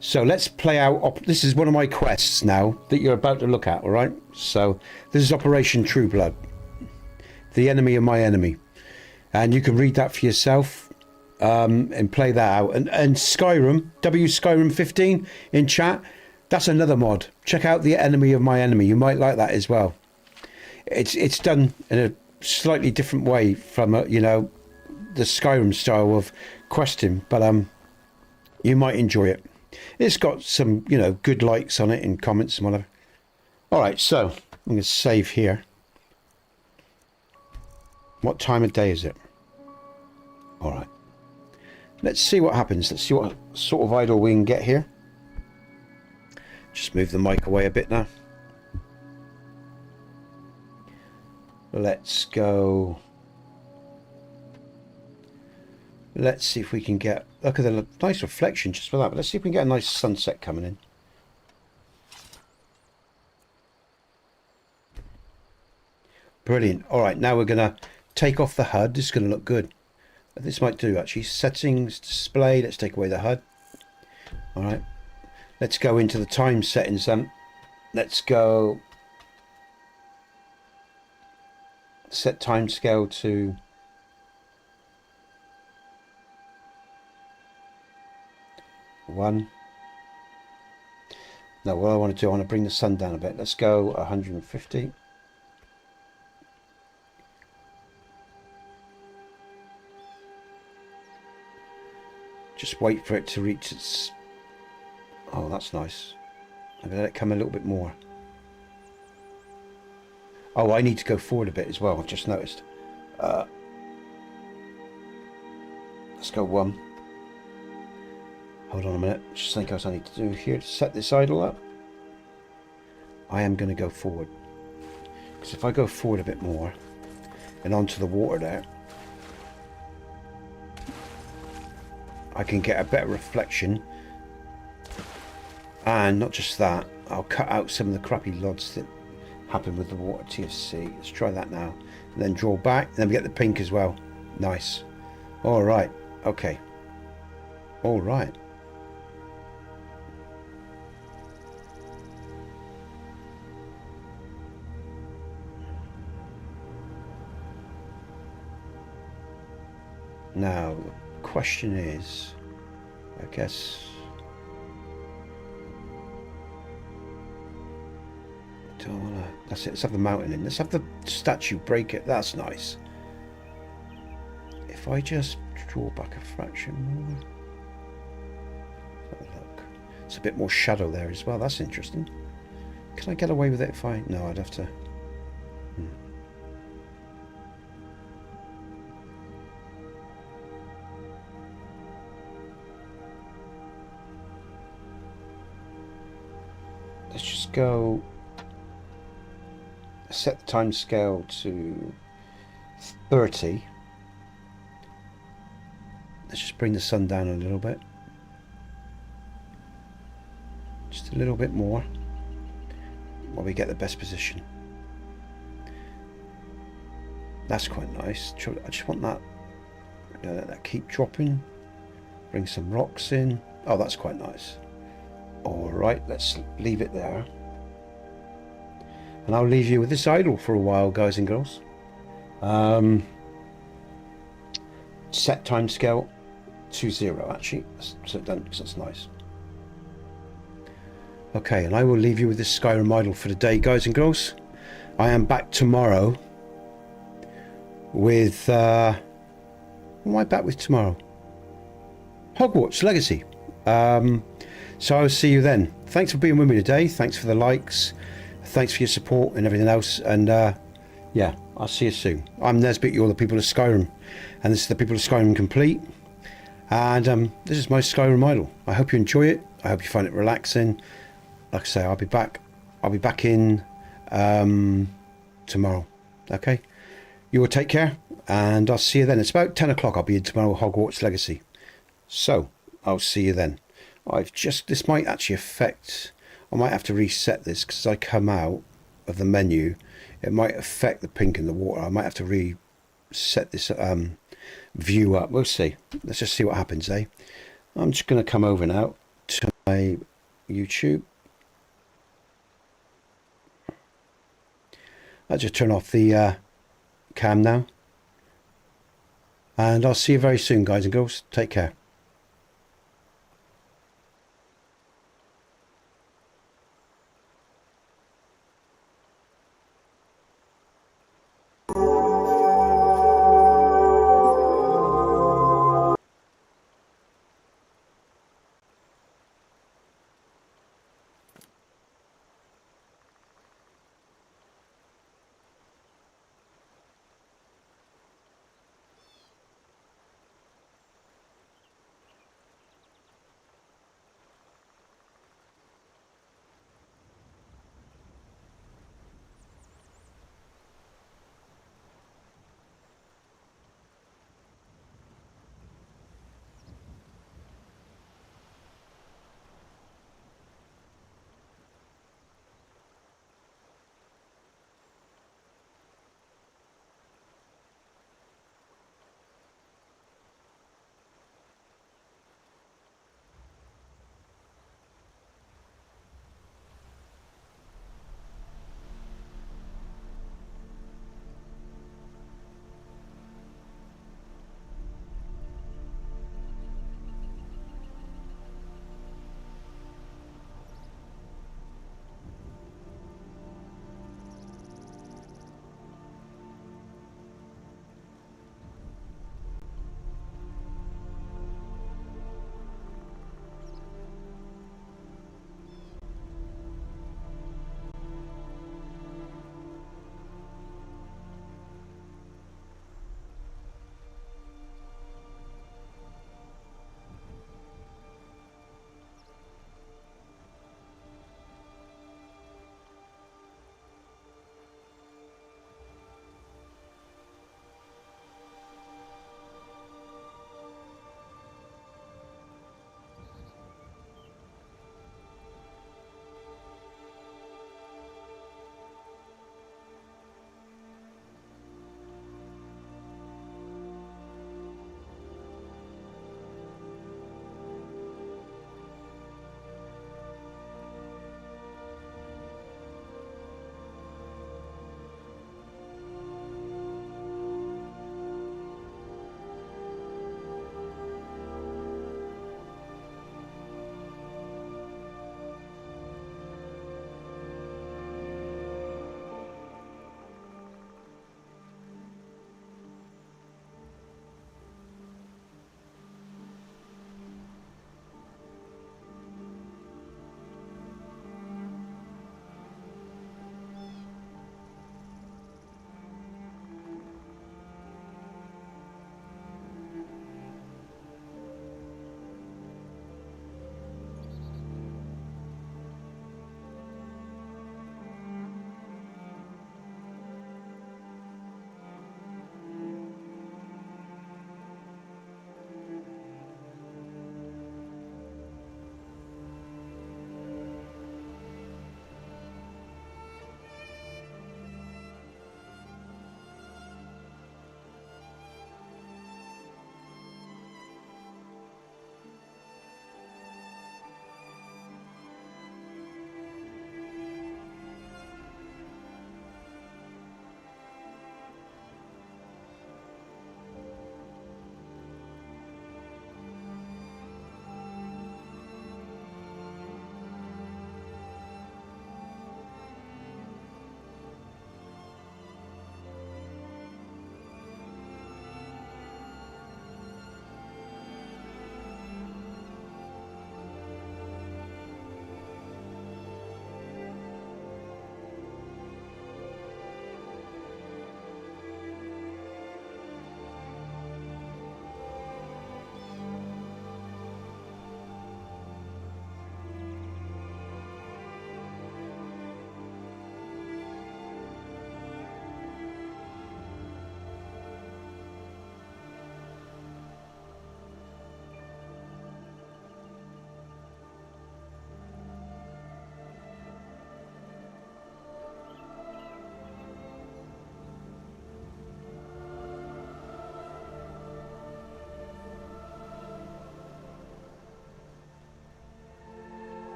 So let's play out. This is one of my quests now that you're about to look at. All right. So this is Operation Trueblood, The Enemy of My Enemy, and you can read that for yourself and play that out. And Skyrim, Skyrim 15 in chat. That's another mod. Check out The Enemy of My Enemy. You might like that as well. It's done in a slightly different way from the Skyrim style of questing, but you might enjoy it. It's got some good likes on it and comments and whatever. All right, so I'm going to save here. What time of day is it? All right, let's see what happens. Let's see what sort of idol we can get here. Just move the mic away a bit now. Let's go. Let's see if we can get... Look at the nice reflection just for that. But let's see if we can get a nice sunset coming in. Brilliant. All right, now we're going to take off the HUD. This is going to look good. This might do, actually. Settings, display. Let's take away the HUD. All right. Let's go into the time settings then. let's go set time scale to 1. No, what I want to do, I want to bring the sun down a bit. Let's go 150. Just wait for it to reach its... Oh, that's nice. I'm going to let it come a little bit more. Oh, I need to go forward a bit as well, I've just noticed. Let's go 1. Hold on a minute. Just think what I need to do here to set this idle up. I am going to go forward. Because if I go forward a bit more and onto the water there, I can get a better reflection. And not just that, I'll cut out some of the crappy lods that happen with the water TFC. Let's try that now. And then draw back. And then we get the pink as well. Nice. Alright. Okay. Alright. Now, the question is, I guess... Don't wanna... That's it, let's have the mountain in. Let's have the statue break it. That's nice. If I just draw back a fraction more... Let's have a look. It's a bit more shadow there as well. That's interesting. Can I get away with it if I... No, I'd have to... Let's just go set the time scale to 30. Let's just bring the sun down a little bit. Just a little bit more while we get the best position. That's quite nice. I just want that, let that keep dropping. Bring some rocks in. Oh, that's quite nice. Alright, let's leave it there. And I'll leave you with this idol for a while, guys and girls. Set time scale to 0, actually. So done, because that's nice. Okay, and I will leave you with this Skyrim idol for the day, guys and girls. I am back tomorrow with... what am I back with tomorrow? Hogwarts Legacy. So I'll see you then. Thanks for being with me today. Thanks for the likes. Thanks for your support and everything else. And yeah, I'll see you soon. I'm Nesbit, you're the people of Skyrim. And this is the people of Skyrim Complete. And this is my Skyrim idol. I hope you enjoy it. I hope you find it relaxing. Like I say, I'll be back in tomorrow. Okay? You will take care. And I'll see you then. It's about 10 o'clock. I'll be in tomorrow, Hogwarts Legacy. So, I'll see you then. This might actually affect, I might have to reset this because as I come out of the menu, it might affect the pink in the water. I might have to reset this view up. We'll see. Let's just see what happens, eh? I'm just going to come over now to my YouTube. I'll just turn off the cam now. And I'll see you very soon, guys and girls. Take care.